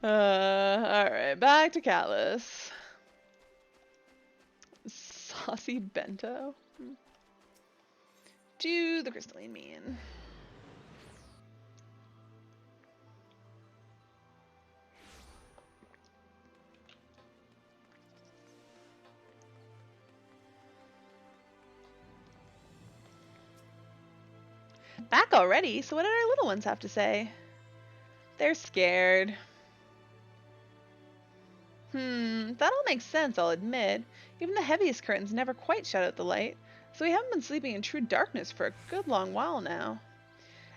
Alright, back to Callus. Saucy bento? Do the crystalline mean. Back already? So what did our little ones have to say? They're scared. That all makes sense, I'll admit. Even the heaviest curtains never quite shut out the light, so we haven't been sleeping in true darkness for a good long while now.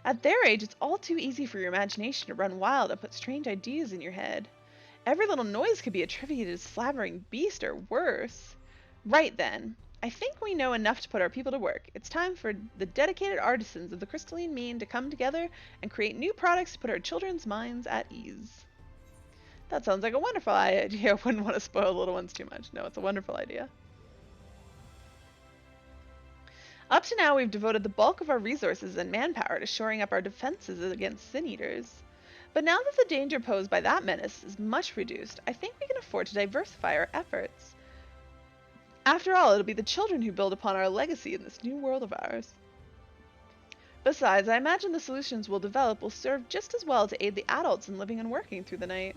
At their age, it's all too easy for your imagination to run wild and put strange ideas in your head. Every little noise could be attributed to slavering beast or worse. Right then. I think we know enough to put our people to work. It's time for the dedicated artisans of the crystalline mean to come together and create new products to put our children's minds at ease. That sounds like a wonderful idea. I wouldn't want to spoil little ones too much. No, it's a wonderful idea. Up to now, we've devoted the bulk of our resources and manpower to shoring up our defenses against sin eaters. But now that the danger posed by that menace is much reduced, I think we can afford to diversify our efforts. After all, it'll be the children who build upon our legacy in this new world of ours. Besides, I imagine the solutions we'll develop will serve just as well to aid the adults in living and working through the night.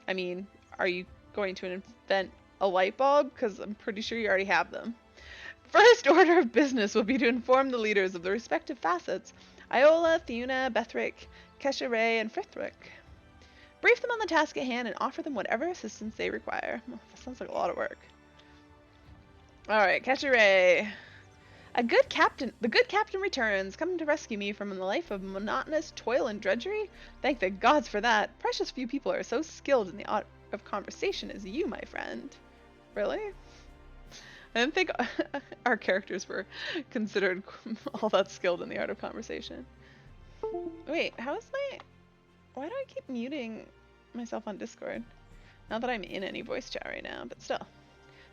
I mean, are you going to invent a light bulb? Because I'm pretty sure you already have them. First order of business will be to inform the leaders of the respective facets, Iola, Theuna, Bethric, Kesharay, and Frithric. Brief them on the task at hand and offer them whatever assistance they require. Oh, that sounds like a lot of work. Alright, Kesharay. The good captain returns, coming to rescue me from a life of monotonous toil and drudgery. Thank the gods for that. Precious few people are so skilled in the art of conversation as you, my friend. Really? I didn't think our characters were considered all that skilled in the art of conversation. Wait, why do I keep muting myself on Discord? Not that I'm in any voice chat right now, but still.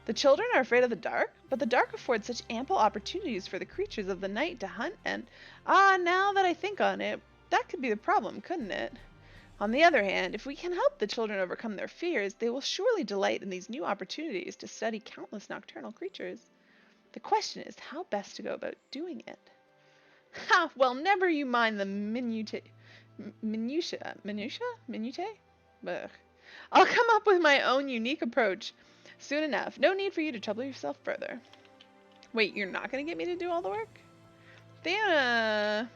The children are afraid of the dark, but the dark affords such ample opportunities for the creatures of the night to hunt and... now that I think on it, that could be the problem, couldn't it? On the other hand, if we can help the children overcome their fears, they will surely delight in these new opportunities to study countless nocturnal creatures. The question is how best to go about doing it. Ha! Well, never you mind the minutiae. Ugh. I'll come up with my own unique approach soon enough. No need for you to trouble yourself further. Wait, you're not going to get me to do all the work? Theuna!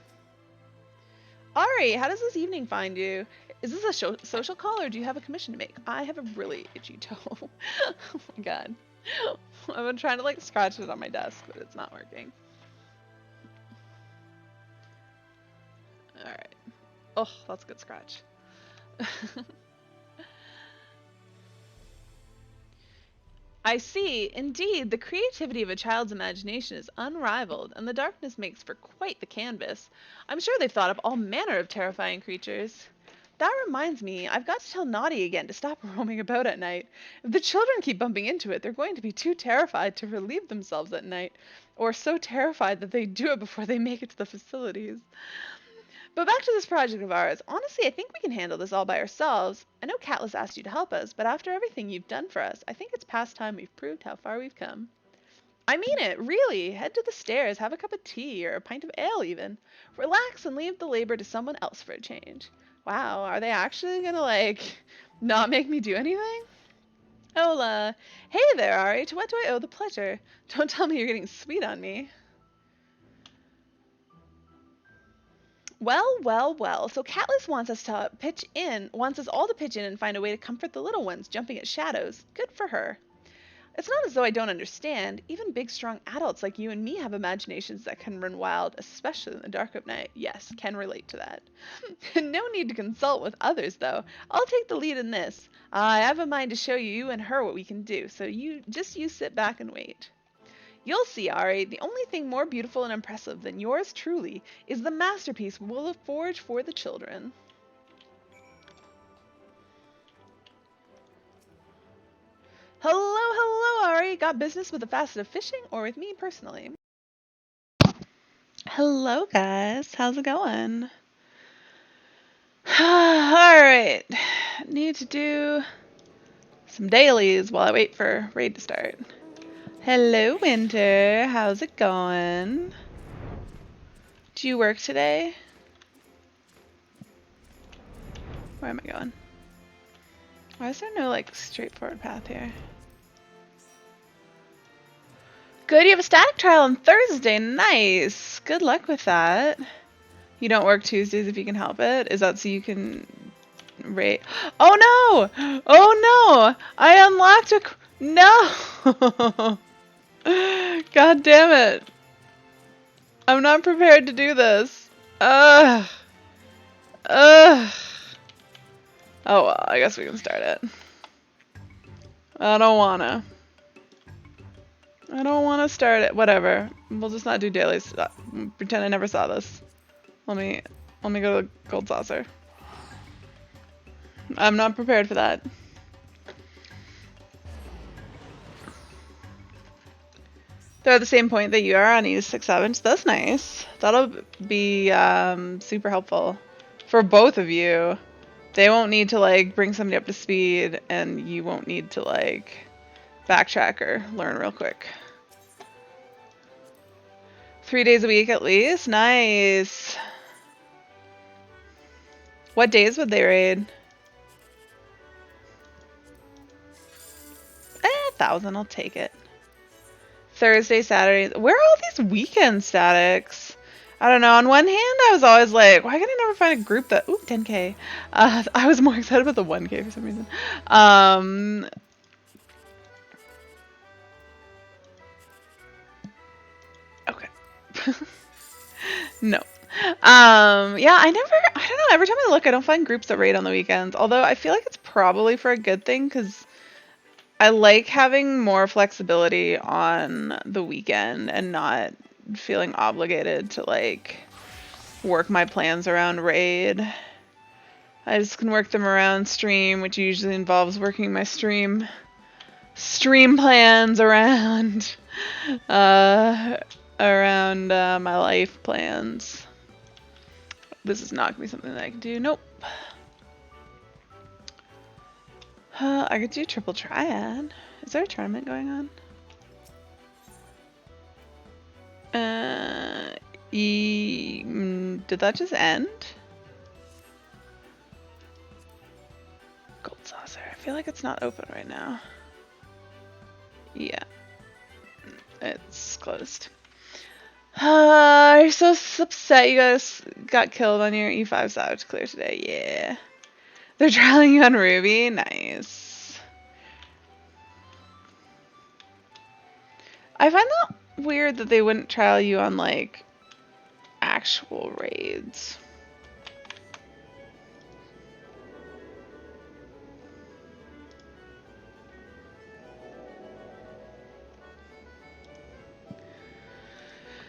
Ari, how does this evening find you? Is this a social call or do you have a commission to make? I have a really itchy toe. Oh my god. I've been trying to like scratch it on my desk, but it's not working. Alright. Oh, that's a good scratch. I see. Indeed, the creativity of a child's imagination is unrivaled, and the darkness makes for quite the canvas. I'm sure they've thought up all manner of terrifying creatures. That reminds me, I've got to tell Naughty again to stop roaming about at night. If the children keep bumping into it, they're going to be too terrified to relieve themselves at night, or so terrified that they do it before they make it to the facilities. But back to this project of ours. Honestly, I think we can handle this all by ourselves. I know Catless asked you to help us, but after everything you've done for us, I think it's past time we've proved how far we've come. I mean it, really. Head to the stairs, have a cup of tea, or a pint of ale even. Relax and leave the labor to someone else for a change. Wow, are they actually gonna, like, not make me do anything? Hola. Hey there, Ari. To what do I owe the pleasure? Don't tell me you're getting sweet on me. Well. So Catless wants us all to pitch in and find a way to comfort the little ones jumping at shadows. Good for her. It's not as though I don't understand. Even big, strong adults like you and me have imaginations that can run wild, especially in the dark of night. Yes, can relate to that. No need to consult with others, though. I'll take the lead in this. I have a mind to show you and her what we can do, so you sit back and wait. You'll see, Ari, the only thing more beautiful and impressive than yours truly is the masterpiece we'll forge for the children. Hello, Ari. Got business with the facet of fishing or with me personally? Hello, guys. How's it going? Alright. Alright. Need to do some dailies while I wait for raid to start. Hello, Winter. How's it going? Do you work today? Where am I going? Why is there no, like, straightforward path here? Good, you have a static trial on Thursday. Nice. Good luck with that. You don't work Tuesdays if you can help it? Is that so you can raid? Oh no! Oh no! I unlocked a... No! God damn it. I'm not prepared to do this. Ugh. Ugh. Oh well, I guess we can start it. I don't wanna start it. Whatever. We'll just not do dailies. Pretend I never saw this. Let me go to Gold Saucer. I'm not prepared for that. They're at the same point that you are on E6S. That's nice. That'll be super helpful for both of you. They won't need to like bring somebody up to speed, and you won't need to like backtrack or learn real quick. 3 days a week at least. Nice. What days would they raid? 1,000. I'll take it. Thursday, Saturday. Where are all these weekend statics? I don't know. On one hand, I was always like, why can I never find a group that... Ooh, 10k. I was more excited about the 1k for some reason. Okay. No. Yeah, I don't know. Every time I look, I don't find groups that raid on the weekends. Although I feel like it's probably for a good thing, because I like having more flexibility on the weekend and not feeling obligated to like work my plans around raid. I just can work them around stream, which usually involves working my stream plans around my life plans. This is not gonna be something that I can do. Nope. I could do triple triad. Is there a tournament going on? Did that just end? Gold Saucer. I feel like it's not open right now. Yeah. It's closed. You're so upset you guys got killed on your E5 Savage clear today. Yeah. They're trialing you on Ruby. Nice. I find that weird that they wouldn't trial you on, like, actual raids.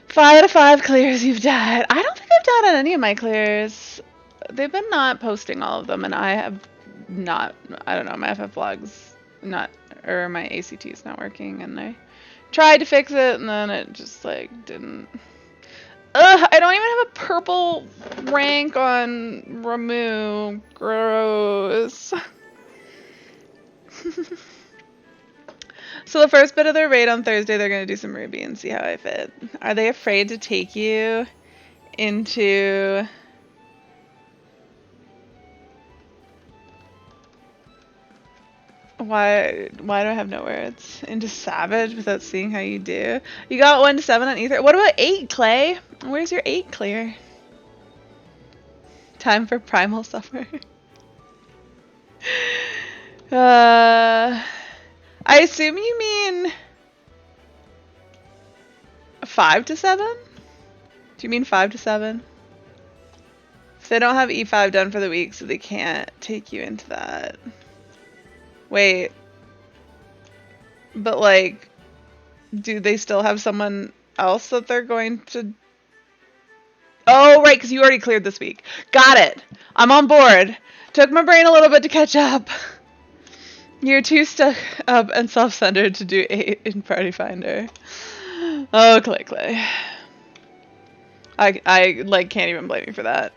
Five out of 5 clears you've died. I don't think I've died on any of my clears. They've been not posting all of them, and I have not, I don't know, my FF log's not, or my ACT is not working, and I tried to fix it, and then it just, like, didn't. Ugh, I don't even have a purple rank on Ramu. Gross. So the first bit of their raid on Thursday, they're going to do some Ruby and see how I fit. Are they afraid to take you into... Why do I have no words? Into Savage without seeing how you do? You got 1 to 7 on Ether. What about 8, Clay? Where's your 8 clear? Time for Primal Suffer. I assume you mean 5 to 7? Do you mean 5 to 7? So they don't have E5 done for the week, so they can't take you into that. Wait. But, like, do they still have someone else that they're going to... Oh, right, because you already cleared this week. Got it. I'm on board. Took my brain a little bit to catch up. You're too stuck up and self-centered to do 8 in Party Finder. Oh, Clay. I like, can't even blame you for that.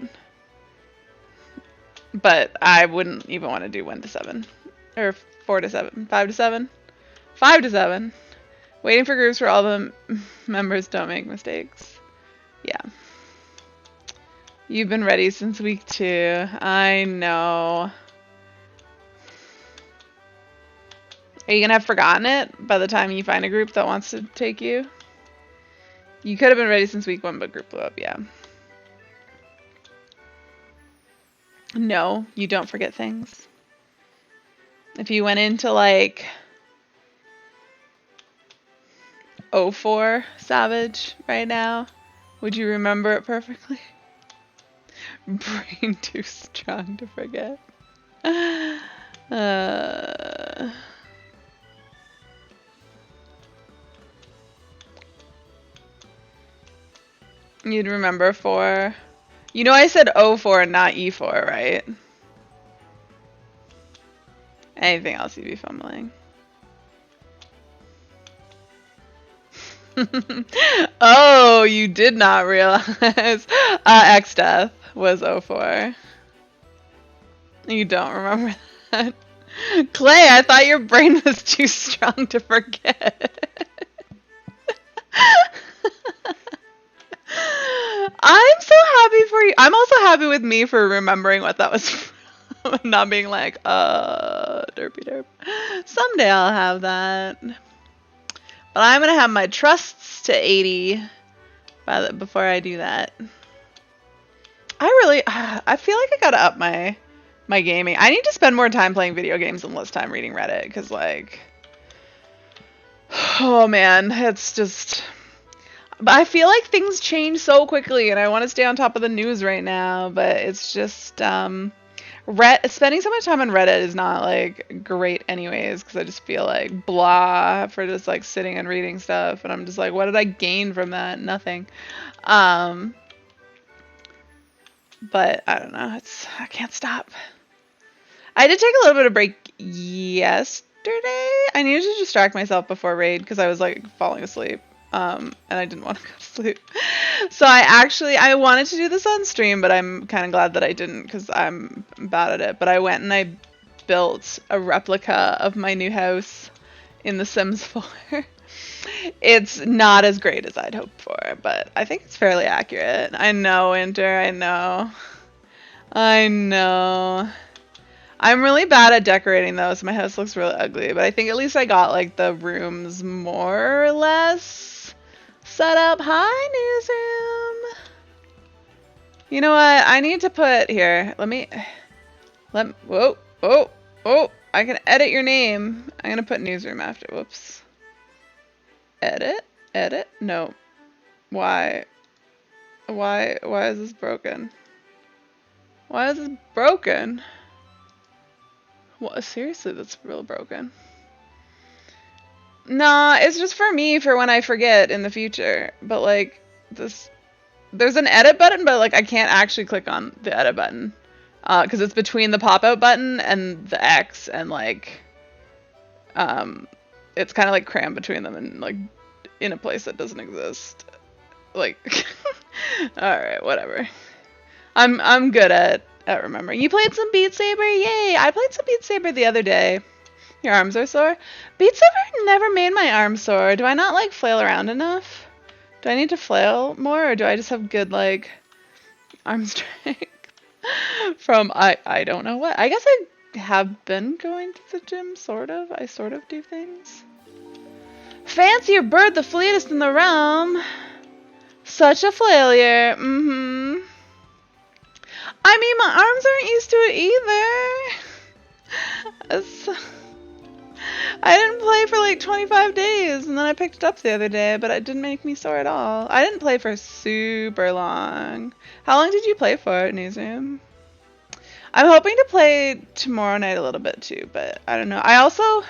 But I wouldn't even want to do 1 to 7. Or 4 to 7. 5 to 7. 5 to 7. Waiting for groups where all the members don't make mistakes. Yeah. You've been ready since week 2. I know. Are you going to have forgotten it by the time you find a group that wants to take you? You could have been ready since week 1, but group blew up, yeah. No, you don't forget things. If you went into like 04 Savage right now, would you remember it perfectly? Brain too strong to forget. You'd remember 4. You know I said 04 and not E4, right? Anything else you'd be fumbling. Oh, you did not realize X-Death was 04. You don't remember that? Clay, I thought your brain was too strong to forget. I'm so happy for you. I'm also happy with me for remembering what that was from. Not being like, derpy derp. Someday I'll have that. But I'm going to have my trusts to 80 before I do that. I feel like I got to up my gaming. I need to spend more time playing video games and less time reading Reddit. Because, like, oh man, it's just... But I feel like things change so quickly, and I want to stay on top of the news right now, but it's just, spending so much time on Reddit is not, like, great anyways, because I just feel like blah for just, like, sitting and reading stuff, and I'm just like, what did I gain from that? Nothing. But, I don't know, I can't stop. I did take a little bit of break yesterday. I needed to distract myself before raid, because I was, like, falling asleep. And I didn't want to go to sleep. So I wanted to do this on stream, but I'm kind of glad that I didn't because I'm bad at it. But I went and I built a replica of my new house in The Sims 4. It's not as great as I'd hoped for, but I think it's fairly accurate. I know, Winter, I know. I know. I'm really bad at decorating though, so my house looks really ugly, but I think at least I got like the rooms more or less set up. Hi, newsroom. You know what? I need to put here. Whoa. I can edit your name. I'm gonna put newsroom after. Whoops. Edit. No. Why is this broken? Why is this broken? What? Seriously, that's real broken. Nah, it's just for me for when I forget in the future. But like this, there's an edit button, but like I can't actually click on the edit button because it's between the pop-out button and the X, and like it's kind of like crammed between them and like in a place that doesn't exist. Like, all right, whatever. I'm good at remembering. You played some Beat Saber? Yay! I played some Beat Saber the other day. Your arms are sore? Beat Saber never made my arms sore. Do I not, like, flail around enough? Do I need to flail more, or do I just have good, like, arm strength? From, I don't know what. I guess I have been going to the gym, sort of. I sort of do things. Fancier bird, the fleetest in the realm. Such a failure. I mean, my arms aren't used to it either. I didn't play for like 25 days, and then I picked it up the other day, but it didn't make me sore at all. I didn't play for super long. How long did you play for, Newsroom? I'm hoping to play tomorrow night a little bit too, but I don't know. I also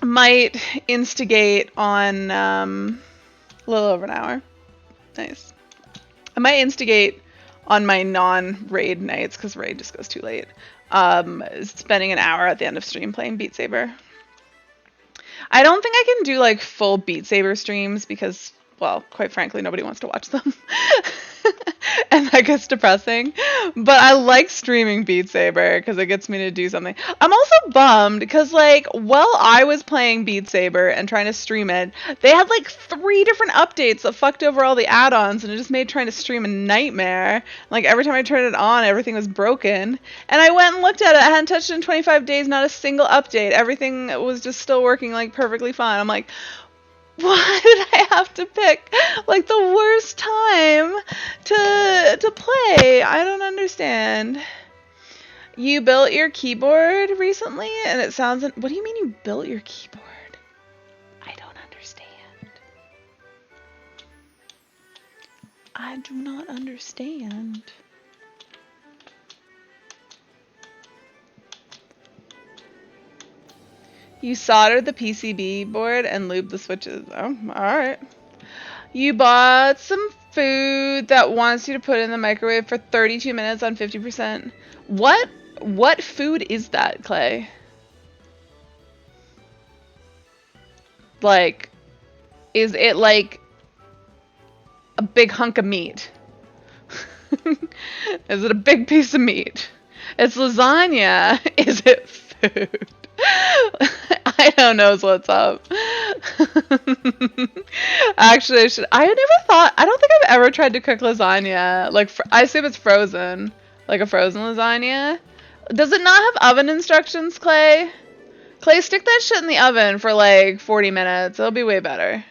might instigate on a little over an hour. Nice. I might instigate on my non-raid nights, because raid just goes too late. Spending an hour at the end of stream playing Beat Saber. I don't think I can do like full Beat Saber streams because well, quite frankly, nobody wants to watch them. And that gets depressing. But I like streaming Beat Saber because it gets me to do something. I'm also bummed because, like, while I was playing Beat Saber and trying to stream it, they had like 3 different updates that fucked over all the add-ons, and it just made trying to stream a nightmare. Like, every time I turned it on, everything was broken. And I went and looked at it. I hadn't touched it in 25 days, not a single update. Everything was just still working, like, perfectly fine. I'm like, why did I have to pick like the worst time to play? I don't understand. You built your keyboard recently and it sounds what do you mean you built your keyboard? I don't understand. I do not understand. You soldered the PCB board and lubed the switches. Oh, alright. You bought some food that wants you to put in the microwave for 32 minutes on 50%. What food is that, Clay? Like, is it like a big hunk of meat? Is it a big piece of meat? It's lasagna. Is it food? I don't know what's up. Actually, I never thought. I don't think I've ever tried to cook lasagna. Like, I assume it's frozen, like a frozen lasagna. Does it not have oven instructions, Clay? Clay, stick that shit in the oven for like 40 minutes. It'll be way better.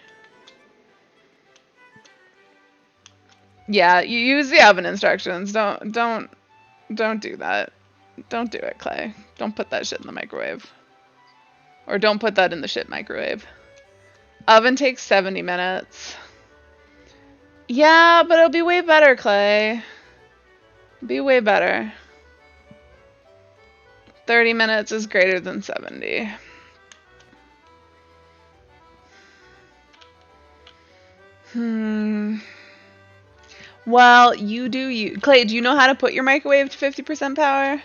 Yeah, you use the oven instructions. Don't do that. Don't do it, Clay. Don't put that shit in the microwave. Or don't put that in the shit microwave. Oven takes 70 minutes. Yeah, but it'll be way better, Clay. Be way better. 30 minutes is greater than 70. Well, you do you. Clay, do you know how to put your microwave to 50% power?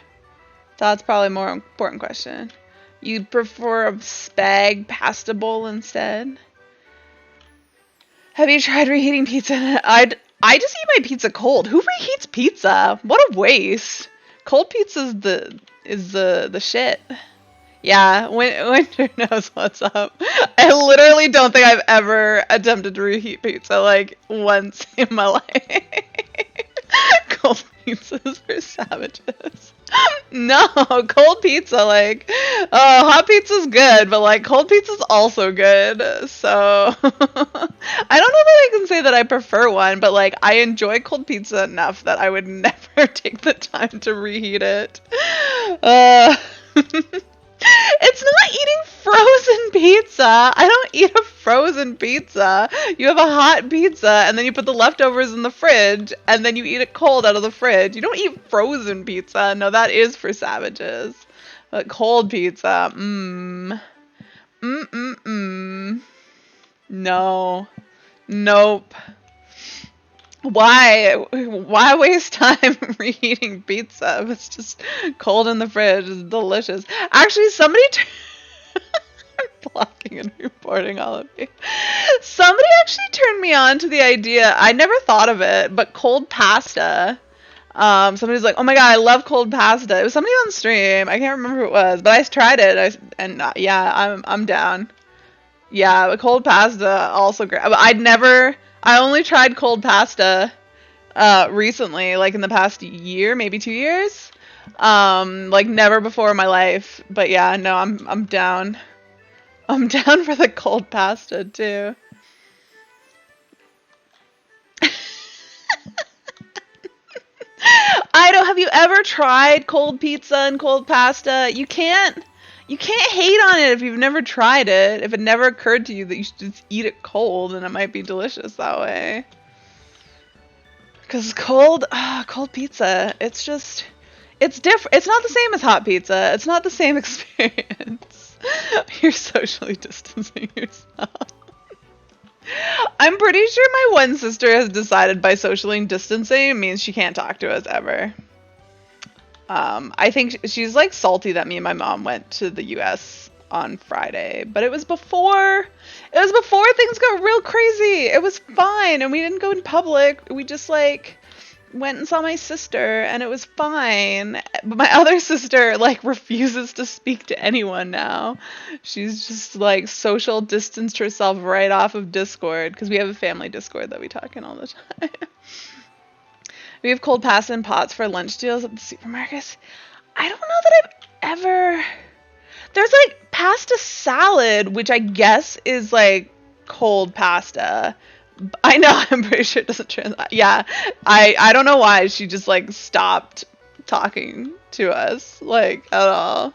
That's probably a more important question. You prefer a spag pasta bowl instead? Have you tried reheating pizza? I just eat my pizza cold. Who reheats pizza? What a waste. Cold pizza is the shit. Yeah, Winter knows what's up. I literally don't think I've ever attempted to reheat pizza like once in my life. Cold pizzas for savages. No, cold pizza, like, oh, hot pizza's good, but like cold pizza's also good. So I don't know that I can say that I prefer one, but like I enjoy cold pizza enough that I would never take the time to reheat it. It's not eating frozen pizza. I don't eat a frozen pizza. You have a hot pizza and then you put the leftovers in the fridge and then you eat it cold out of the fridge. You don't eat frozen pizza. No, that is for savages. But cold pizza, No. Nope. Why waste time reheating pizza if it's just cold in the fridge? It's delicious. Actually, somebody blocking and reporting all of you. Somebody actually turned me on to the idea. I never thought of it, but cold pasta. Somebody's like, "Oh my god, I love cold pasta." It was somebody on stream. I can't remember who it was, but I tried it. Yeah, I'm down. Yeah, but cold pasta also great. I only tried cold pasta recently, like in the past year, maybe 2 years. Like never before in my life. But yeah, no, I'm down. I'm down for the cold pasta too. Have you ever tried cold pizza and cold pasta? You can't hate on it if you've never tried it. If it never occurred to you that you should just eat it cold and it might be delicious that way. Because cold pizza, it's different. It's not the same as hot pizza. It's not the same experience. You're socially distancing yourself. I'm pretty sure my one sister has decided by socially distancing means she can't talk to us ever. I think she's like salty that me and my mom went to the US on Friday, but it was before things got real crazy. It was fine, and we didn't go in public. We just like went and saw my sister, and it was fine. But my other sister like refuses to speak to anyone now. She's just like social distanced herself right off of Discord, because we have a family Discord that we talk in all the time. We have cold pasta and pots for lunch deals at the supermarkets. I don't know that I've ever... There's like pasta salad, which I guess is like cold pasta. I know, I'm pretty sure it doesn't translate. Yeah, I don't know why she just like stopped talking to us like at all.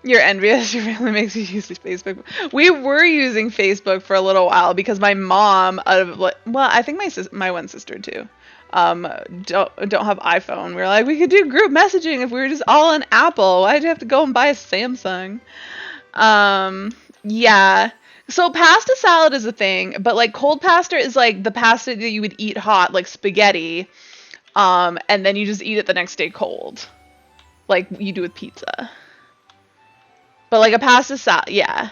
You're envious. Your family makes you use Facebook. We were using Facebook for a little while because my mom, well, I think my one sister too, don't have iPhone. We were like, we could do group messaging if we were just all on Apple. Why'd you have to go and buy a Samsung? Yeah. So pasta salad is a thing, but like cold pasta is like the pasta that you would eat hot, like spaghetti, and then you just eat it the next day cold, like you do with pizza. But like a pasta salad, yeah,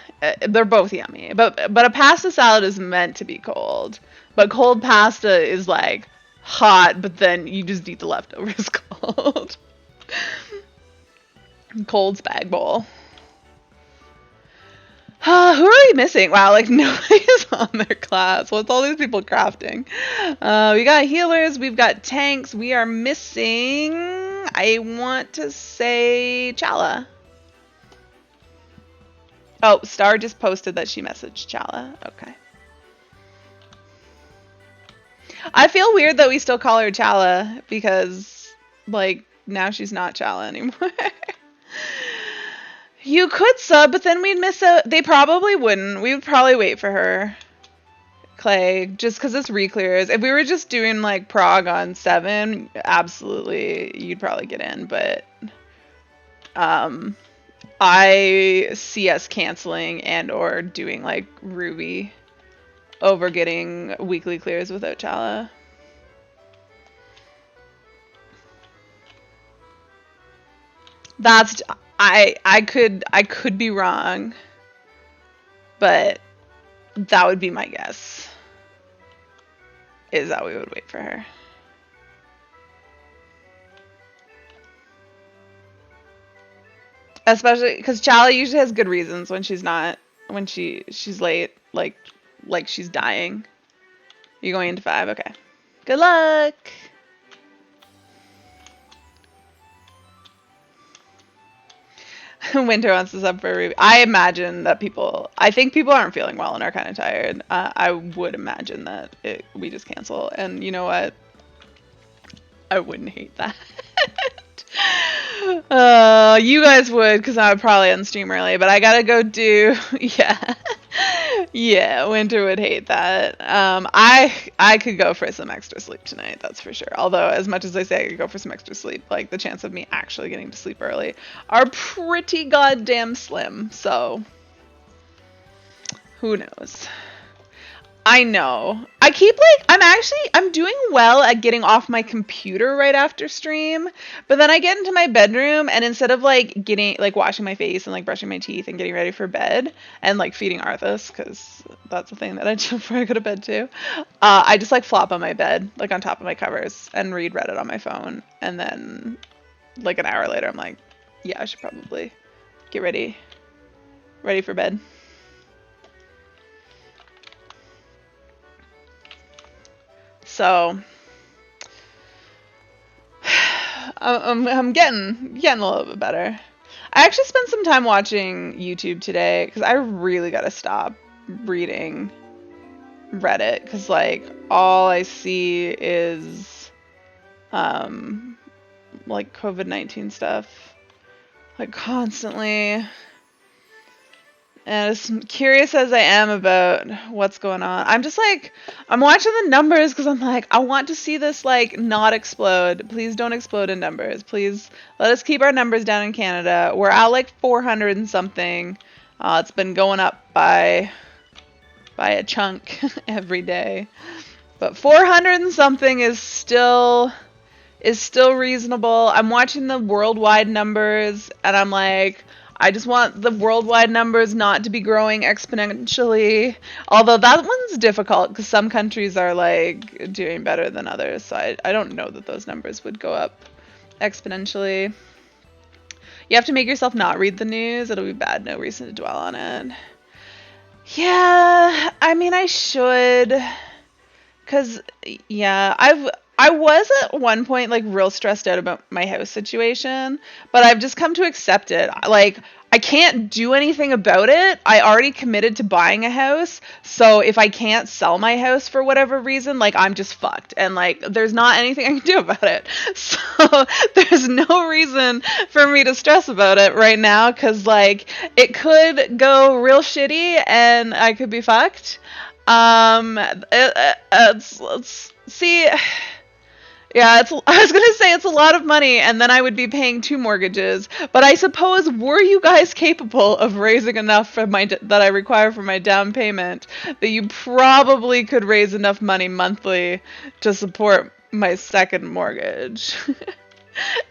they're both yummy. But a pasta salad is meant to be cold, but cold pasta is like hot, but then you just eat the leftovers cold. Cold spag bowl. Who are we missing? Wow, like nobody's on their class. What's all these people crafting? We got healers, we've got tanks. We are missing, I want to say, Chala. Oh, Star just posted that she messaged Chala. Okay. I feel weird that we still call her Chala because, like, now she's not Chala anymore. You could sub, but then we'd miss out. They probably wouldn't. We would probably wait for her, Clay, just because it's Reclears. If we were just doing, like, Prog on 7, absolutely, you'd probably get in, but I see us canceling and or doing, like, Ruby over getting weekly clears without Chala. That's... I could be wrong, but that would be my guess, is that we would wait for her. Especially because Chala usually has good reasons when she's not, when she's late, like she's dying. You're going into 5, okay. Good luck. Winter wants to sub for a review. I imagine that I think people aren't feeling well and are kind of tired. I would imagine that we just cancel. And you know what? I wouldn't hate that. You guys would, because I would probably unstream early, but I gotta go do, yeah. Yeah, Winter would hate that. I could go for some extra sleep tonight, that's for sure. Although, as much as I say I could go for some extra sleep, like, the chance of me actually getting to sleep early are pretty goddamn slim, so who knows? I know. I keep, like, I'm doing well at getting off my computer right after stream, but then I get into my bedroom, and instead of, like, washing my face and, like, brushing my teeth and getting ready for bed, and, like, feeding Arthas, because that's the thing that I do before I go to bed, too, I just, like, flop on my bed, like, on top of my covers, and read Reddit on my phone, and then, like, an hour later, I'm like, yeah, I should probably get ready for bed. So I'm getting a little bit better. I actually spent some time watching YouTube today because I really gotta stop reading Reddit, because like all I see is like COVID-19 stuff, like constantly. And as curious as I am about what's going on, I'm just like, I'm watching the numbers because I'm like, I want to see this like not explode. Please don't explode in numbers. Please let us keep our numbers down in Canada. We're at like 400 and something. It's been going up by a chunk every day. But 400 and something is still reasonable. I'm watching the worldwide numbers and I'm like, I just want the worldwide numbers not to be growing exponentially. Although that one's difficult because some countries are like doing better than others. So I don't know that those numbers would go up exponentially. You have to make yourself not read the news. It'll be bad. No reason to dwell on it. Yeah, I mean, I should. Cause yeah, I was at one point like real stressed out about my house situation, but I've just come to accept it. Like I can't do anything about it. I already committed to buying a house, so if I can't sell my house for whatever reason, like I'm just fucked, and like there's not anything I can do about it. So there's no reason for me to stress about it right now, cause like it could go real shitty and I could be fucked. Let's see. Yeah, I was gonna say it's a lot of money, and then I would be paying two mortgages. But I suppose, were you guys capable of raising enough for that I require for my down payment, that you probably could raise enough money monthly to support my second mortgage?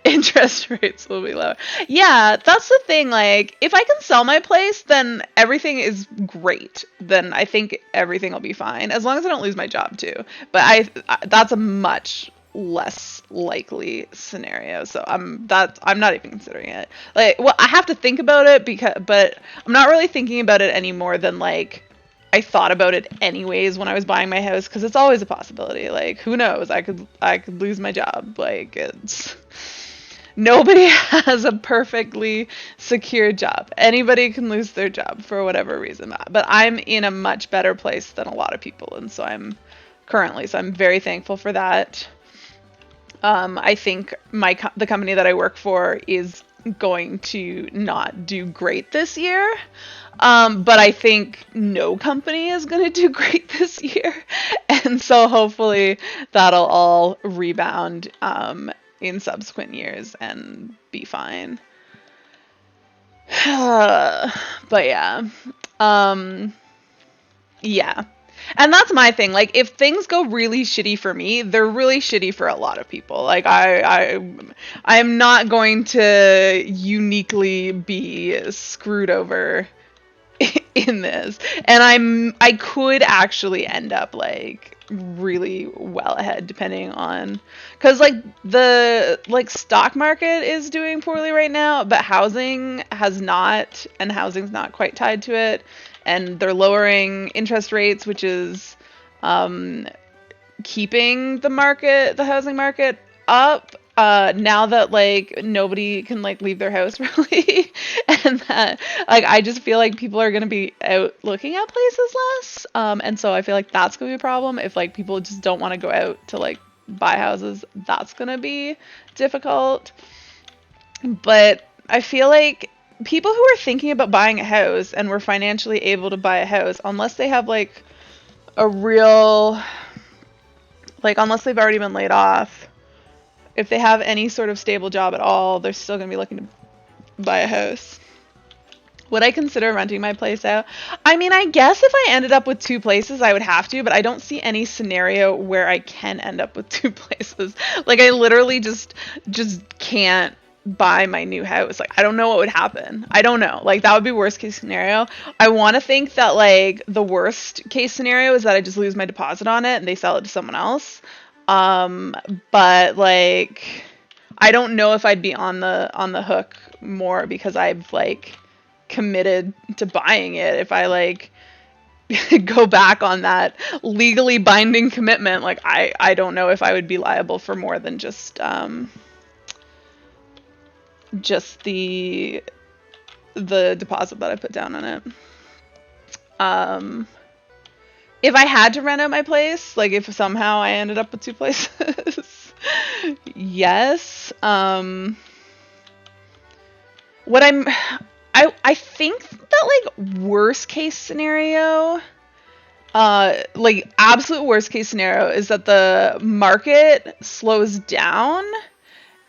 Interest rates will be lower. Yeah, that's the thing. Like, if I can sell my place, then everything is great. Then I think everything will be fine, as long as I don't lose my job too. But that's a much less likely scenario. So I'm not even considering it. Like, well, I have to think about it but I'm not really thinking about it any more than like I thought about it anyways when I was buying my house, because it's always a possibility. Like, who knows? I could lose my job. Like, it's nobody has a perfectly secure job. Anybody can lose their job for whatever reason. But I'm in a much better place than a lot of people, and so I'm very thankful for that. I think the company that I work for is going to not do great this year. But I think no company is going to do great this year. And so hopefully that'll all rebound in subsequent years and be fine. But yeah. Yeah. And that's my thing. Like, if things go really shitty for me, they're really shitty for a lot of people. Like, I'm not going to uniquely be screwed over in this. And I could actually end up like really well ahead, depending on, because like the stock market is doing poorly right now, but housing has not, and housing's not quite tied to it. And they're lowering interest rates, which is keeping the housing market up. Now that like nobody can like leave their house really, and that like I just feel like people are gonna be out looking at places less. And so I feel like that's gonna be a problem if like people just don't want to go out to like buy houses. That's gonna be difficult. But I feel like people who are thinking about buying a house and were financially able to buy a house, unless they have like a real, like unless they've already been laid off, if they have any sort of stable job at all, they're still going to be looking to buy a house. Would I consider renting my place out? I mean, I guess if I ended up with two places, I would have to, but I don't see any scenario where I can end up with two places. Like, I literally just can't buy my new house. Like, I don't know what would happen. I don't know. Like, that would be worst case scenario. I want to think that like the worst case scenario is that I just lose my deposit on it and they sell it to someone else. But like I don't know if I'd be on the hook more because I've like committed to buying it. If I like go back on that legally binding commitment, like I don't know if I would be liable for more than just the deposit that I put down on it. If I had to rent out my place, like if somehow I ended up with two places, yes. What I think that like worst case scenario, like absolute worst case scenario is that the market slows down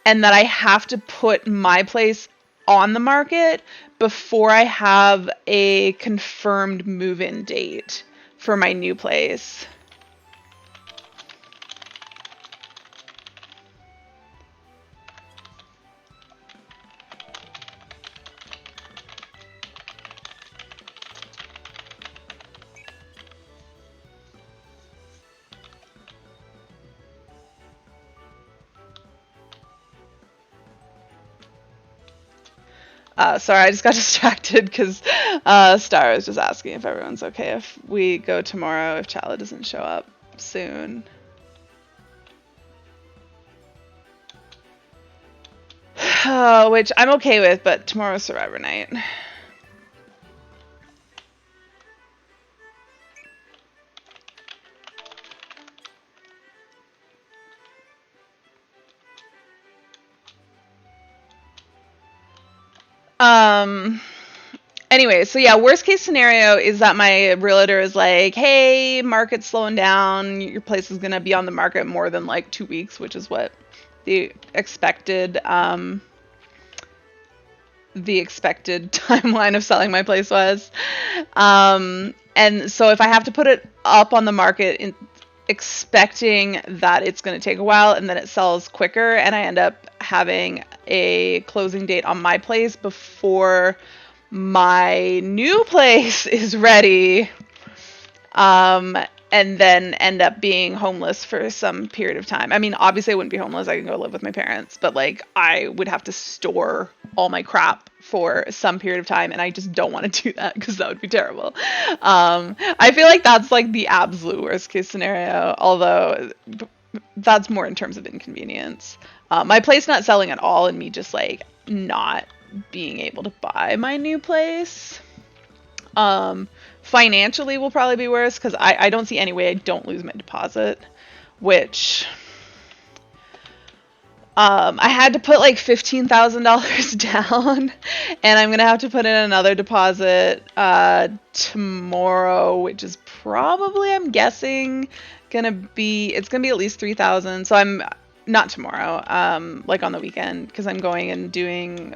and that I have to put my place on the market before I have a confirmed move-in date for my new place. Sorry, I just got distracted because Star was just asking if everyone's okay if we go tomorrow if Chala doesn't show up soon. Which I'm okay with, but tomorrow's Survivor night. Anyway, so yeah, worst case scenario is that my realtor is like, hey, market's slowing down. Your place is going to be on the market more than like 2 weeks, which is what the expected timeline of selling my place was. And so if I have to put it up on the market expecting that it's going to take a while and then it sells quicker and I end up having a closing date on my place before my new place is ready, and then end up being homeless for some period of time. I mean, obviously I wouldn't be homeless. I can go live with my parents, but like I would have to store all my crap for some period of time, and I just don't want to do that because that would be terrible. I feel like that's like the absolute worst case scenario, although that's more in terms of inconvenience. My place not selling at all and me just like not being able to buy my new place. Financially will probably be worse because I don't see any way I don't lose my deposit, which I had to put like $15,000 down, and I'm gonna have to put in another deposit tomorrow, which is probably, I'm guessing, it's gonna be at least $3,000. So I'm not tomorrow, like on the weekend, because I'm going and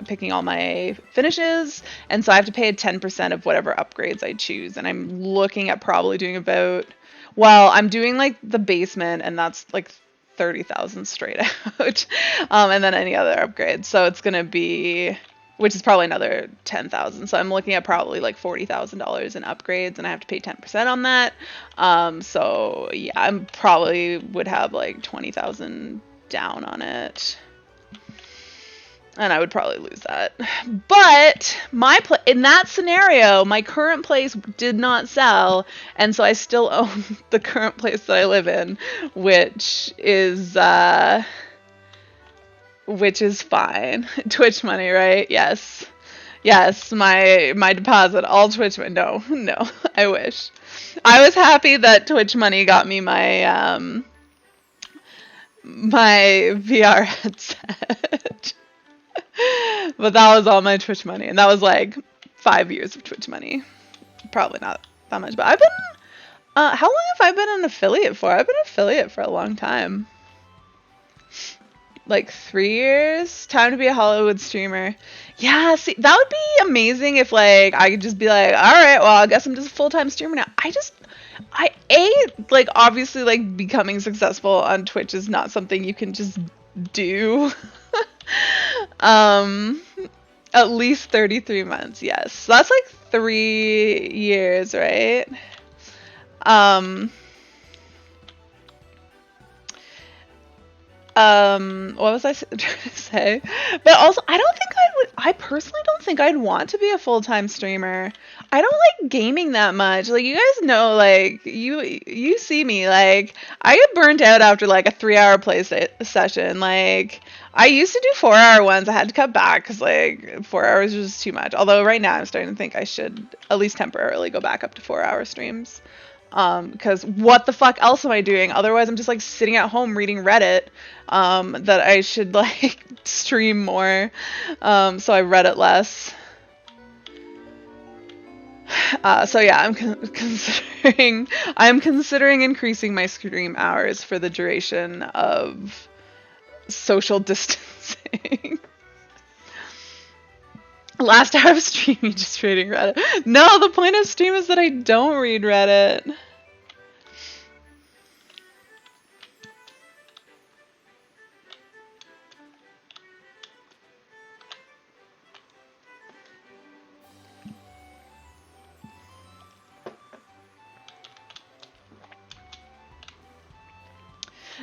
picking all my finishes, and so I have to pay 10% of whatever upgrades I choose, and I'm looking at probably doing I'm doing like the basement, and that's like 30,000 straight out, and then any other upgrades, so it's gonna be, which is probably another 10,000. So I'm looking at probably like $40,000 in upgrades, and I have to pay 10% on that. So yeah, I probably would have like 20,000 down on it, and I would probably lose that. But in that scenario, my current place did not sell, and so I still own the current place that I live in, which is fine. Twitch money, right? Yes, my deposit, all Twitch money. No, I wish. I was happy that Twitch money got me my my VR headset. But that was all my Twitch money, and that was like 5 years of Twitch money. Probably not that much, but I've been, how long have I been an affiliate for? I've been an affiliate for a long time. Like 3 years? Time to be a Hollywood streamer. Yeah, see, that would be amazing if like I could just be like, alright, well, I guess I'm just a full-time streamer now. Like obviously like becoming successful on Twitch is not something you can just do. At least 33 months, yes. So that's like 3 years, right? What was I trying to say? But also, I personally don't think I'd want to be a full-time streamer. I don't like gaming that much. Like, you guys know, like, you see me, like, I get burnt out after, like, a 3-hour play session. Like, I used to do 4-hour ones. I had to cut back because, like, 4 hours was just too much. Although, right now, I'm starting to think I should at least temporarily go back up to 4-hour streams. Because what the fuck else am I doing? Otherwise, I'm just, like, sitting at home reading Reddit. That I should, like, stream more. So I read it less. So yeah, I'm considering increasing my stream hours for the duration of social distancing. Last hour of streaming, just reading Reddit. No, the point of stream is that I don't read Reddit.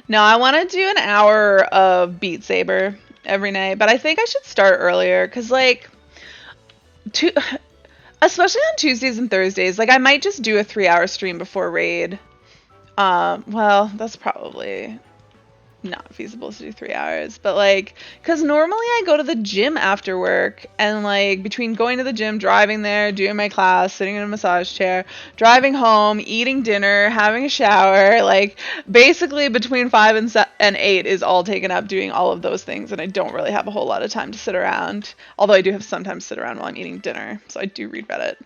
No, I want to do an hour of Beat Saber every night, but I think I should start earlier because, like, two, especially on Tuesdays and Thursdays, like I might just do a 3-hour stream before raid. Well, that's probably not feasible to do 3 hours, but like, because normally I go to the gym after work, and like between going to the gym, driving there, doing my class, sitting in a massage chair, driving home, eating dinner, having a shower, like basically between 5 and 8 is all taken up doing all of those things, and I don't really have a whole lot of time to sit around, although I do have sometimes sit around while I'm eating dinner, so I do read Reddit.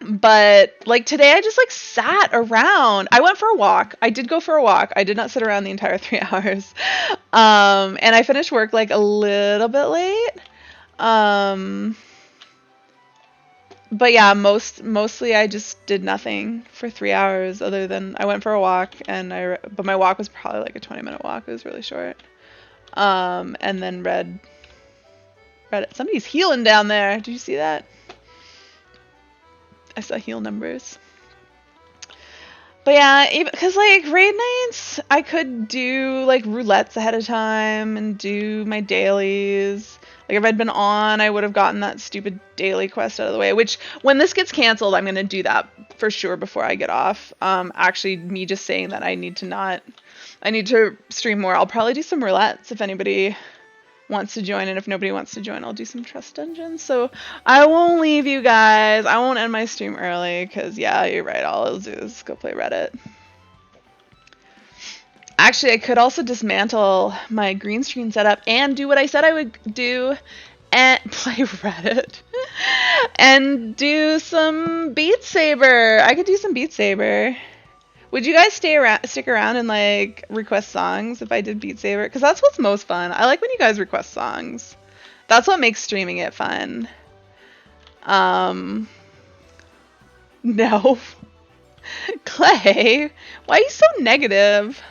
But like today I just like sat around. I went for a walk. I did go for a walk. I did not sit around the entire 3 hours. And I finished work like a little bit late. But yeah, mostly I just did nothing for 3 hours other than I went for a walk, and but my walk was probably like a 20-minute walk. It was really short. And then read it. Somebody's healing down there. Did you see that? I saw heal numbers. But yeah, because like raid nights, I could do like roulettes ahead of time and do my dailies. Like if I'd been on, I would have gotten that stupid daily quest out of the way, which when this gets canceled, I'm going to do that for sure before I get off. Actually, me just saying that I need to stream more. I'll probably do some roulettes if anybody wants to join, and if nobody wants to join, I'll do some trust dungeons. So I won't leave you guys. I won't end my stream early because yeah, you're right, all I'll do is go play Reddit. Actually, I could also dismantle my green screen setup and do what I said I would do and play Reddit and do some Beat Saber. I could do some Beat Saber. Would you guys stick around and like request songs if I did Beat Saber? Because that's what's most fun. I like when you guys request songs. That's what makes streaming it fun. No. Clay, why are you so negative?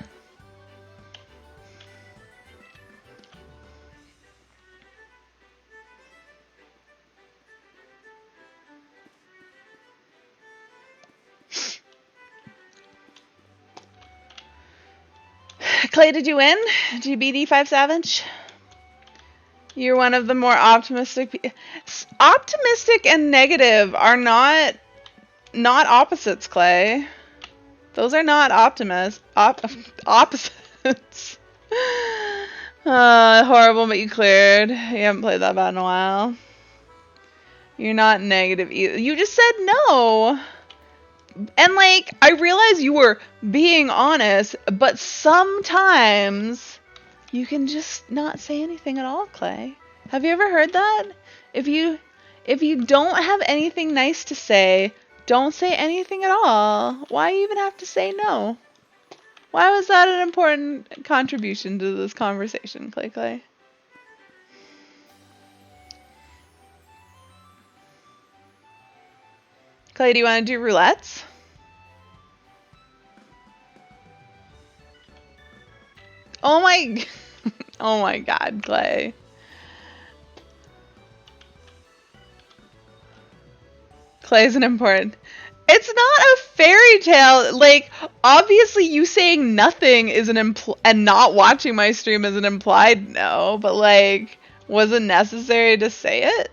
Clay, did you win? Did you beat E5 Savage? You're one of the more optimistic. Optimistic and negative are not opposites, Clay. Those are not opposites. Horrible, but you cleared. You haven't played that bad in a while. You're not negative either. You just said no. And like, I realize you were being honest, but sometimes you can just not say anything at all, Clay. Have you ever heard that? If you don't have anything nice to say, don't say anything at all. Why even have to say no? Why was that an important contribution to this conversation, Clay? Clay, do you want to do roulettes? Oh my god, Clay. Clay's an important. It's not a fairy tale. Like, obviously you saying nothing is and not watching my stream is an implied no, but like, was it necessary to say it?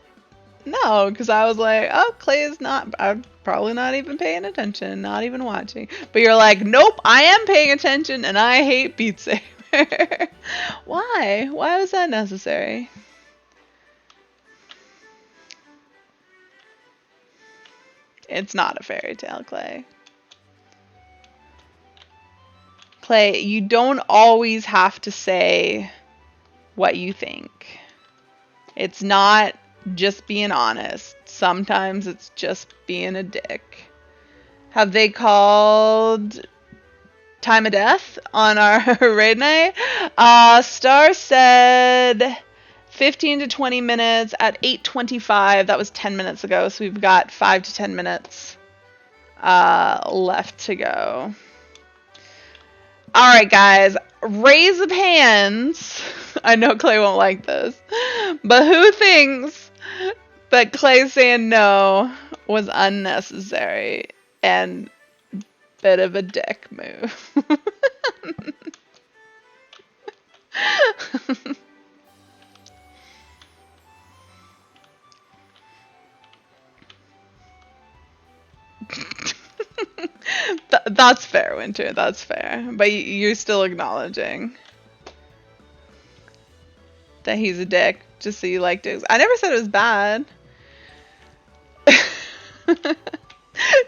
No, because I was like, oh, Clay is not, I'm probably not even paying attention, not even watching. But you're like, nope, I am paying attention and I hate Beat Saber. Why? Why was that necessary? It's not a fairy tale, Clay. Clay, you don't always have to say what you think. It's not just being honest. Sometimes it's just being a dick. Have they called time of death on our raid night? Star said 15 to 20 minutes at 8:25. That was 10 minutes ago, so we've got 5 to 10 minutes left to go. All right, guys, raise of hands. I know Clay won't like this, but who thinks that Clay saying no was unnecessary and bit of a dick move? That's fair, Winter. That's fair. But you're still acknowledging that he's a dick just so you like dicks. I never said it was bad.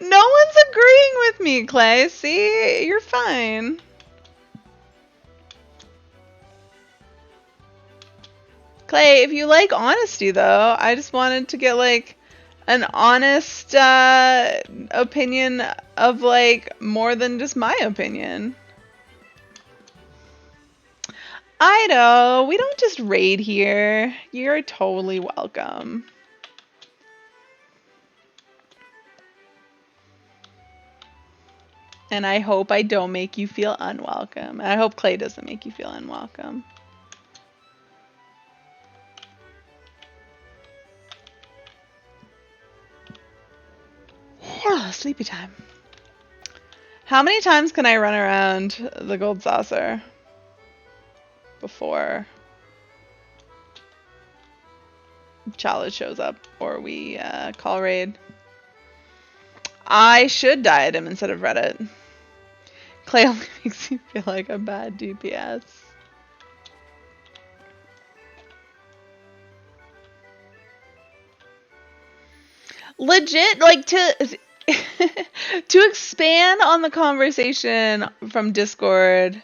No one's agreeing with me, Clay. See? You're fine. Clay, if you like honesty, though, I just wanted to get, like, an honest opinion of, like, more than just my opinion. Ido, we don't just raid here. You're totally welcome. And I hope I don't make you feel unwelcome. And I hope Clay doesn't make you feel unwelcome. Sleepy time. How many times can I run around the gold saucer before Chalice shows up or we call raid? I should diet him instead of Reddit. Clay only makes you feel like a bad DPS. Legit, like, to expand on the conversation from Discord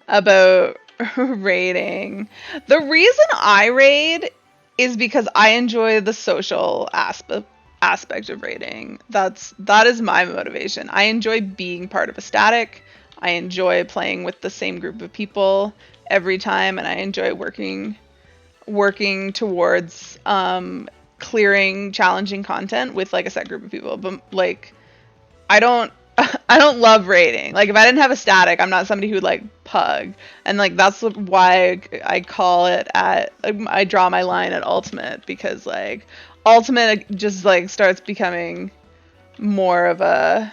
about raiding, the reason I raid is because I enjoy the social aspect of raiding. That is my motivation. I enjoy being part of a static. I enjoy playing with the same group of people every time, and I enjoy working towards clearing challenging content with like a set group of people. But like, I don't love raiding. Like, if I didn't have a static, I'm not somebody who would like pug, and like that's why I call it I draw my line at ultimate, because like ultimate just like starts becoming more of a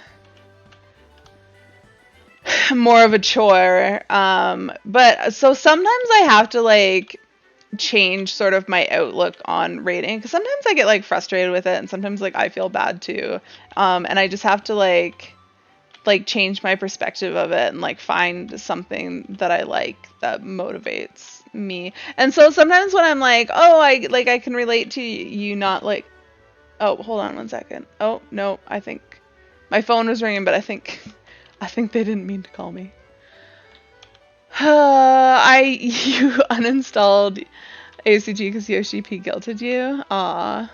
chore. But so sometimes I have to like change sort of my outlook on rating, because sometimes I get like frustrated with it, and sometimes like I feel bad too, and I just have to like change my perspective of it and like find something that I like that motivates me. And so sometimes when I'm like, oh, I can relate to you not like, oh, hold on one second. Oh no, I think my phone was ringing, but I think they didn't mean to call me. You uninstalled ACG because Yoshi P guilted you? Aw.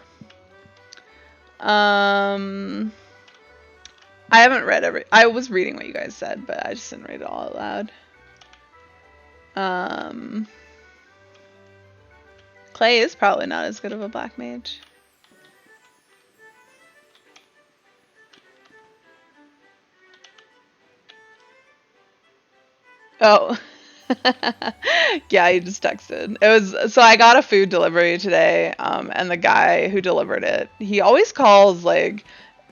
I haven't read I was reading what you guys said, but I just didn't read it all out loud. Clay is probably not as good of a black mage. Oh. Yeah, you just texted. So I got a food delivery today, and the guy who delivered it, he always calls like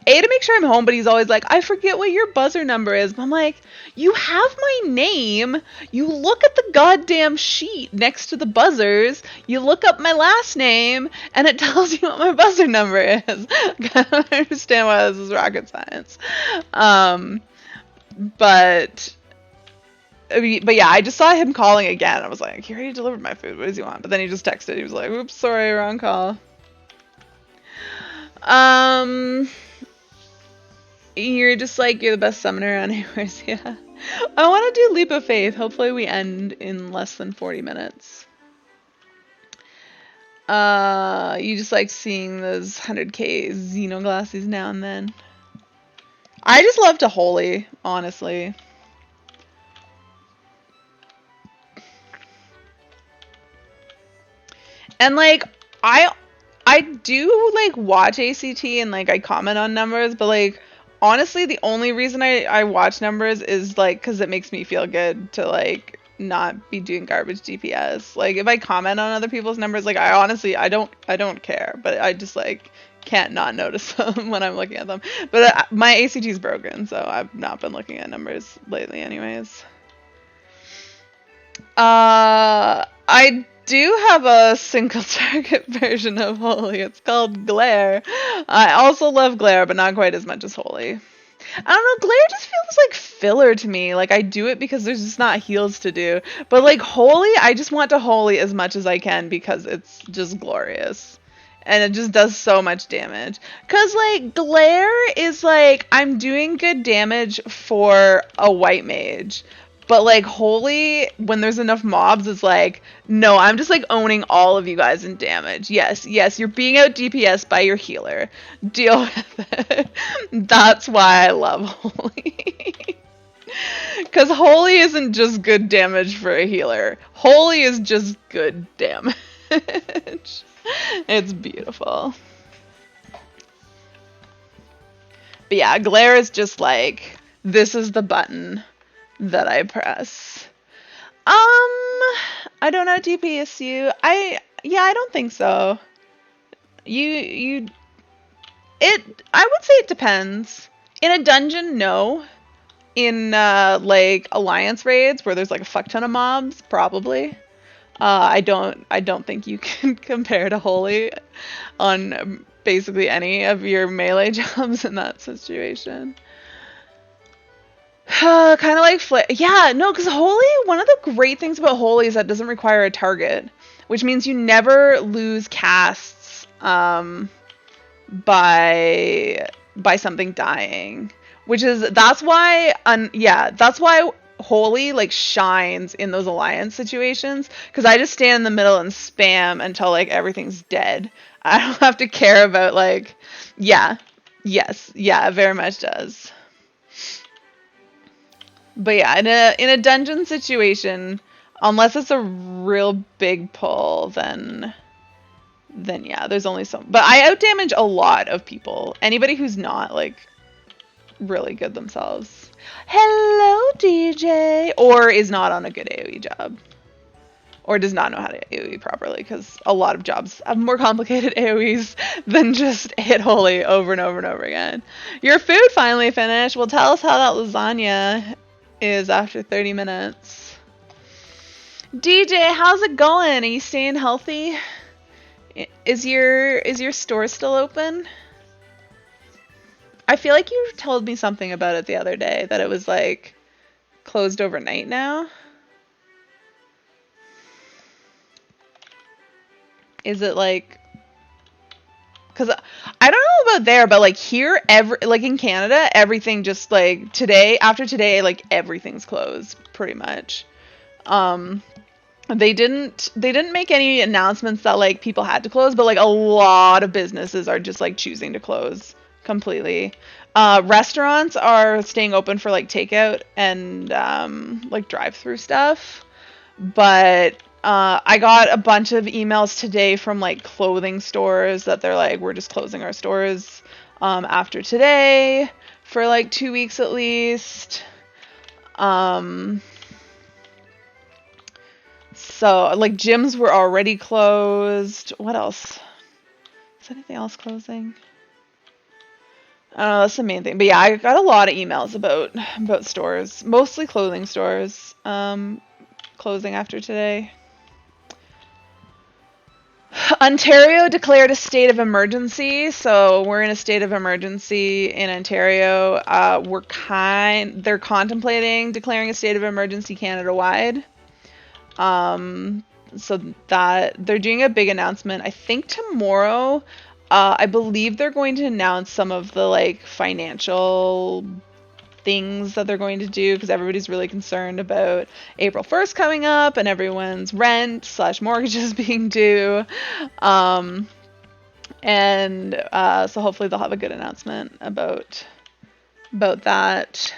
to make sure I'm home, but he's always like, I forget what your buzzer number is. And I'm like, you have my name. You look at the goddamn sheet next to the buzzers. You look up my last name, and it tells you what my buzzer number is. I don't understand why this is rocket science. But yeah, I just saw him calling again. I was like, he already delivered my food. What does he want? But then he just texted. He was like, oops, sorry, wrong call. You're just like, you're the best summoner on Airways, yeah. I want to do Leap of Faith. Hopefully we end in less than 40 minutes. You just like seeing those 100k Xenoglassies now and then. I just love to holy, honestly. And like, I do like watch ACT and like I comment on numbers, but like honestly the only reason I watch numbers is like because it makes me feel good to like not be doing garbage DPS. Like if I comment on other people's numbers, like I honestly I don't care, but I just like can't not notice them when I'm looking at them. But my ACT is broken, so I've not been looking at numbers lately anyways. I do have a single target version of Holy. It's called Glare. I also love Glare, but not quite as much as Holy. I don't know, glare just feels like filler to me. Like I do it because there's just not heals to do. But like holy, I just want to holy as much as I can because it's just glorious. And it just does so much damage. Cause like glare is like I'm doing good damage for a white mage. But like holy, when there's enough mobs, is like, no, I'm just like owning all of you guys in damage. Yes, yes, you're being out DPS by your healer. Deal with it. That's why I love holy. Because holy isn't just good damage for a healer. Holy is just good damage. It's beautiful. But yeah, glare is just like, this is the button that I press. I don't know DPS you. Yeah, I don't think so. I would say it depends. In a dungeon, no. In like alliance raids where there's like a fuck ton of mobs, probably. I don't think you can compare to holy on basically any of your melee jobs in that situation. Kind of like yeah, no, because holy, one of the great things about holy is that it doesn't require a target, which means you never lose casts by something dying, which is that's why holy like shines in those alliance situations, because I just stand in the middle and spam until like everything's dead. I don't have to care about like, yeah, yes, yeah, it very much does. But yeah, in a dungeon situation, unless it's a real big pull, then yeah, there's only some. But I outdamage a lot of people. Anybody who's not like really good themselves. Hello, DJ, or is not on a good AoE job, or does not know how to AoE properly, because a lot of jobs have more complicated AoEs than just hit holy over and over and over again. Your food finally finished. Well, tell us how that lasagna is after 30 minutes. DJ, how's it going? Are you staying healthy? Is your store still open? I feel like you told me something about it the other day, that it was like closed overnight now. Is it like, because I don't know about there, but like here, like in Canada, everything just like after today, like everything's closed pretty much. They didn't make any announcements that like people had to close, but like a lot of businesses are just like choosing to close completely. Restaurants are staying open for like takeout and like drive-through stuff, but I got a bunch of emails today from like clothing stores that they're like, we're just closing our stores after today for like 2 weeks at least. So like gyms were already closed. What else? Is anything else closing? I don't know, that's the main thing. But yeah, I got a lot of emails about stores, mostly clothing stores, closing after today. Ontario declared a state of emergency, so we're in a state of emergency in Ontario. They're contemplating declaring a state of emergency Canada-wide. So that they're doing a big announcement. I think tomorrow, I believe they're going to announce some of the like financial things that they're going to do, because everybody's really concerned about April 1st coming up and everyone's rent/mortgages being due. So hopefully they'll have a good announcement about that.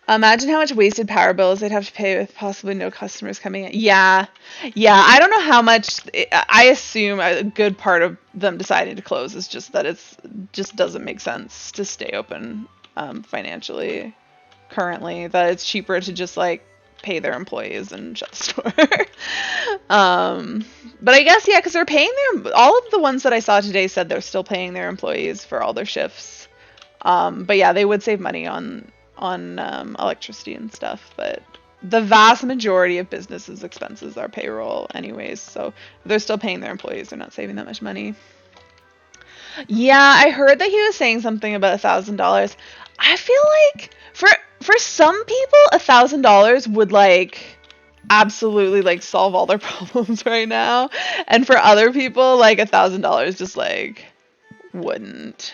Imagine how much wasted power bills they'd have to pay with possibly no customers coming in. Yeah. I don't know how much. I assume a good part of them deciding to close is just that it's just doesn't make sense to stay open financially currently. That it's cheaper to just like pay their employees and shut the store. But I guess because they're paying all of the ones that I saw today said they're still paying their employees for all their shifts. But yeah, they would save money on electricity and stuff, but the vast majority of businesses' expenses are payroll anyways, so they're still paying their employees. They're not saving that much money. Yeah, I heard that he was saying something about $1,000. I feel like for some people, $1,000 would like absolutely like solve all their problems right now, and for other people, like $1,000 just like wouldn't.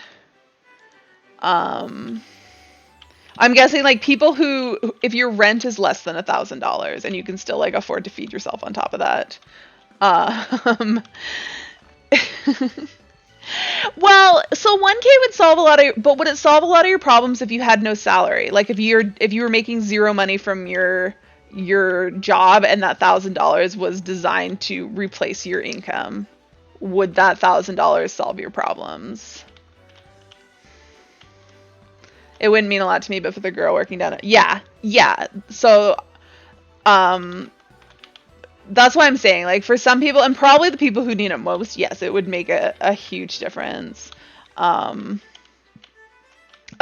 I'm guessing like people who, if your rent is less than $1,000 and you can still like afford to feed yourself on top of that. Um, well, so 1K would solve a lot of, but would it solve a lot of your problems if you had no salary? Like if you were making zero money from your job and that $1,000 was designed to replace your income, would that $1,000 solve your problems? It wouldn't mean a lot to me, but for the girl working down it, yeah. So, that's why I'm saying, like, for some people, and probably the people who need it most, yes, it would make a huge difference. A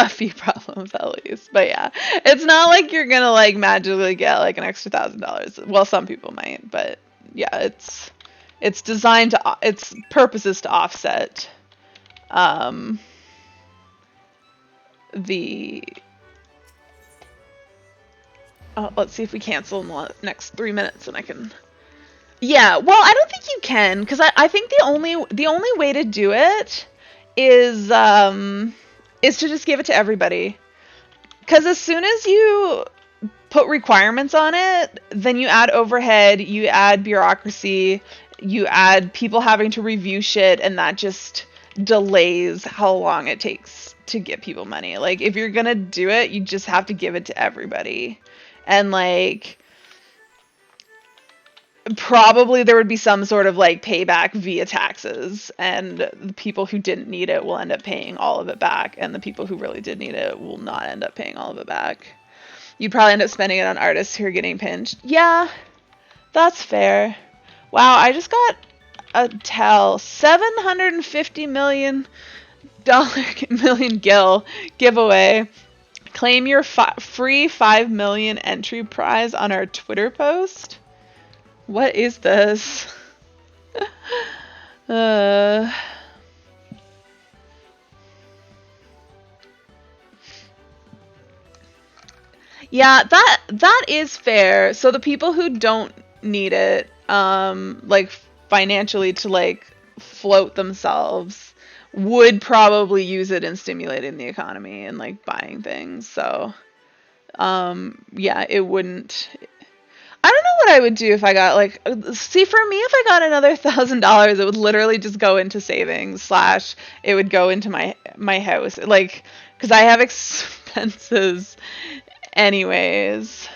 few problems at least, but yeah, it's not like you're gonna like magically get like an extra $1,000. Well, some people might, but yeah, it's designed to, its purpose is to offset the let's see if we cancel in the next 3 minutes and I can. Yeah, well, I don't think you can, because I think the only way to do it is to just give it to everybody. Because as soon as you put requirements on it, then you add overhead, you add bureaucracy, you add people having to review shit, and that just delays how long it takes to get people money. Like, if you're gonna do it, you just have to give it to everybody. And, like, probably there would be some sort of, like, payback via taxes, and the people who didn't need it will end up paying all of it back, and the people who really did need it will not end up paying all of it back. You'd probably end up spending it on artists who are getting pinched. Yeah, that's fair. Wow, I just got a tell. $750 million gil giveaway. Claim your free 5 million entry prize on our Twitter post. What is this? Yeah, that is fair. So the people who don't need it, like financially to like float themselves, would probably use it in stimulating the economy and like buying things. So, yeah, it wouldn't. I don't know what I would do if I got like. See, for me, if I got another $1,000, it would literally just go into savings / it would go into my house, like, because I have expenses, anyways.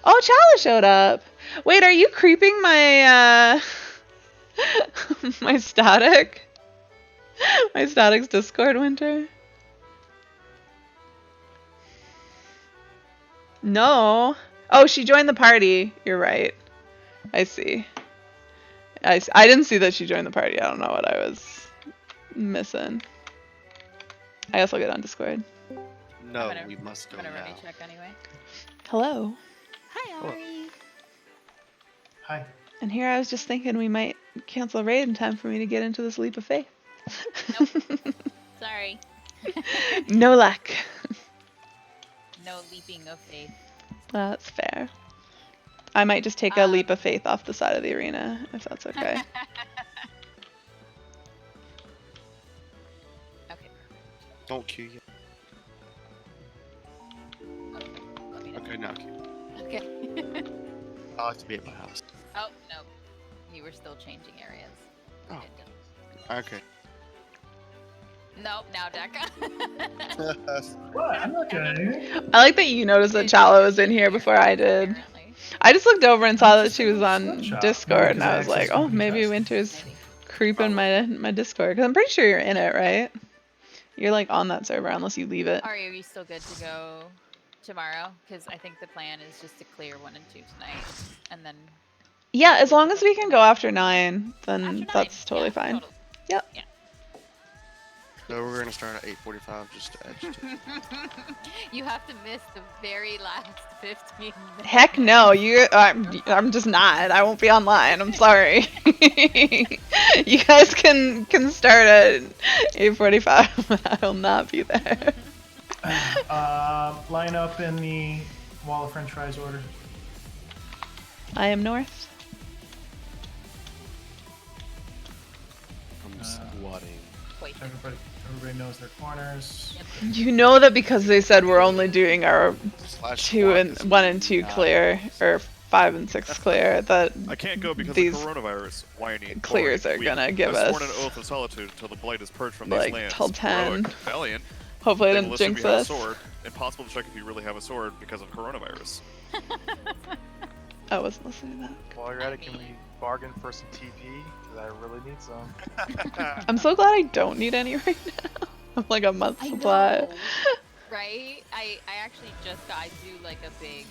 Oh, Chala showed up. Wait, are you creeping my my static? My static's Discord, Winter? No. Oh, she joined the party. You're right. I see. I didn't see that she joined the party. I don't know what I was missing. I guess I'll get on Discord. No, we must go now. I'm gonna ready check anyway. Hello. Hi, Ari. Hi. And here I was just thinking we might cancel a raid in time for me to get into this leap of faith. Nope. Sorry. No luck. No leaping of faith. That's fair. I might just take a leap of faith off the side of the arena, if that's okay. Okay. Don't queue yet. Okay. Let me know. Okay, now queue. Okay. I like to be at my house. Oh, no. You were still changing areas. Oh. It didn't. Okay. Nope, now Deca. What? I'm not doing anything. I like that you noticed that Chala was in here before I did. Apparently. I just looked over and saw that she was on Slipshot. Discord, and I was Access like, oh, can be maybe tested. Winter's Maybe. creeping my Discord. Because I'm pretty sure you're in it, right? You're like on that server unless you leave it. Ari, are you still good to go tomorrow? Because I think the plan is just to clear 1 and 2 tonight, and then Yeah, as long as we can go after 9, then after 9. that's totally Yeah, fine. totally. Yep. Yeah. So we're gonna start at 8:45 just to edge it. You have to miss the very last 15 minutes. Heck no, I'm just not. I won't be online. I'm sorry. You guys can start at 8:45. I will not be there. Line up in the wall of French fries order. I am north. I'm squatting. Wait. Everybody knows their corners. You know that because they said we're only doing our Slash 2 squat and is 1 and 2 not- clear, or 5 and 6 clear, that I can't go because these of coronavirus. Whiny. clears boring, are weak. gonna give I've sworn us, an oath of solitude until the blight is purged from like, these lands. till 10. Heroic, valiant. hopefully I They didn't will listen jinx if you have a us. sword. Impossible to check if you really have a sword because of coronavirus. I wasn't listening to that. While you're at it, can we bargain for some TP? Because I really need some. I'm so glad I don't need any right now. I'm like a month I supply. know, right? I actually just got, I do like a big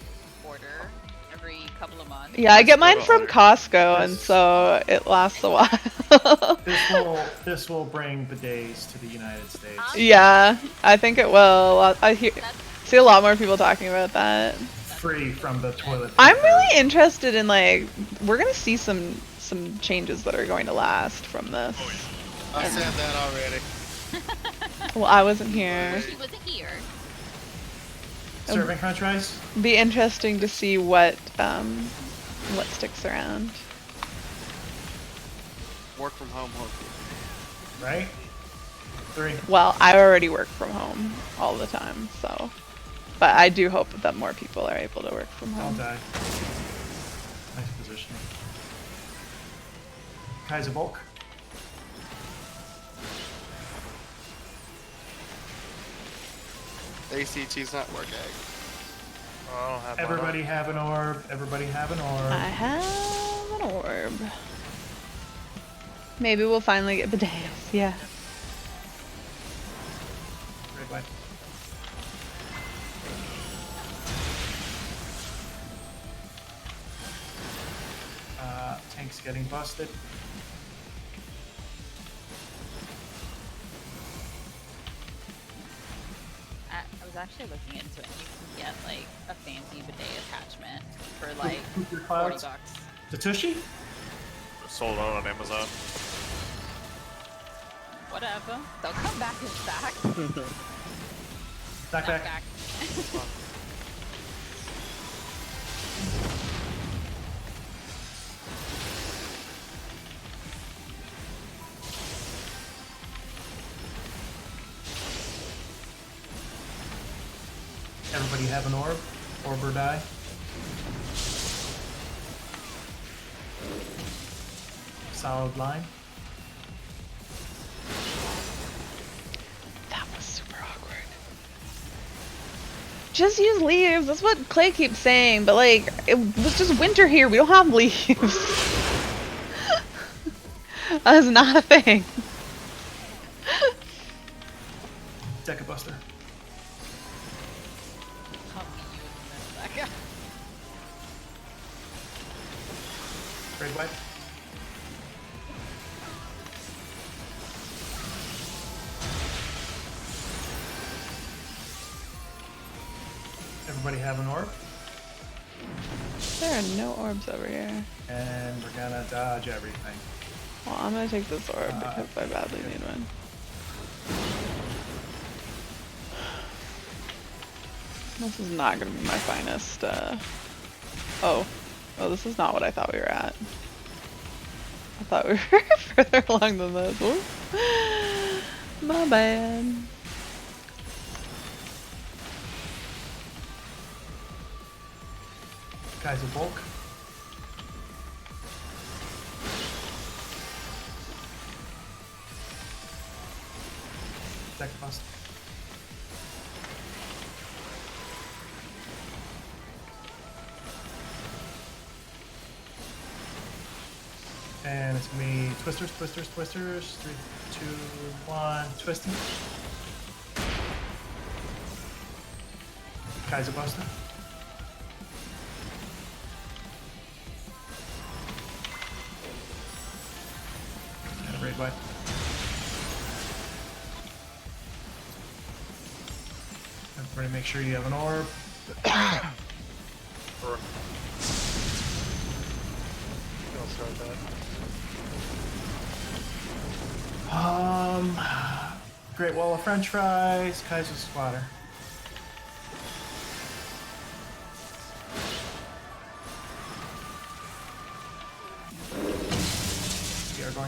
order every couple of months. Yeah, I get mine Let's go from to Costco, and so it lasts a while. This will bring bidets to the United States. Yeah, I think it will. I see a lot more people talking about that. Free from the toilet. I'm paper. really interested in, like, we're gonna see some changes that are going to last from this. I said that already. Well, I wasn't here. She wasn't here. Serving French fries. Be interesting to see what sticks around. Work from home, hopefully. Right? 3. Well, I already work from home all the time, so. But I do hope that more people are able to work from Don't home. die. Nice positioning. Kaiser bulk. ACT's not work egg. Oh, I don't have Everybody have an orb. Everybody have an orb. I have an orb. Maybe we'll finally get bidets. Yeah. Red, white. Tank's getting busted. I was actually looking into it. You can get like a fancy bidet attachment for like Poop your 40 clouds. bucks. Tatushi? Sold out on Amazon. Whatever. They'll come back in stock. Back, Not back. back. Everybody have an orb. Orb or die. Solid line. That was super awkward. Just use leaves. That's what Clay keeps saying, but like, it was just winter here. We don't have leaves. That's not a thing. Deca Buster. I'll be using this back. Red, white. Everybody have an orb. There are no orbs over here. And we're gonna dodge everything. Well, I'm gonna take this orb because I badly need one. This is not gonna be my finest, Oh, this is not what I thought we were at. I thought we were further along than this. Whoop. My bad. Kaiser bulk. Deca Buster. And it's gonna be twisters, twisters, twisters. 3, 2, 1, twisting. Kaiser Buster. And a raid wipe. Everybody make sure you have an orb. Or... I'll start that. Great Wall of French fries, Kaiser Squatter.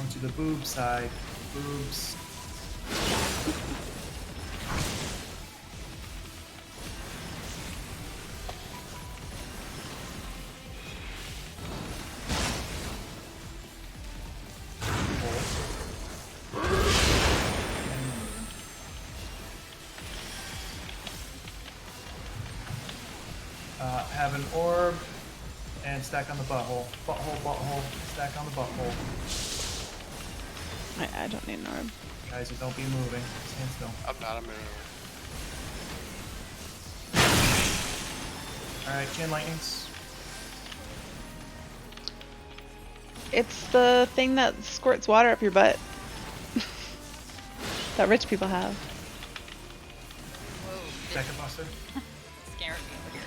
going to the boob side. Boobs. Have an orb and stack on the butthole. Butthole, butthole, stack on the butthole. I don't need an orb. Guys, don't be moving. Stand still. I'm not a minute. Alright, chain lightnings. It's the thing that squirts water up your butt. That rich people have. Whoa. Second buster. Scared me over here.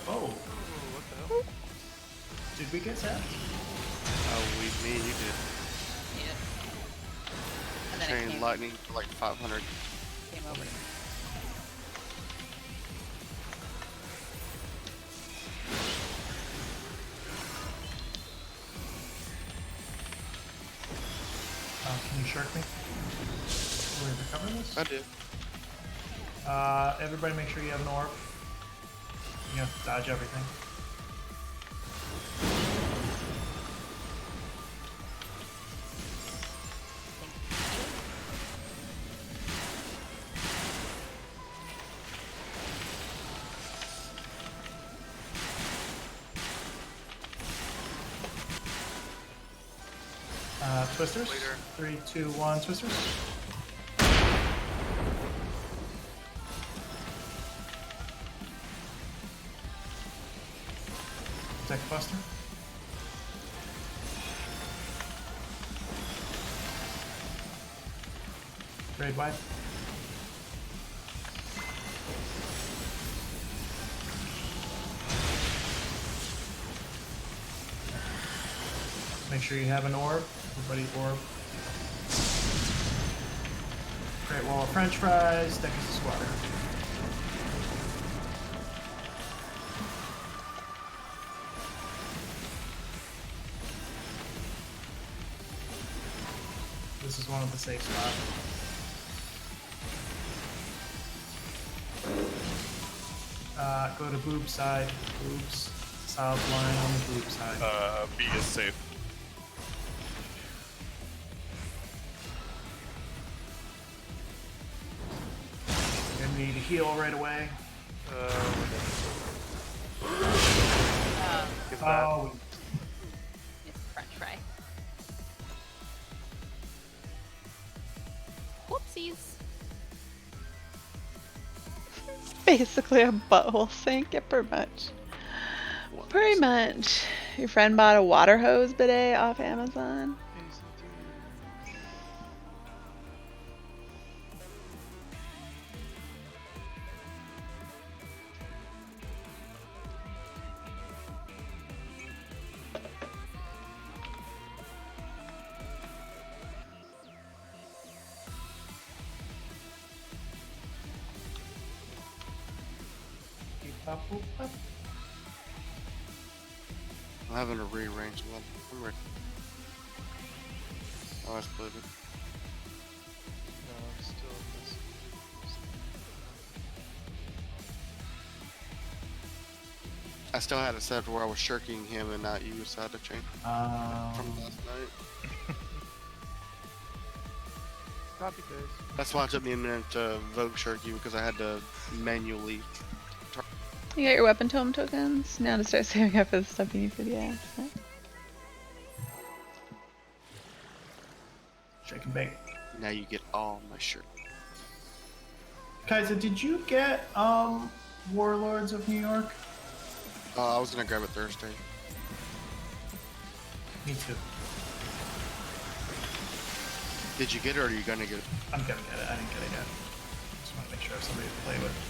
Oh, Ooh, what the hell? did we get that? Oh, me and you did. Yeah. And then it Chain came, lightning for like 500. came over to me. Can you shark me? Will we recover this? I did. Everybody make sure you have an orb. You have to dodge everything. Twisters. Later. 3, 2, 1, twisters. Deck buster. Raid wide. Make sure you have an orb. Everybody orb. Great wall of french fries. Deck is a squatter. This is one of the safe spots. Go to boob side. Boobs. Solid line on the boob side. B is safe. You're gonna need to heal right away. Give that. Oh, It's french fry. Whoopsies. Basically a butthole sink, yeah, pretty much. Pretty much. Your friend bought a water hose bidet off Amazon. Pop, pop, pop. I'm having to rearrange one. I'm ready. Oh, I split it. No, I'm still this. I still had it set where I was shirking him and not you side the chain from last night. Copy paste. That's why it took me a minute to vote shirk you because I had to manually. You got your weapon tome tokens. Now to start saving up for the stuff you need for the axe. Right? Shake and bake. Now you get all my shirt. Kaiser, did you get Warlords of New York? I was gonna grab it Thursday. Me too. Did you get it or are you gonna get it? I'm gonna get it. I didn't get it yet. Just want to make sure I have somebody to play with.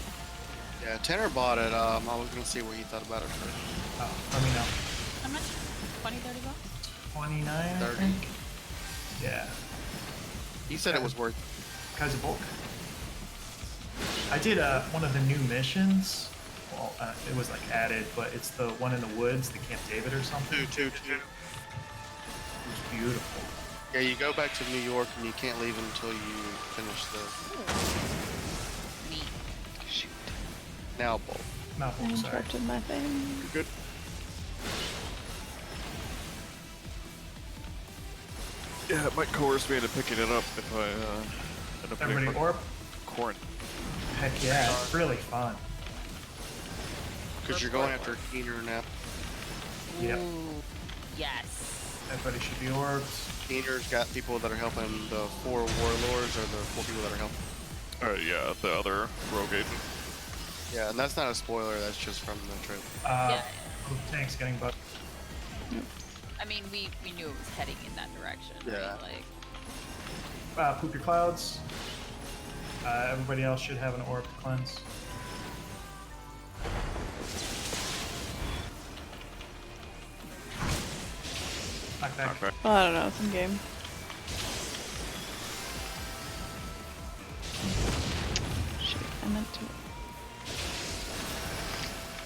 Yeah, Tanner bought it. I was gonna see what he thought about it first. Oh, let me know. How much? 20, 30 bucks? 29, I 30. think. Yeah. He said it was worth. Kaiser bulk. I did one of the new missions. Well, it was like added, but it's the one in the woods, the Camp David or something. Two. It was beautiful. Yeah, you go back to New York and you can't leave until you finish the Neat. Shoot. now bolt. No, I sorry. interrupted my thing. Good. Yeah, it might coerce me into picking it up if I end up Everybody getting orb? corn. Heck yeah, it's really fun. Because you're going after Keener now. Yep. Ooh, yes. Everybody should be orbed. Keener's got people that are helping the 4 warlords or the 4 people that are helping. Yeah, the other rogue agent. Yeah, and that's not a spoiler, that's just from the trailer. Yeah. Oh, tank's getting bugged. I mean, we knew it was heading in that direction. Yeah. Right? Like, Poop your clouds. Everybody else should have an orb to cleanse. Knock back. Okay. Well, I don't know. It's in game. Shoot, I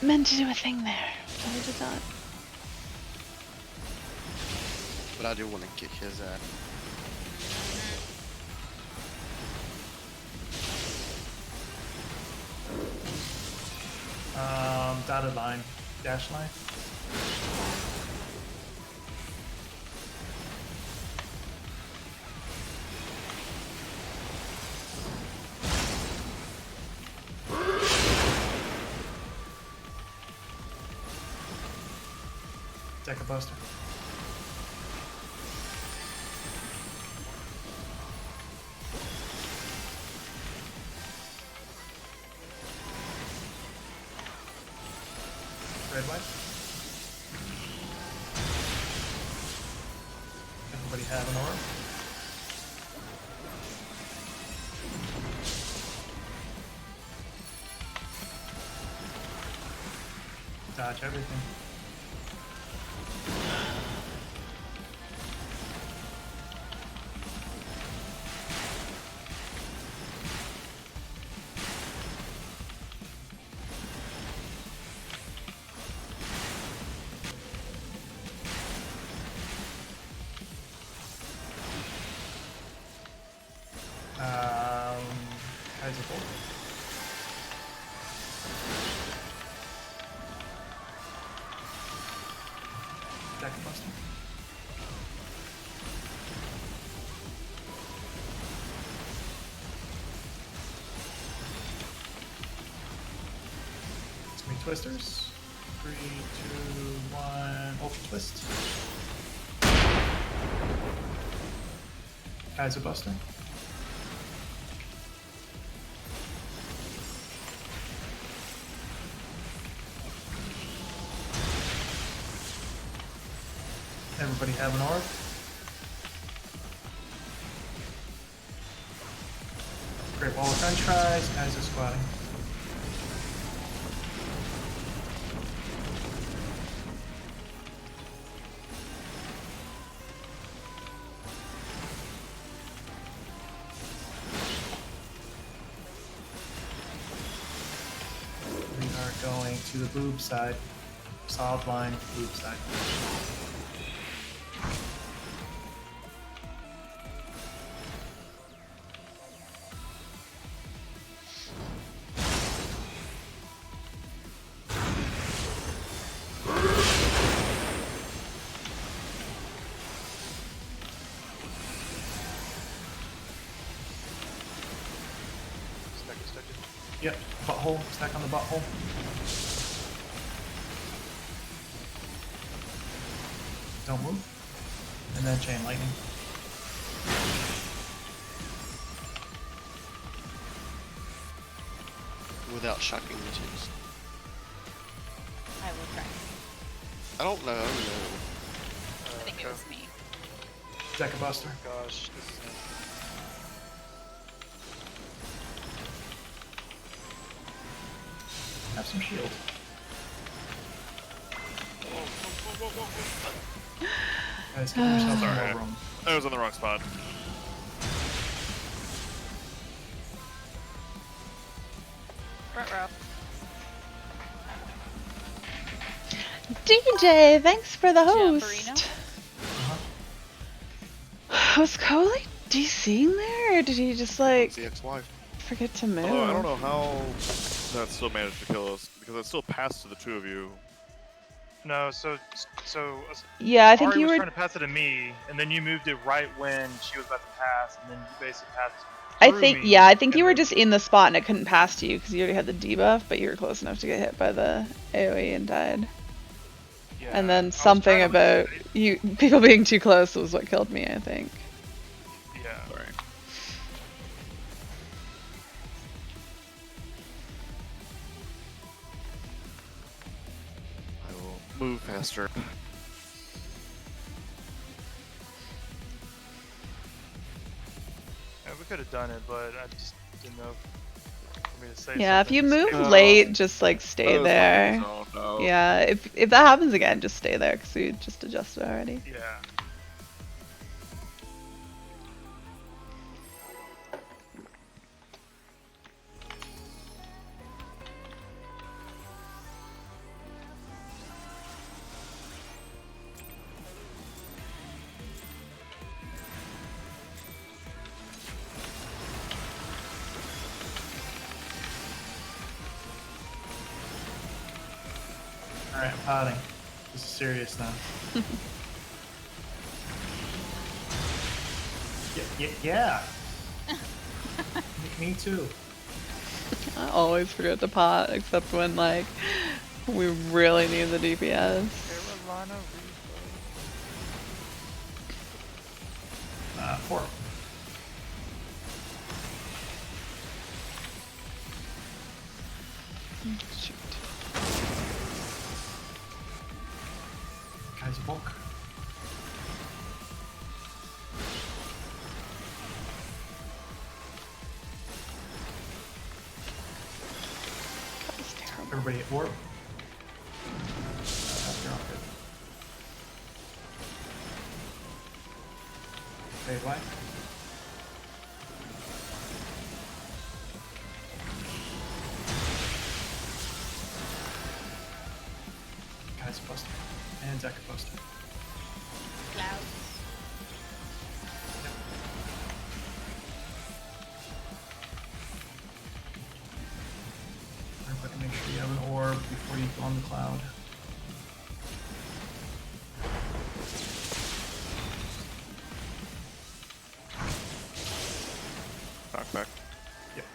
meant to do a thing there, but I did not. But I do want to kick his ass. Dotted line, dash line. Deck a buster. Red white. Everybody have an orb? Dodge everything. How's it hold? Deck buster. It's gonna be twisters. 3, 2, 1, ultra twist. Kaiser buster. Everybody have an orb? Great Wall of French fries, guys are squatting. We are going to the boob side. Solid line, boob side. Stuck it. Yep, butthole, stack on the butthole. Don't move. And then chain lightning. Without shocking the twos. I will try. I don't know. I think it was me. Deca buster. Gosh, this is Have some shield. Guys, give yourself Sorry. more room. I was in the wrong spot. DJ, thanks for the Jumperino. host. Uh-huh. Was Ko like DCing there, or did he just like The ex-wife. forget to move? Although I don't know how that still managed to kill us because it still passed to the two of you. No, so Yeah, I think Ari you was were. trying to pass it to me, and then you moved it right when she was about to pass, and then you basically passed I through think me, yeah, I think and you were then- just in the spot and it couldn't pass to you because you already had the debuff, but you were close enough to get hit by the AOE and died. Yeah, And I then was something trying to about you people being too close was what killed me, I think. Yeah. Sorry. I will move faster. Yeah, we could have done it, but I just didn't know for me to say Yeah, if something you to move stay with late, it. just like stay That was my there. zone, no. Yeah, if that happens again, just stay there because we just adjusted already. Yeah. Alright, I'm potting. This is serious now. Yeah. Me too. I always forget to pot, except when like we really need the DPS. Carolina Reaper. 4. Shoot. Guys, bulk. That was terrible. Everybody at warp. You're all good. Fade away. Guys, buster. And Decker buster. Clouds. Everybody make sure you have an orb before you go on the cloud. Back. Yep.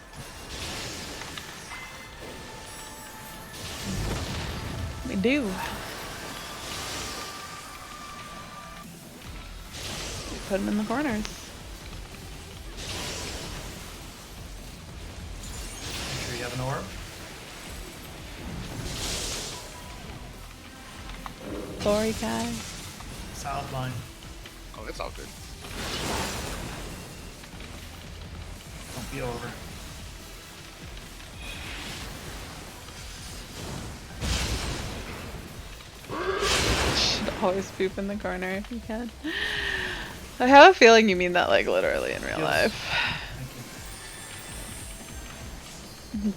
We do. We put them in the corners. Make sure you have an orb. Sorry, guys. Solid line. Oh, it's all good. Don't be over. Should always poop in the corner if you can. I have a feeling you mean that like literally in real Yes. life. Thank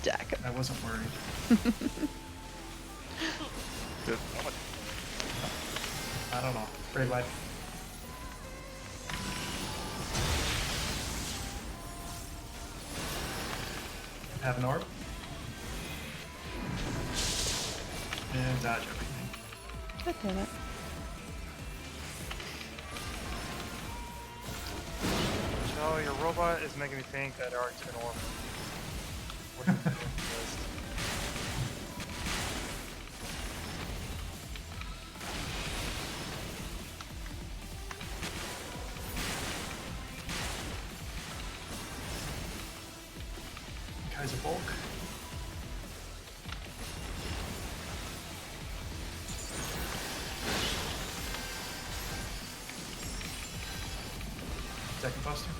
Jack. you. I wasn't worried. Good. I don't know. Great life. Have an orb. And dodge everything. God damn it. Joe, your robot is making me think that Ari's gonna orb. What are you doing first? Kaiser bulk. Second buster.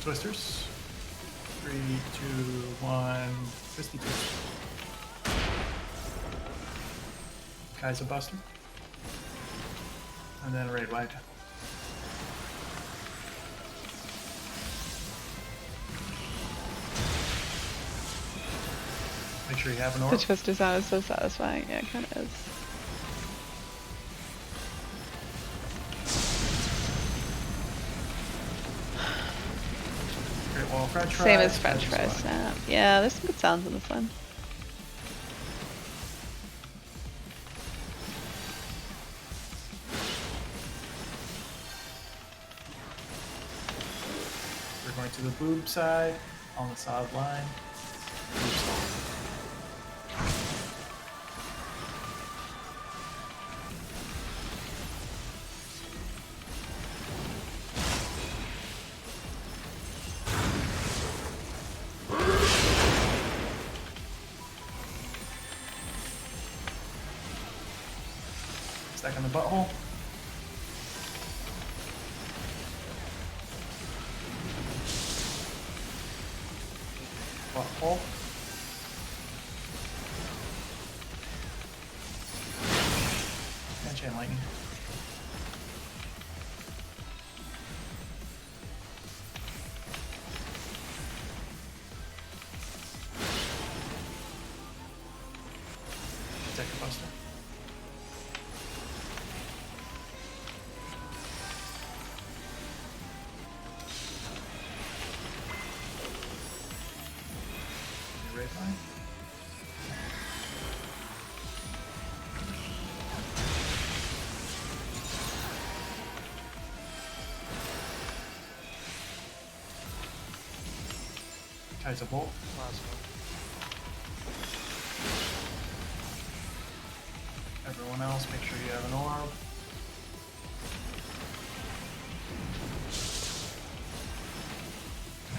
Twisters. 3, 2, 1. Twisty twist. Kaiser buster. And then raid wide. Make sure you have an The orb. twister sound is so satisfying. Yeah, it kind of is. Great wall French fries. Same as French French fries. fries. Snap. Yeah, there's some good sounds in this one. We're going to the boob side on the solid line. Boob side. Stack on the butthole. Butthole. And chain lightning. Decker Buster. Ray line. Ties a bolt. Last one. Everyone else, make sure you have an orb.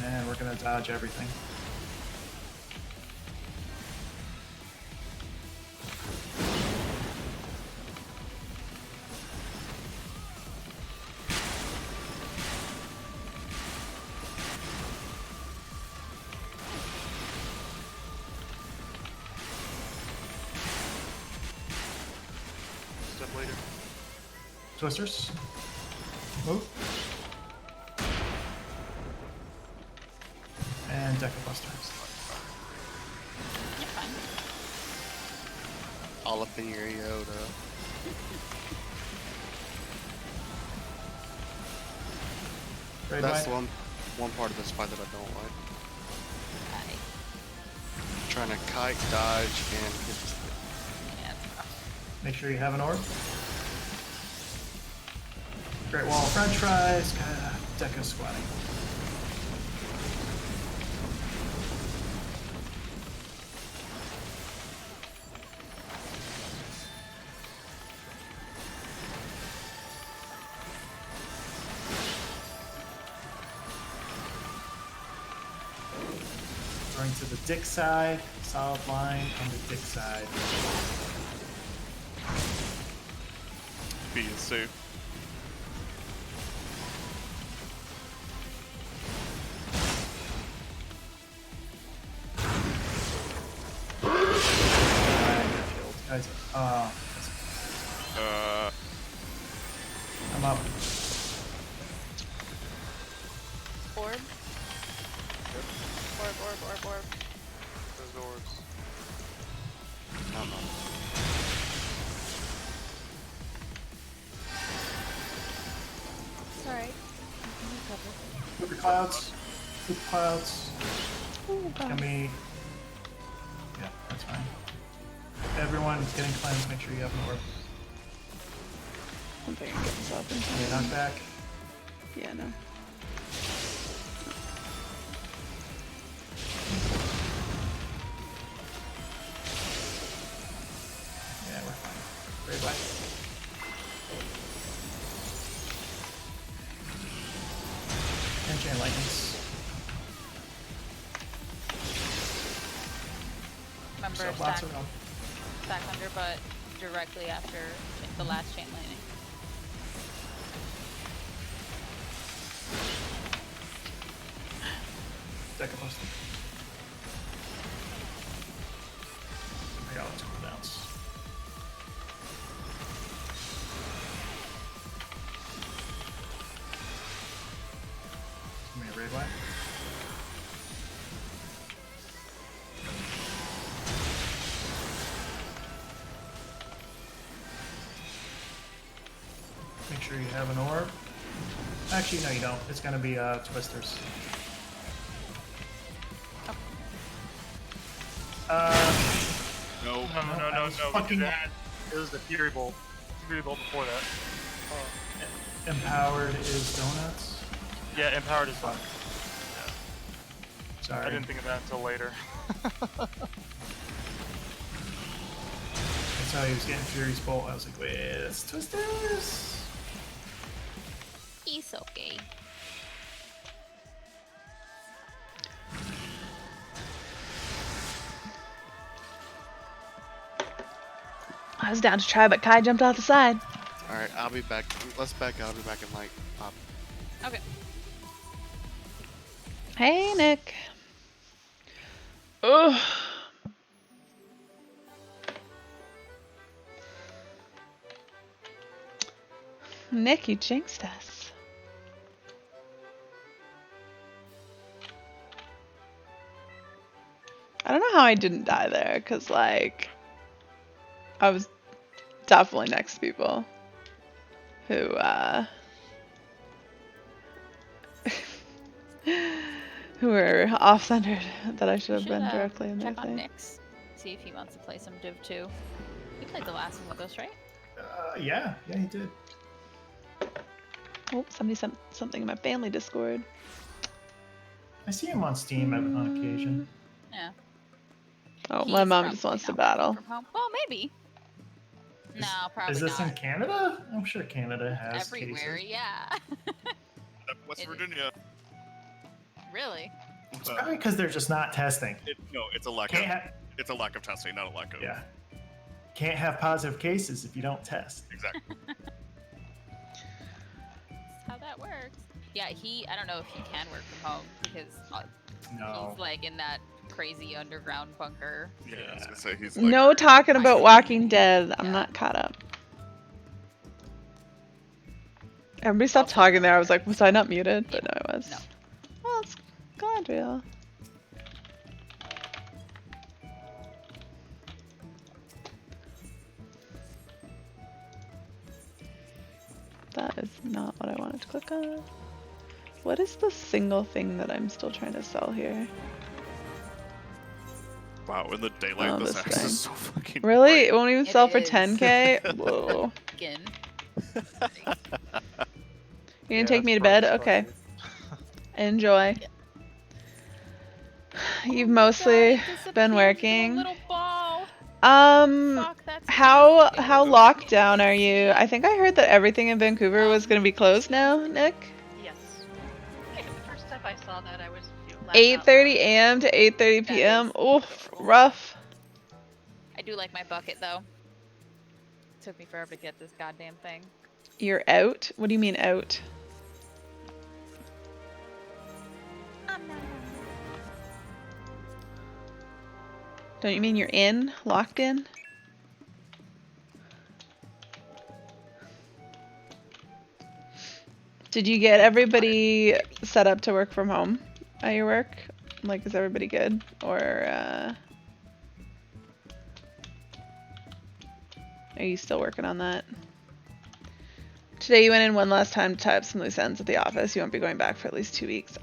And we're gonna dodge everything. Step later. Twisters. Move. And Decker Buster. You're fine. All up in your Yoda. Ray That's line. one part of this fight that I don't like. Aye. Trying to kite, dodge, and hit this thing. Yeah, it's rough. Make sure you have an orb. Great wall French fries. Decker squatting. Going to the dick side, solid line on the dick side. Be safe. Guys, I'm up. Orb? Orb. There's orbs. I'm up. It's alright. Move your clouds. Move the clouds. Oh, Can God. we... Yeah, that's fine. Everyone getting cleansed, make sure you have an orb. I'm thinking get this up in Okay, time. knock back. Yeah, no. Yeah, we're fine. Great bye. And chain lightnings. Remember, So lots stack, of them. stack under, but directly after the last chain lightning. Deck of Buster. I got two cooldowns. Give me a raid light. have an orb. Actually, no, you don't. It's gonna be Twisters. No. No. Fucking It was the Fury Bolt. Fury Bolt before that. Empowered is donuts. Yeah, Empowered is fine. Sorry. I didn't think of that until later. That's how he was getting Fury's Bolt. I was like, wait, it's Twisters. It's okay. I was down to try, but Kai jumped off the side. Alright, I'll be back. Let's back out. I'll be back in like pop. Okay. Hey, Nick. Ugh. Nick, you jinxed us. I don't know how I didn't die there, because, like, I was definitely next to people who, who were off-centered that I should have been directly in their check on thing. Nyx. See if he wants to play some Div 2. He played the last one with us, right? Yeah, he did. Oh, somebody sent something in my family Discord. I see him on Steam on occasion. Yeah. Oh, He's my mom probably just wants to not battle. working from home. Well, maybe. No, probably Is this not. in Canada? I'm sure Canada has Everywhere, cases. yeah. West It is. Virginia. Really? It's probably because they're just not testing. No, it's a lack Can't of. have, It's a lack of testing, not a lack of. yeah. Can't have positive cases if you don't test. Exactly. That's how that works. Yeah, I don't know if he can work from home because No. he's like in that crazy underground bunker. Yeah, I was gonna say he's like. No talking about Walking Dead. I'm not caught up. Everybody stopped talking there. I was like, was I not muted? But no, I was. No. Well, it's Galadriel. That is not what I wanted to click on. What is the single thing that I'm still trying to sell here? Wow, in the daylight, Oh, this this axe thing. is so fucking. Really? It bright. won't even It sell for is. 10k? Whoa. Again. You gonna Yeah, take me to that's bed? probably Okay. smart. Enjoy. You've Oh my mostly God, it been disappeared into a working. little ball. Fuck, that's how crazy. locked down are you? I think I heard that everything in Vancouver was gonna be closed now, Nick. Yes. I think the first time I saw that, I was 8:30 a.m. to 8:30 p.m. Oof, rough. I do like my bucket though. Took me forever to get this goddamn thing. You're out? What do you mean out? Don't you mean you're in? Locked in? Did you get everybody set up to work from home at your work? Like, is everybody good? Or, are you still working on that? Today you went in one last time to tie up some loose ends at the office. You won't be going back for at least 2 weeks.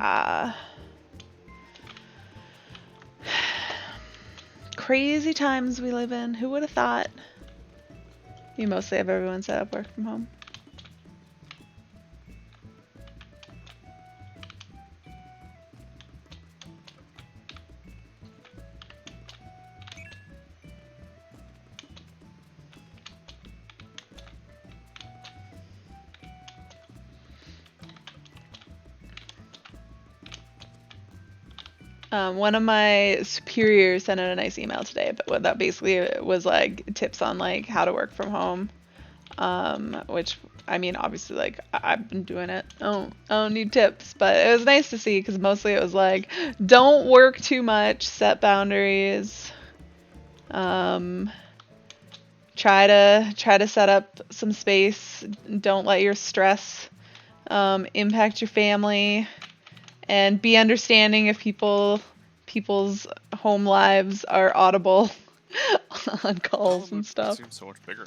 Crazy times we live in. Who would have thought? You mostly have everyone set up work from home. One of my superiors sent out a nice email today, but what that basically was like tips on like how to work from home. Which I mean, obviously, like I've been doing it. I don't need tips, but it was nice to see because mostly it was like, don't work too much, set boundaries. Try to set up some space. Don't let your stress impact your family. And be understanding if people's home lives are audible on calls and It stuff. seems so much bigger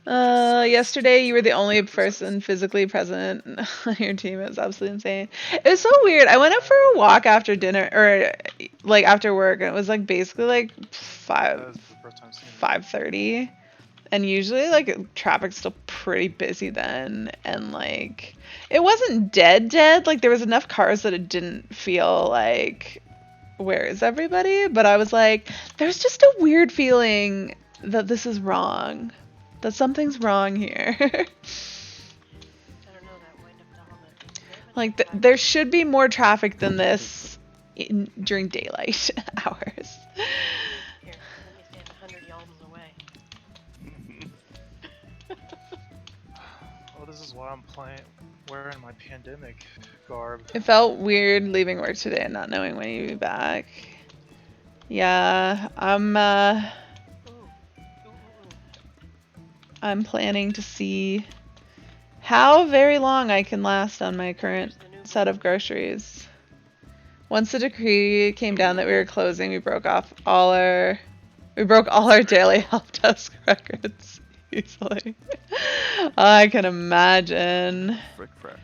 now. Yesterday you were the only person physically present on your team. It was absolutely insane. It was so weird. I went out for a walk after dinner, or like after work, and it was like basically like That was the first time seeing it. 5:30, and usually like traffic's still pretty busy then, and like it wasn't dead. Like there was enough cars that it didn't feel like where is everybody, but I was like, there's just a weird feeling that this is wrong. That something's wrong here. I don't know that wind up element. Like there should be more traffic than this during daylight hours. Here, let me stand 100 yards away. Oh, this is why I'm wearing my pandemic garb. It felt weird leaving work today and not knowing when you'd be back. Yeah, I'm planning to see how very long I can last on my current set of groceries. Once the decree came down that we were closing, we broke all our daily help desk records easily. I can imagine. Frick, frack.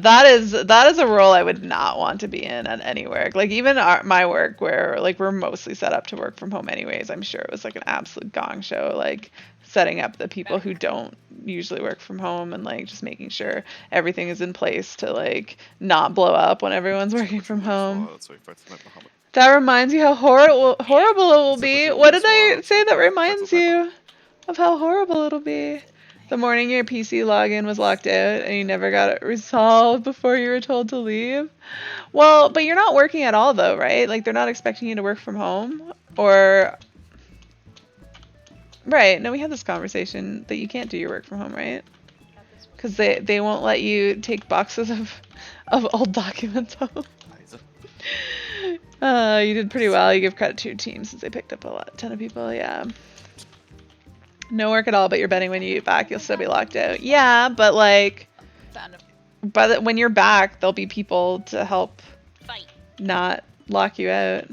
That is a role I would not want to be in at any work. Like even my work, where like we're mostly set up to work from home anyways. I'm sure it was like an absolute gong show, like setting up the people who don't usually work from home and like just making sure everything is in place to like not blow up when everyone's working from home. That reminds you how horrible it will be. What did I say that reminds you of how horrible it'll be? The morning your PC login was locked out and you never got it resolved before you were told to leave. Well, but you're not working at all though, right? Like they're not expecting you to work from home or... Right, no, we had this conversation that you can't do your work from home, right? Because they won't let you take boxes of old documents home. You did pretty well. You give credit to your team since they picked up a ton of people, yeah. No work at all, but you're betting when you get back, you'll still be locked out. Yeah, but like, when you're back, there'll be people to help not lock you out.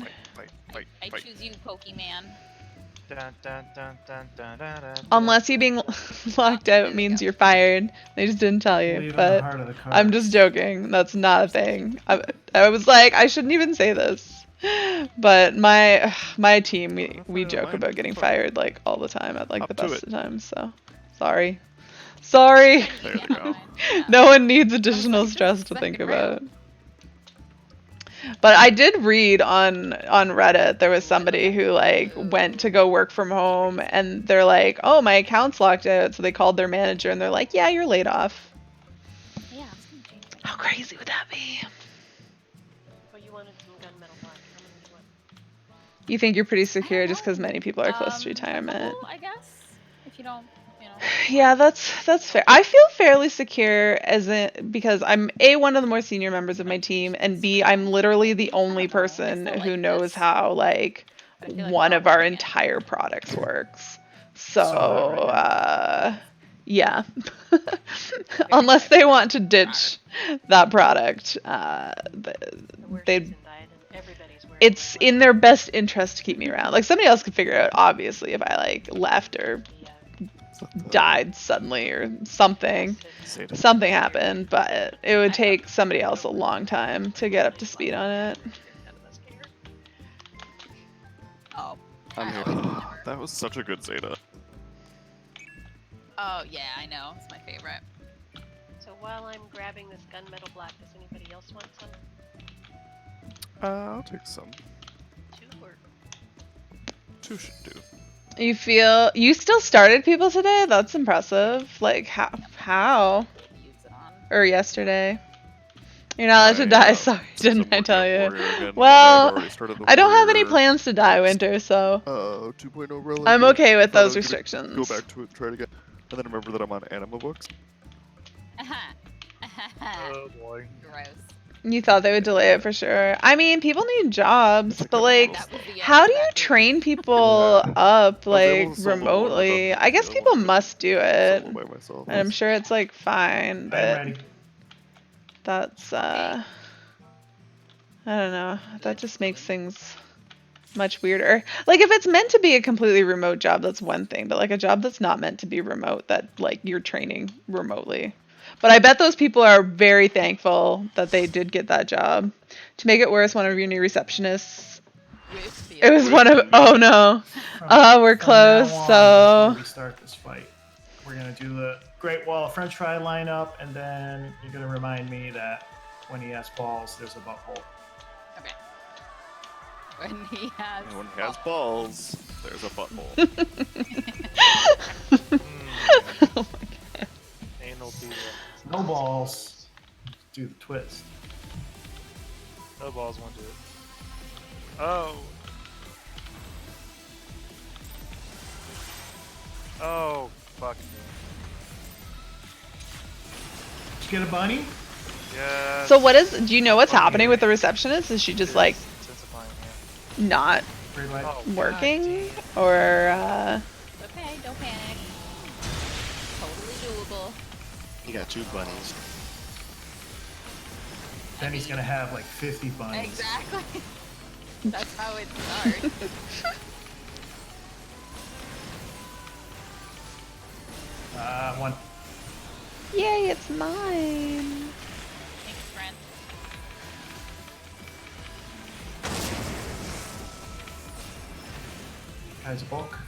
I choose you, Pokemon. Dun, dun, dun, dun, dun, dun, dun, Unless you being locked out means you're fired. They just didn't tell you, but I'm just joking. That's not a thing. I was like, I shouldn't even say this. But my team, we joke about getting fired like all the time at like the best of times, so sorry. There we go. No one needs additional stress to think about. But I did read on Reddit, there was somebody who like went to go work from home and they're like, oh, my account's locked out. So they called their manager and they're like, yeah, you're laid off. Yeah. How crazy would that be? But you wanted some gunmetal black. How many do you want? You think you're pretty secure just because many people are close to retirement? I guess. If you don't, Yeah, that's fair. I feel fairly secure because I'm A, one of the more senior members of my team, and B, I'm literally the only person who knows how like one of our entire products works. So, yeah. Unless they want to ditch that product, it's in their best interest to keep me around. Like somebody else could figure out, obviously, if I like left or died suddenly or something happened, but it would take somebody else a long time to get up to speed on it. Oh, I'm here. That was such a good Zeta. Oh yeah, I know. It's my favorite. So while I'm grabbing this gunmetal black, does anybody else want some? I'll take some. 2 or? 2 should do. You still started people today? That's impressive. Like how? Or yesterday? You're not allowed to die. Sorry, didn't I tell you? Well, I don't have any plans to die, Winter. So 2.0 relic. I'm okay with those restrictions. Go back to it, try it again, and then remember that I'm on anima books. Oh boy. Gross. You thought they would delay it for sure. I mean, people need jobs, but like, how do you train people up like remotely? I guess people must do it, and I'm sure it's like fine, but that's I don't know. That just makes things much weirder. Like if it's meant to be a completely remote job, that's one thing, but like a job that's not meant to be remote, that like you're training remotely. But I bet those people are very thankful that they did get that job. To make it worse, one of your new receptionists, With the it was one of, oh no, we're From now close, on, so. before we start this fight, we're gonna do the Great Wall French fry lineup, and then you're gonna remind me that when he has balls, there's a butthole. Okay. When he has. And when he has balls, there's a butthole. Oh my god. Anal beaver. No balls. Do the twist. No balls won't do it. Oh. Oh, fuck me. Did you get a bunny? Yeah. So what is, do you know what's happening with the receptionist? Is she just like Intensifying, not Red light. Oh, working? Or, Okay, don't panic. Totally doable. You got 2 bunnies. Then he's gonna have like 50 bunnies. Exactly. That's how it starts. One. yay, it's mine. Thanks, friend. Has a bulk.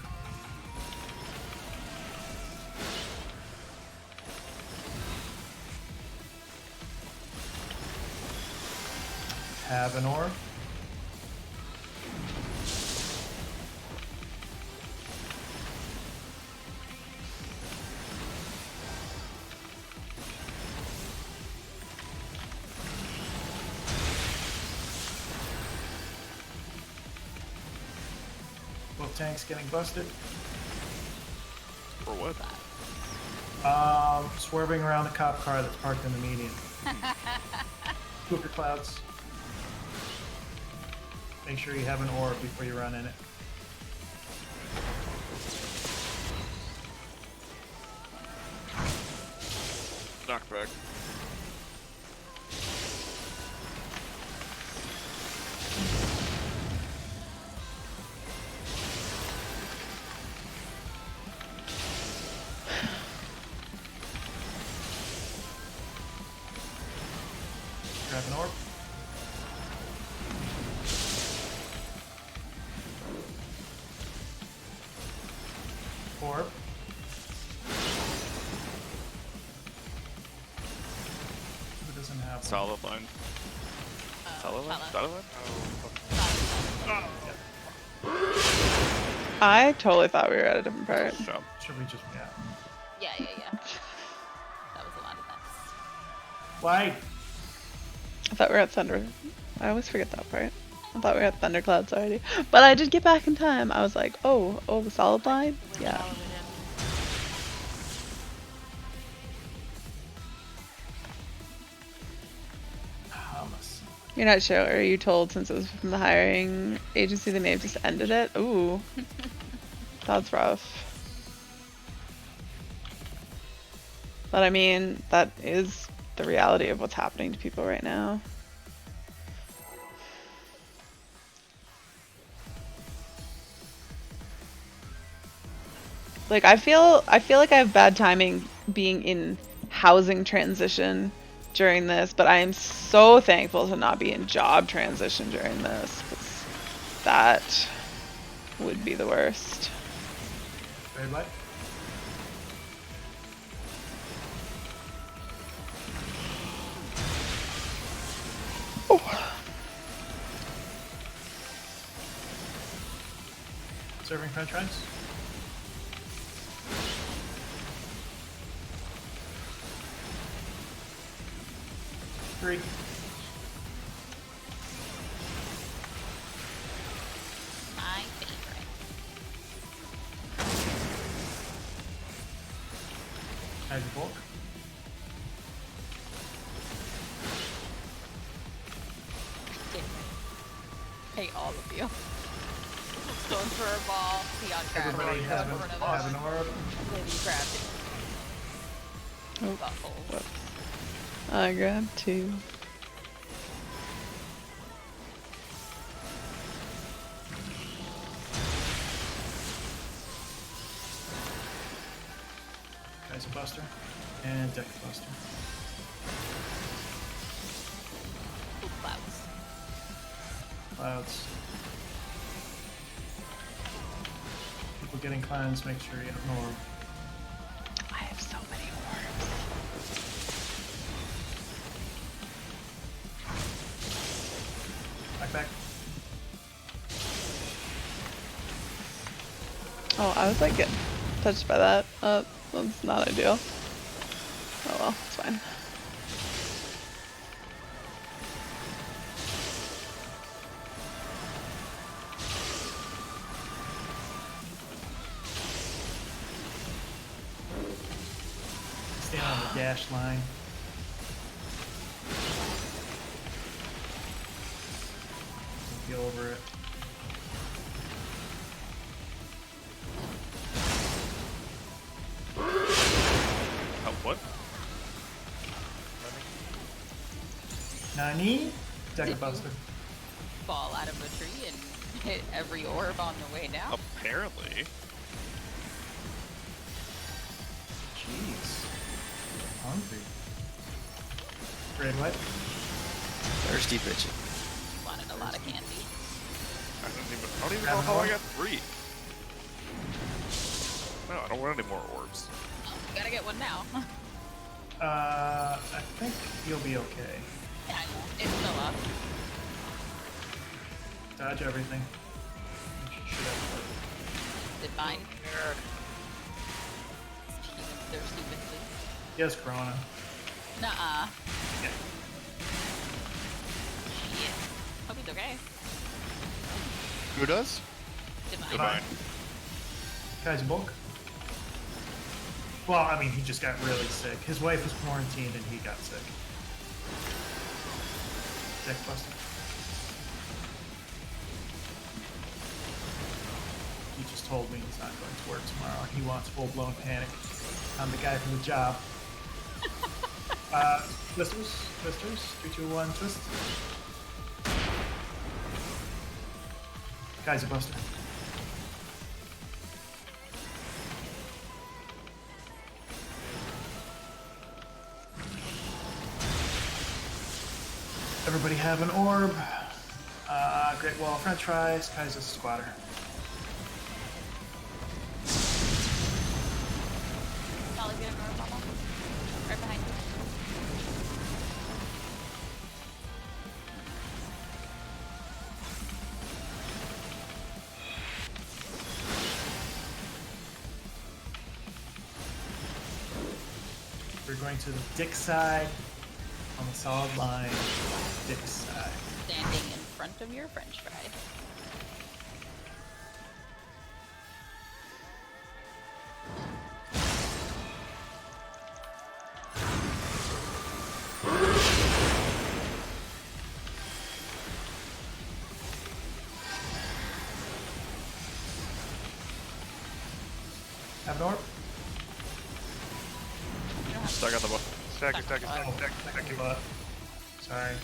Have an orb. Both tanks getting busted. For what? Swerving around the cop car that's parked in the median. Cooper clouds. Make sure you have an orb before you run in it. Knockback. Grab an orb. Orb. Who doesn't have one? Solid line. Solid line? Solid. Solid line? I totally thought we were at a different part. Jump. Should we just, yeah. Yeah. That was a lot of mess. Why? I thought we were at Thunder. I always forget that part. I thought we were at Thunderclouds already. But I did get back in time. I was like, oh, the solid line? Yeah. Thomas. You're not sure. Are you told since it was from the hiring agency they may have just ended it? Ooh. That's rough. But I mean, that is the reality of what's happening to people right now. Like I feel like I have bad timing being in housing transition during this, but I am so thankful to not be in job transition during this, 'cause that would be the worst. Red light. Oh. Serving french fries. Three. My favorite. Has your bulk. Hey, all of you. Going for a ball. Beyond grab. Everybody Going have for an, another. have an orb. Lady grabbed it. Oh, Buttholes. whoops. I grabbed 2. And Deck Buster. Ooh, clouds. Clouds. People getting cleansed, make sure you have an orb. I have so many orbs. Back. Oh, I was like getting touched by that. That's not ideal. Oh well, it's fine. Stand on the dash line. Be over it. Oh, what? Nani? Deck Buster. Fall out of a tree and hit every orb on the way down. Apparently. Jeez. Hungry. Red what? Thirsty bitch. Wanted a lot of candy. I don't even know how I got 3. No, I don't want any more orbs. Oh, gotta get one now. I think you'll be okay. Yeah, I know. It's still up. Dodge everything. You should have Did mine? Thirsty bitches. Yes, Corona. Nuh-uh. Yeah. Shit. Hope he's okay. Who does? Divine. Divine. Kaiser Bulk. Well, I mean, he just got really sick. His wife was quarantined and he got sick. Deck Buster. He just told me he's not going to work tomorrow. He wants full-blown panic. I'm the guy from the job. Twisters, 3, 2, 1, twist. Kaiser Buster. Everybody have an orb. Great Wall, French fries, Kaiser Squatter. Molly, get an orb, Mama. Right behind you. We're going to the Dick side on the solid line. Dick side. Standing in front of your French fry. Have an orb? Stuck on the button. Stack. Give up. Sorry.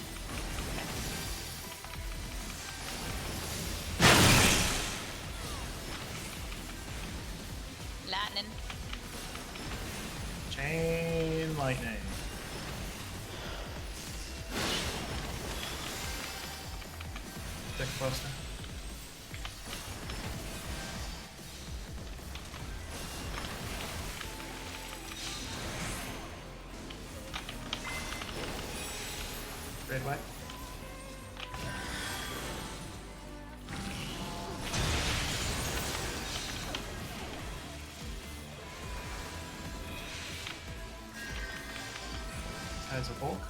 Lightning. Chain lightning. Dick Buster. Red white. Has a bulk.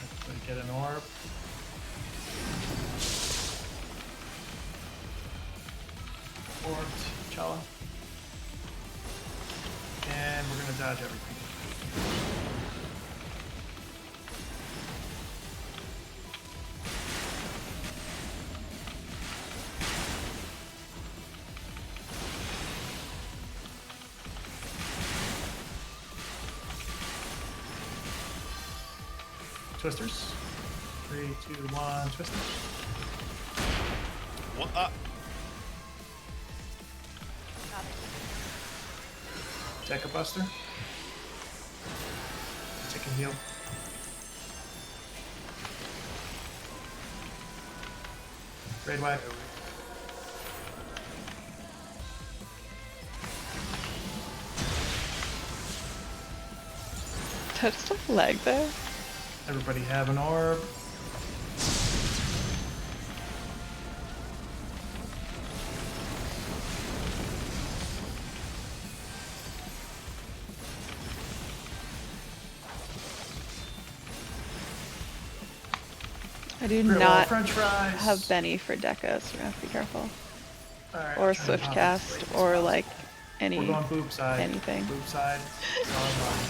Everybody get an orb. Orbed, Chala. And we're gonna dodge everything. Twisters. 3, 2, 1, twister. What? Deca Buster. Take a heal. Raid whack. Did I just have a leg there? Everybody have an orb. I do Great wall, not French fries. have Benny for Deca, so we have to be careful. Alright, Or I'm trying to Swift pop Cast, this late or as like possible. any We're going boob side. anything. Boob side. Solid line.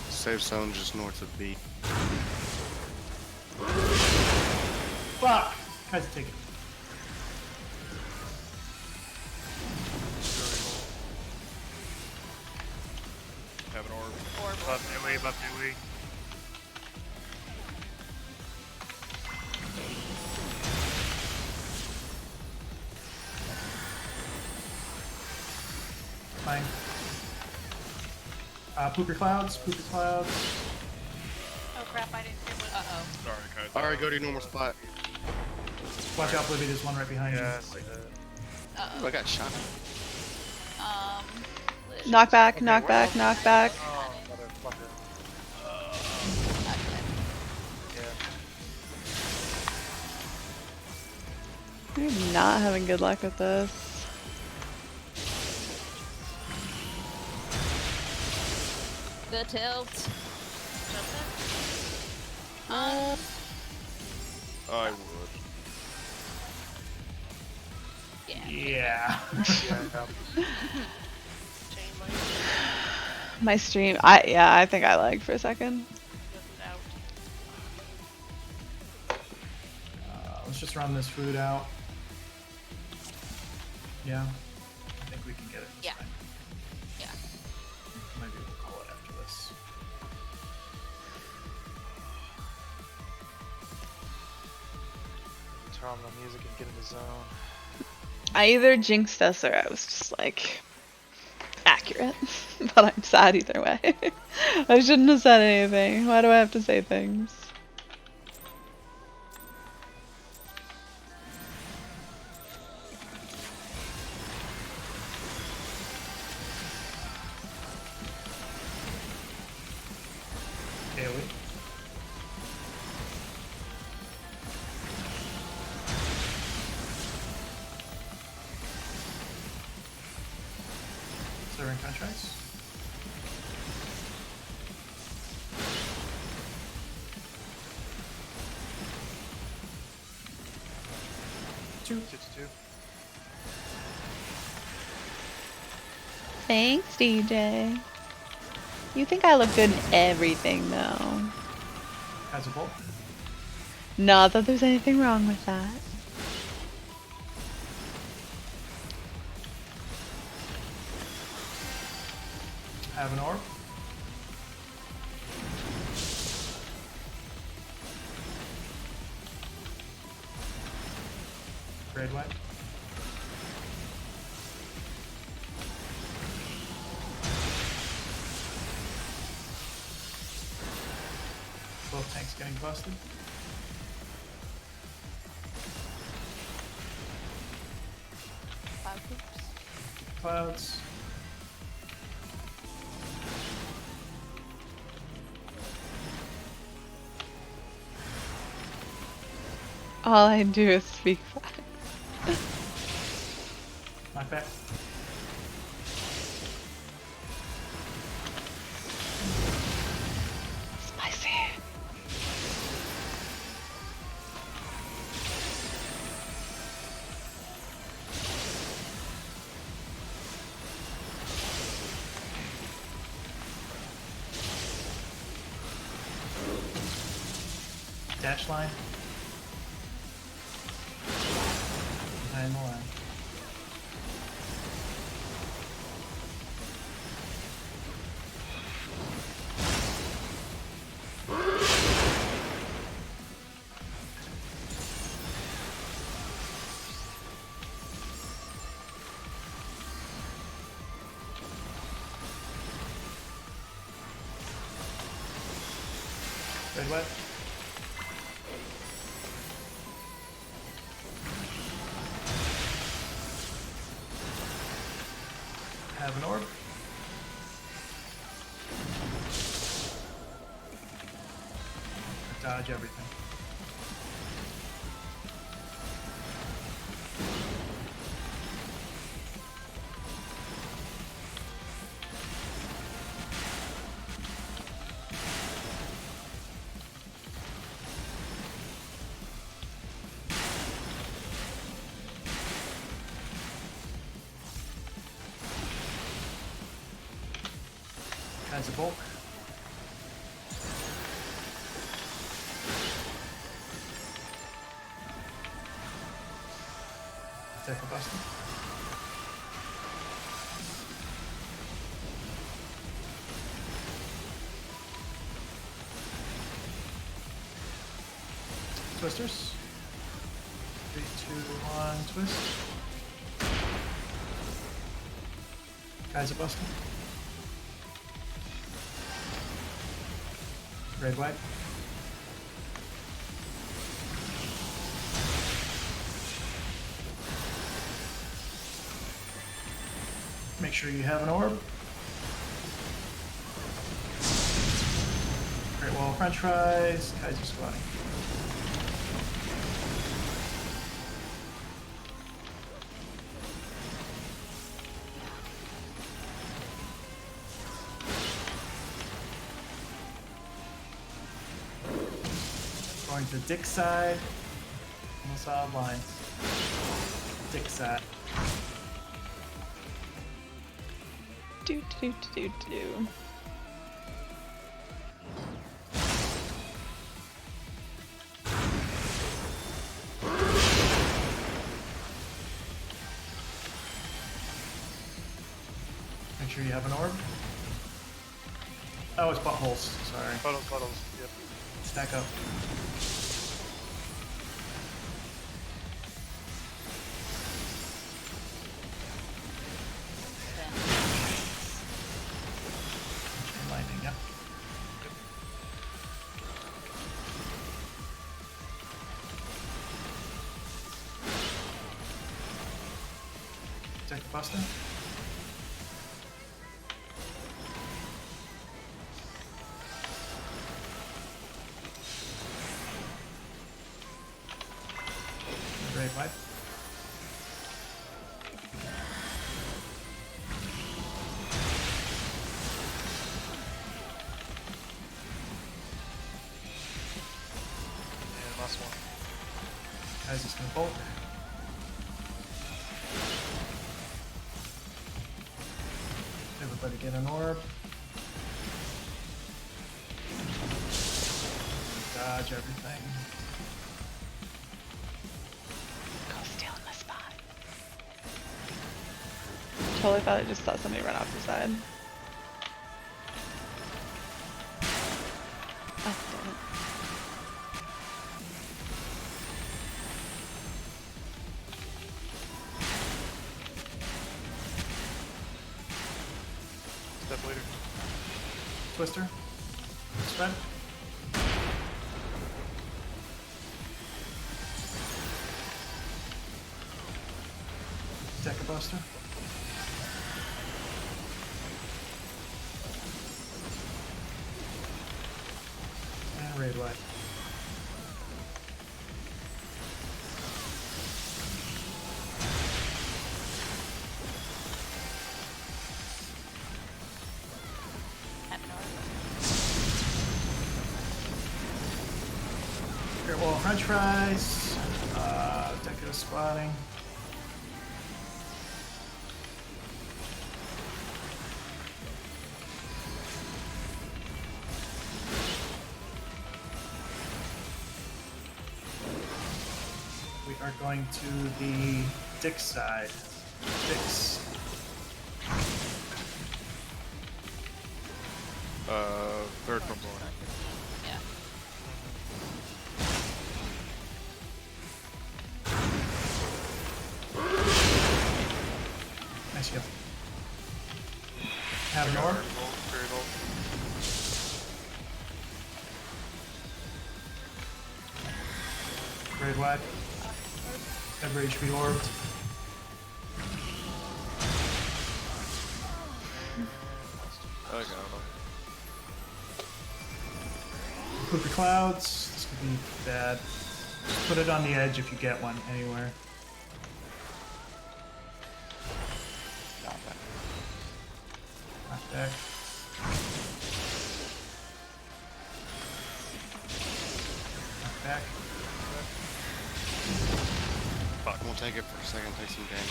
Safe zone just north of B. Fuck! Guys, take it. Have an orb. Orb. Buff AoE, buff AoE. Fine. Poopy clouds, poopy clouds. Oh crap, I didn't hit one. Uh-oh. Sorry, Kaiser. Alright, go to your normal spot. Watch out, Libby, there's one right behind Yeah, I you. see that. Oh, I Uh-oh. got shot. Liz. Knock back, Okay, knock where back, knock back. Oh, motherfucker. Not good. Yeah. I'm not having good luck with this. The tilt. I would. Yeah. Yeah. Yeah. Chain link. My stream, I think I lagged for a second. Wasn't out. Let's just run this food out. Yeah. I think we can get it this Yeah. time. Yeah. Maybe we'll call it after this. Turn on the music and get in the zone. I either jinxed us or I was just like accurate. But I'm sad either way. I shouldn't have said anything. Why do I have to say things? AoE. Serving contracts. Two. 62. Thanks, DJ. You think I look good in everything, though. Has a bolt. Not that there's anything wrong with that. Have an orb. Grade wet. Both tanks getting busted. Cloud hoops. Clouds. All I do is speak fast. Not bad. Spicy. Dash line. Behind the line. Red white. Have an orb. Dodge everything. Kinds of bulk. Take a buster. Twisters. 3, 2, 1, twist. Kaiser Buster. Red white. Make sure you have an orb. Great wall french fries, Kaiser squatting. Going to Dick's side. Almost out of lines. Dick's side. Do. Make sure you have an orb. Oh, it's buttholes. Sorry. Puddles, yep. Stack up. Lightning, yep. Take the buster. Red white. And last one. Guys, just gonna bulk. Everybody get an orb. Dodge everything. Go steal in my spot. Totally thought I just saw somebody run off the side. Oh, damn it. Step later. Twister. Spread. Decker Buster. And Raid White. At north. Great Wall French Fries. Decker Squatting. We are going to the Dick's side. Dick's. Third from below. Yeah. Nice heal. Have an orb. Very low. Grade wide. Every HP orbed. I don't know. Poopy clouds. This could be bad. Just put it on the edge if you get one anywhere. Knock back. Knock back. Fuck, we'll take it for a second, take some damage.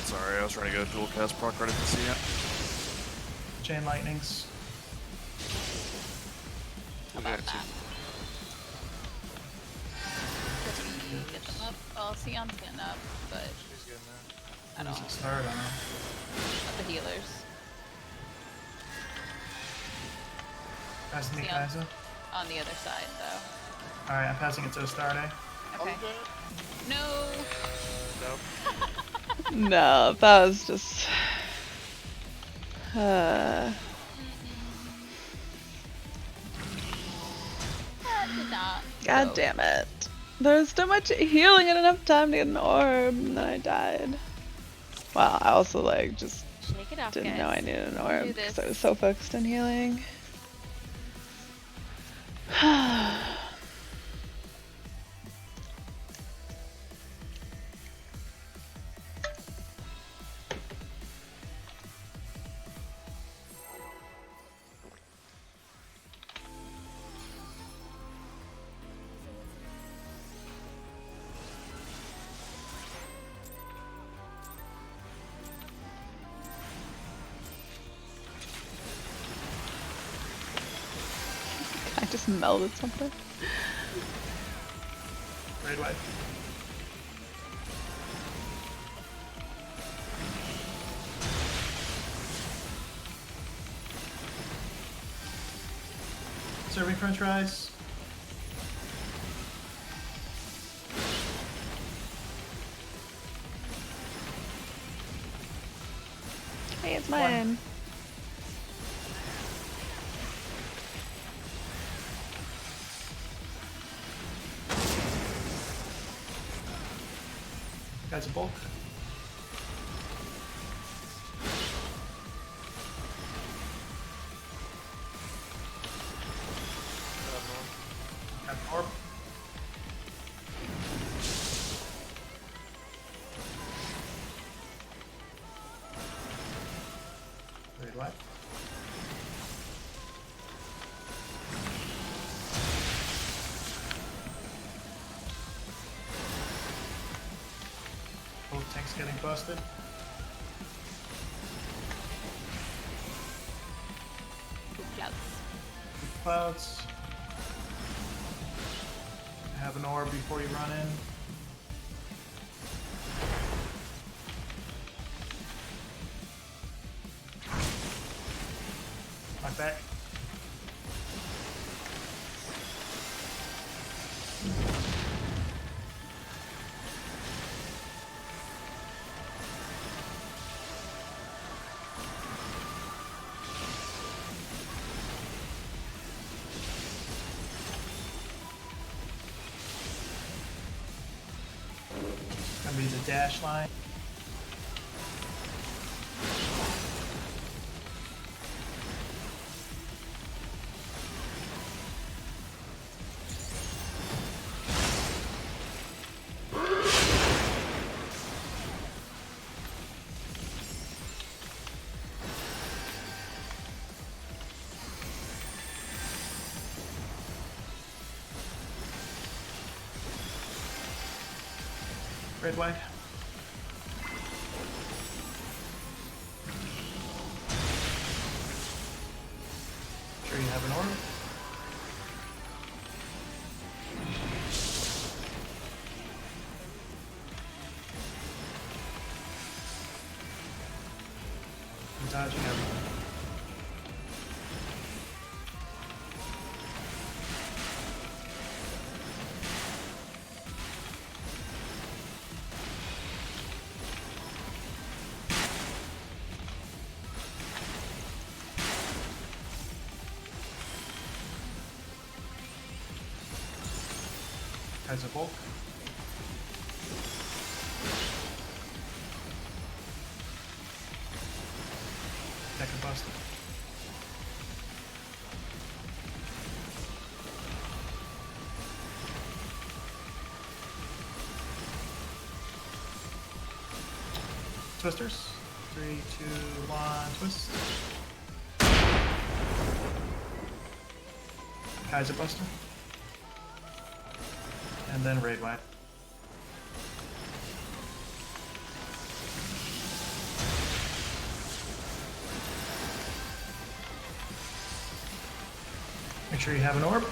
Sorry, I was trying to go dual cast proc right to see it. Chain lightnings. How about that? Get them up. Well, Sion's getting up, but She's getting there. I don't Does know. it start? I don't know. The healers. Passing the Sion. Kaiser. On the other side, though. Alright, I'm passing it to Astarte. Okay. No! Nope. No, that was just. That did not. God go. damn it. There's too much healing and enough time to get an orb, and then I died. Wow, I also like just Shake it off, didn't guys. know I needed an Do orb this. because I was so focused on healing. I just melded something. Grade wide. Serving french fries. Hey, it's mine. Guys, a bulk. Got an orb. Grade wide. Both tanks getting busted. Yes. Clouds. Have an orb before you run in. Knock back. Gonna be the dash line. Red wide. Sure you have an orb. I'm dodging everything. Kaiser Bulk. Deca Buster. Twisters. 3, 2, 1, twist. Kaiser Buster. And then Raid Wipe. Make sure you have an orb.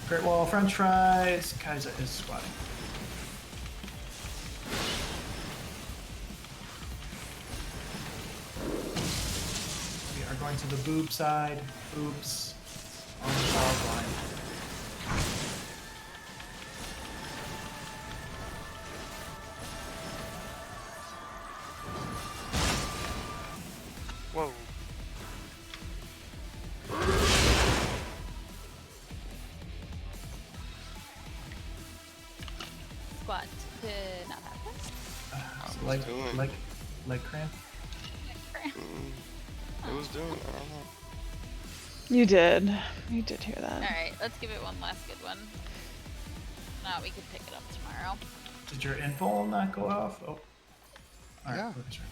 Great Wall French fries. Kaiser is squatting. We are going to the boob side. Boobs on the ball line. Whoa. Squat did not happen. Leg cramp. It was doing it, I don't know. You did. You did hear that. Alright, let's give it one last good one. Now we can pick it up tomorrow. Did your invul not go off? Oh. Alright, Yeah. that's right.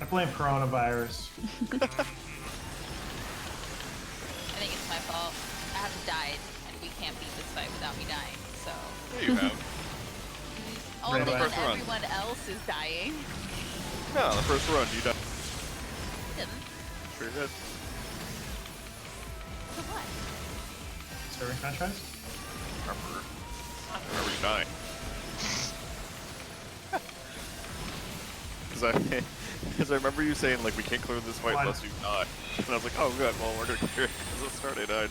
I blame coronavirus. I think it's my fault. I haven't died, and we can't beat this fight without me dying, so... Yeah, you have. Only Right, when first run. everyone else is dying. No, the first run you died. Didn't. Sure did. So what? Serving franchise? Remember you dying. Because I remember you saying, like, we can't clear this fight Why? unless you die. And I was like, oh good, well we're gonna clear it because it started, I died.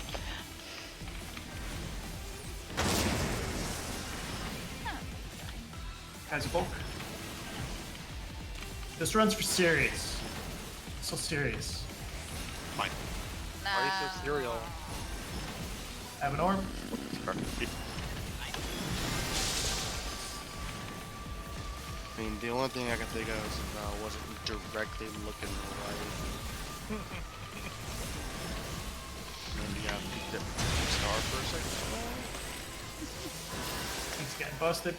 Kaiser Bulk. This run's for serious. So serious. Fine. Nah. Why are you so serial? Have an orb. Sorry. I mean, the only thing I can think of is if I wasn't directly looking right. Maybe I peeked at star for a second. He's getting busted.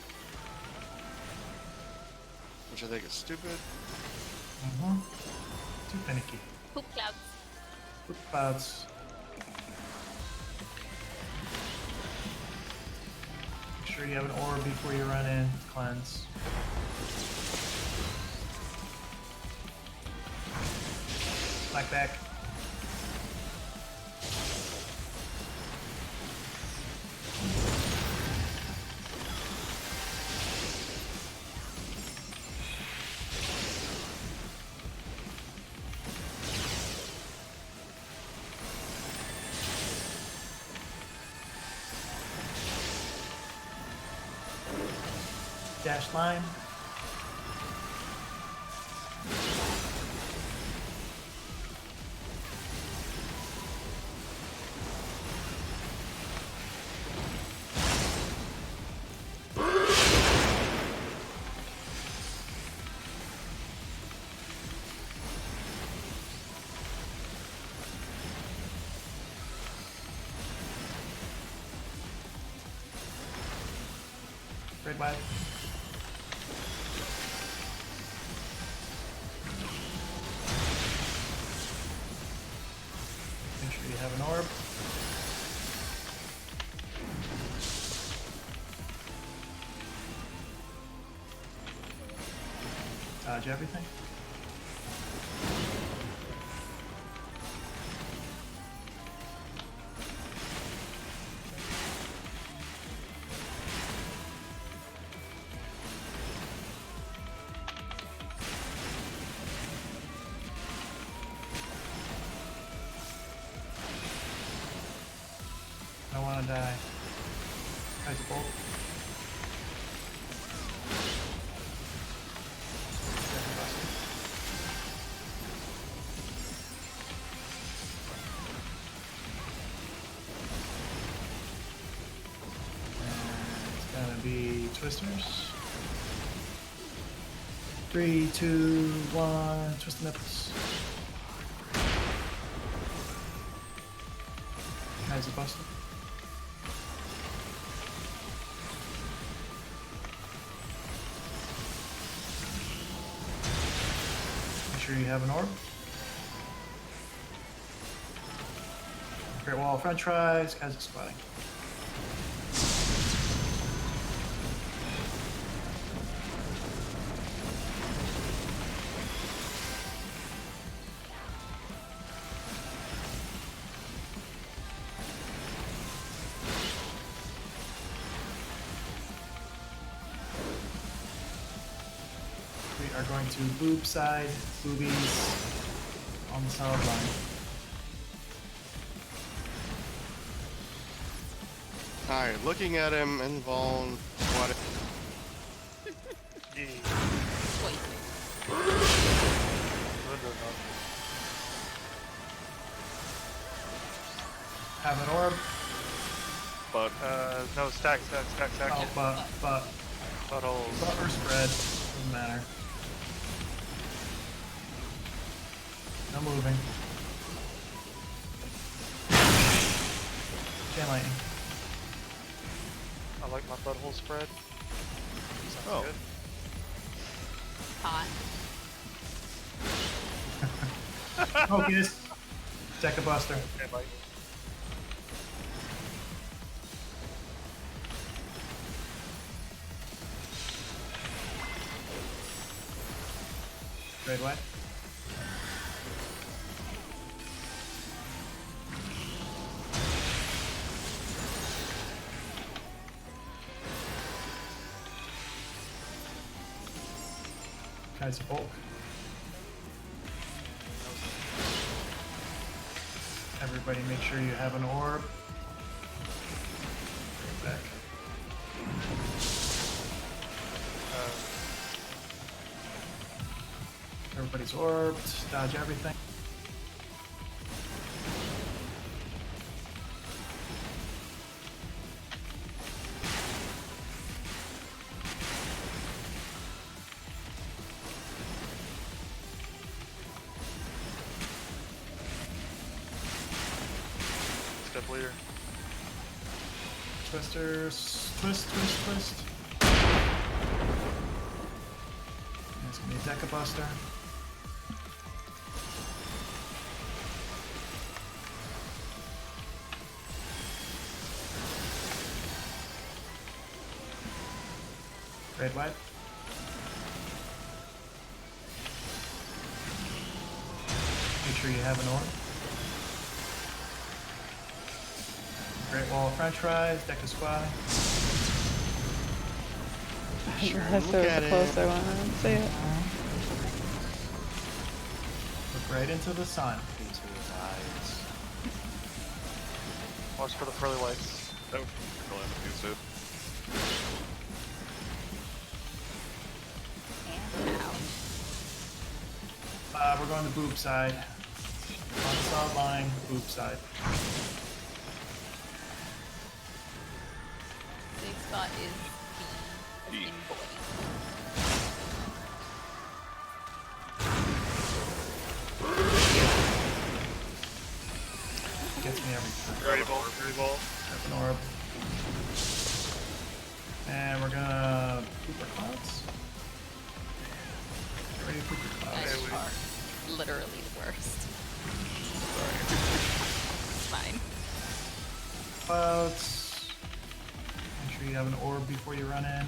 Which I think is stupid. Mm-hmm. Too finicky. Poop clouds. Poop clouds. Make sure you have an orb before you run in. Cleanse. Black back. Dash line. Red wide. Make sure you have an orb. Dodge everything. twisters. 3, 2, 1, twist the nipples. Guys, a buster. Make sure you have an orb. Great wall, French fries, guys are squatting. We are going to boob side, boobies on the solid line. Alright, looking at him, invuln, what? Yeah. Wait. Good enough. Have an orb. But No, stack. Oh, but Buttholes. or spread. Doesn't matter. No moving. Chain lightning. I like my butthole spread. Sounds Oh. good. Hot. Focus. Deck a buster. Okay, bye. Red white. Guys, a bulk. Everybody make sure you have an orb. Bring it back. Everybody's orbed. Dodge everything. Step leader. Twisters. Twist. It's gonna be a Deca Buster. Red white. Make sure you have an orb. Great wall of French fries, Deca squatting. Sure, That's so look at close, it. I want to see it. Look right into the sun. Into his eyes. Watch for the pearly lights. that was Calamity's it. And out. We're going to boob side. On the solid line, boob side. Big spot is B, as in boy. Gets me every time. Ready ball. Have an orb. And we're gonna poop our clouds. Get ready to poop your clouds. Guys are literally the worst. It's fine. Clouds. Make sure you have an orb before you run in.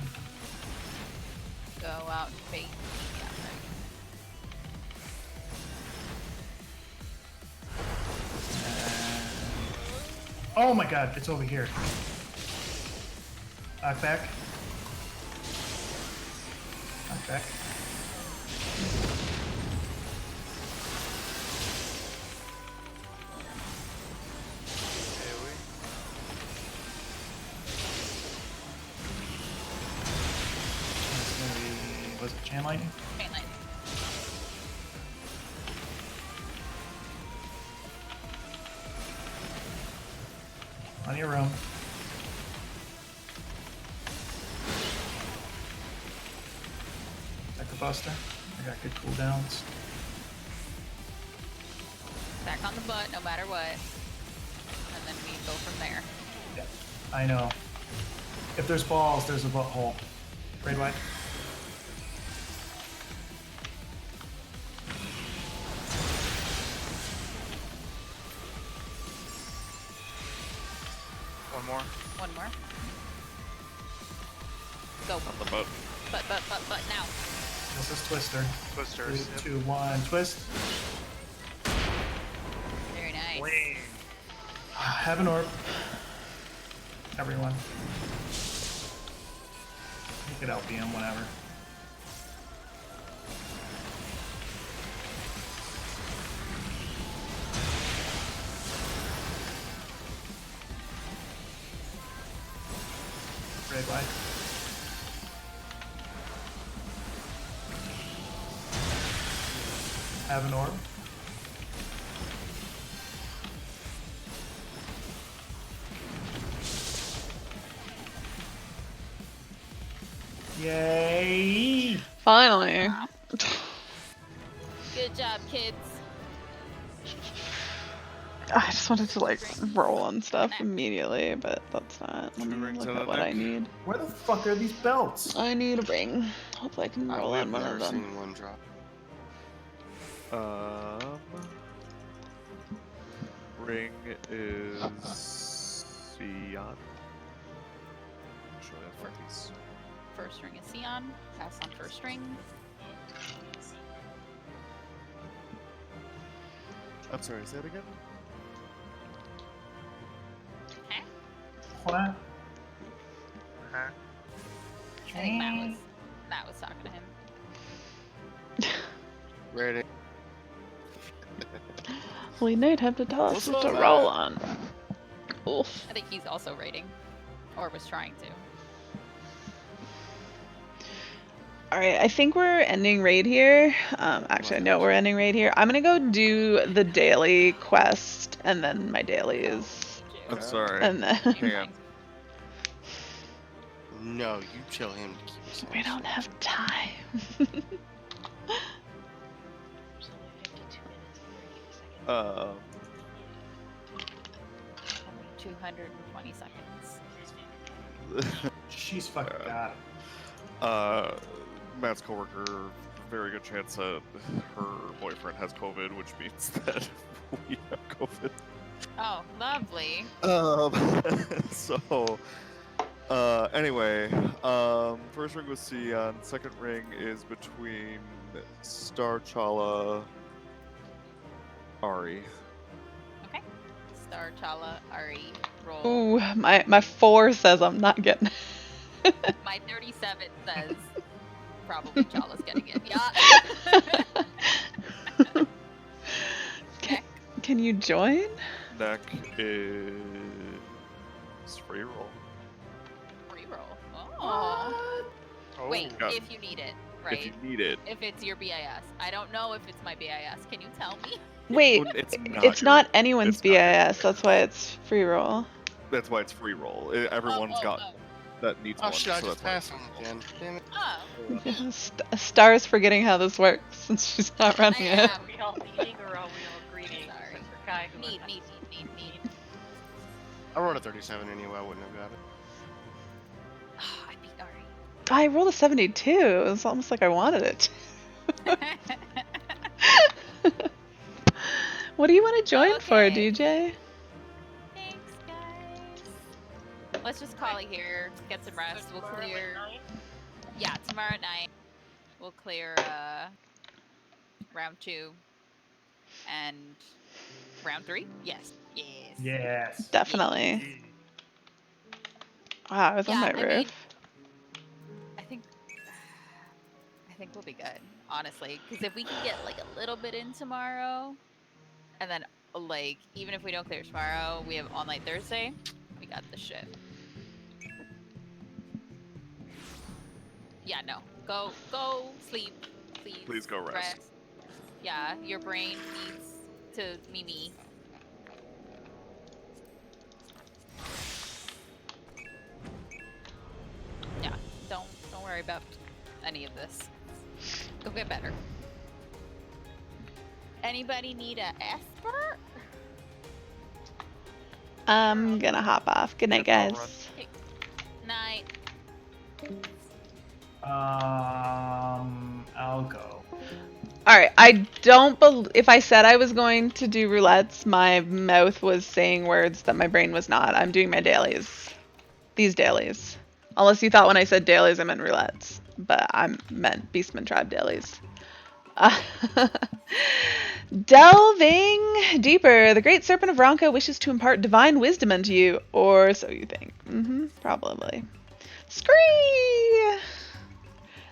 Go out and bait. Yeah, right. Oh my god, it's over here. Knock back. Knock back. It's gonna be, was it chain lightning? Okay, nice. On your room. Echo Buster. I got good cooldowns. Back on the butt, no matter what. And then we go from there. Yeah, I know. If there's balls, there's a butthole. Raid white. One more. One more. Go. On the boat. But now. This is Twister. Twisters. 3, 2, 1, twist. Very nice. Lane. Have an orb. Everyone. You could LPM whenever. Red light. Have an orb. Yay! Finally. Good job, kids. I just wanted to like roll on stuff immediately, but that's not. Let me rings look on at the what I deck? need. Where the fuck are these belts? I need a ring. Hopefully I can roll We've on one never of them. seen one drop. Ring is Sion. Actually, that's for these. First ring is Sion. Pass on first ring. I'm sorry, say that again? Okay. What? Uh-huh. I think Matt was talking to him. Ready? We need him to tell us What's what to up, roll Matt? on. Oof. I think he's also rating. Or was trying to. Alright, I think we're ending raid here. Actually, I know we're ending raid here. I'm gonna go do the daily quest, and then my dailies. I'm sorry. And then Hang on. No, you tell him to keep us we don't have time. There's only 52 minutes and 38 seconds. Only 220 seconds. She's fucking got it. Matt's coworker, very good chance that her boyfriend has COVID, which means that we have COVID. Oh, lovely. So, anyway, first ring was Sion, second ring is between Star Chala, Ari. Okay. Star Chala, Ari, roll. Ooh, my 4 says I'm not getting My 37 says probably Chala's getting it. Yeah. Okay. Can you join? Neck is free roll. Free roll. Oh. Oh. Wait, Yeah. if you need it, right? If you need it. If it's your BIS. I don't know if it's my BIS. Can you tell me? Wait, It's not your- anyone's it's not your BIS. That's why it's free roll. That's why it's free roll. Everyone's got that needs Oh one. shit, I so just that's passed why him it's free roll. again. Damn it. Oh. Star's forgetting how this works since she's not running I it. Are we all eating or are we all greeting? Sorry. Except for Kai, who Need. went I rolled a 37 anyway, I wouldn't have got it. I beat Ari. I rolled a 72. It was almost like I wanted it. What do you want to join for, Okay. DJ? Thanks, guys. Let's just call it here. Get some rest. We'll clear. Yeah, tomorrow night we'll clear round 2 and round 3. Yes. Yes. Yes. Definitely. Wow, I was on my Yeah, I mean, roof. I think we'll be good, honestly. Because if we can get like a little bit in tomorrow, and then like even if we don't clear tomorrow, we have all night Thursday. We got this shit. Yeah, no. Go sleep, please. Please go rest. Yeah, your brain needs to me. Yeah, don't worry about any of this. You'll get better. Anybody need a Esper? I'm gonna hop off. Good night, I'll guys. run. Night. I'll go. Alright, I don't believe. If I said I was going to do roulettes, my mouth was saying words that my brain was not. I'm doing my dailies. These dailies. Unless you thought when I said dailies I meant roulettes. But I meant Beastman Tribe dailies. Delving deeper, the great serpent of Ronka wishes to impart divine wisdom unto you, or so you think. Probably. Scree!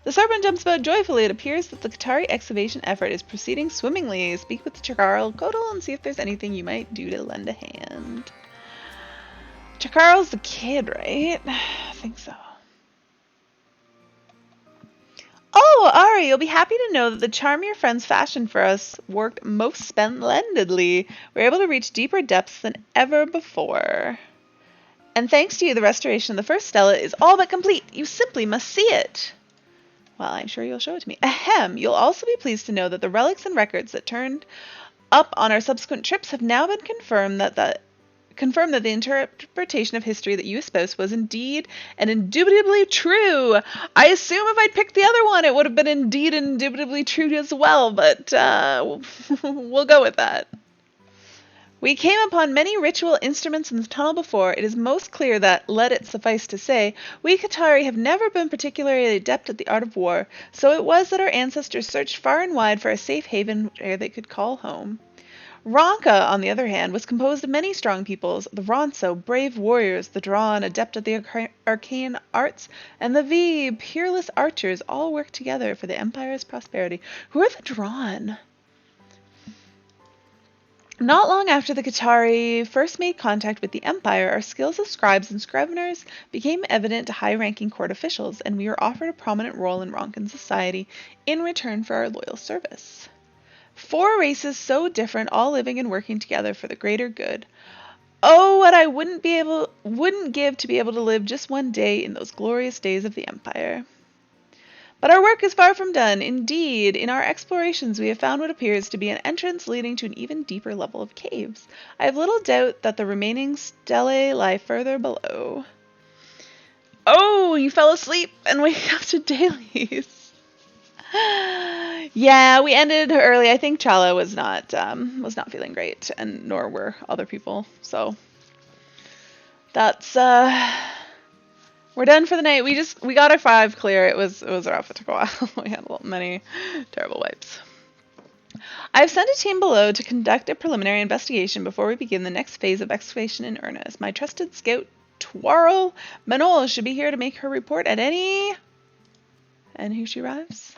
The serpent jumps about joyfully. It appears that the Qatari excavation effort is proceeding swimmingly. Speak with Chakarl Kodal and see if there's anything you might do to lend a hand. Chakarl's the kid, right? I think so. Oh, Ari, you'll be happy to know that the charm your friends fashioned for us worked most splendidly. We're able to reach deeper depths than ever before. And thanks to you, the restoration of the first stela is all but complete. You simply must see it. Well, I'm sure you'll show it to me. Ahem, you'll also be pleased to know that the relics and records that turned up on our subsequent trips have now been confirmed that the interpretation of history that you espoused was indeed and indubitably true. I assume if I'd picked the other one, it would have been indeed and indubitably true as well, but we'll go with that. We came upon many ritual instruments in the tunnel before. It is most clear that, let it suffice to say, we Qatari have never been particularly adept at the art of war, so it was that our ancestors searched far and wide for a safe haven where they could call home. Ronka, on the other hand, was composed of many strong peoples, the Ronso, brave warriors, the Drawn, adept at the arcane arts, and the V, peerless archers, all worked together for the Empire's prosperity. Who are the Drawn? Not long after the Qatari first made contact with the Empire, our skills as scribes and scriveners became evident to high-ranking court officials, and we were offered a prominent role in Ronkan society in return for our loyal service. 4 races so different, all living and working together for the greater good. Oh, what I wouldn't give to be able to live just one day in those glorious days of the Empire. But our work is far from done. Indeed, in our explorations we have found what appears to be an entrance leading to an even deeper level of caves. I have little doubt that the remaining stelae lie further below. Oh, you fell asleep and wake up to dailies. Yeah, we ended early. I think Chala was not feeling great, and nor were other people. So that's we're done for the night. We got our 5 clear. It was rough. It took a while. We had many terrible wipes. I've sent a team below to conduct a preliminary investigation before we begin the next phase of excavation in earnest. My trusted scout Twarl Manol should be here to make her report at any. And here she arrives.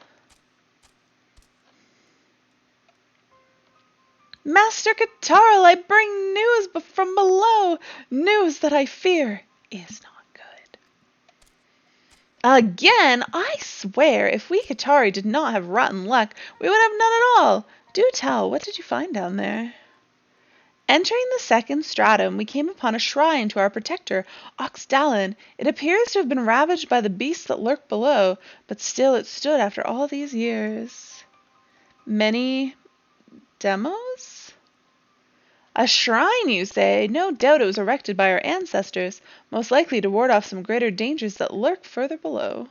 Master Katarl, I bring news from below, news that I fear is not good. Again, I swear, if we Qatari did not have rotten luck, we would have none at all. Do tell, what did you find down there? Entering the second stratum, we came upon a shrine to our protector, Oxdalin. It appears to have been ravaged by the beasts that lurk below, but still it stood after all these years. Many demos? A shrine, you say? No doubt it was erected by our ancestors, most likely to ward off some greater dangers that lurk further below.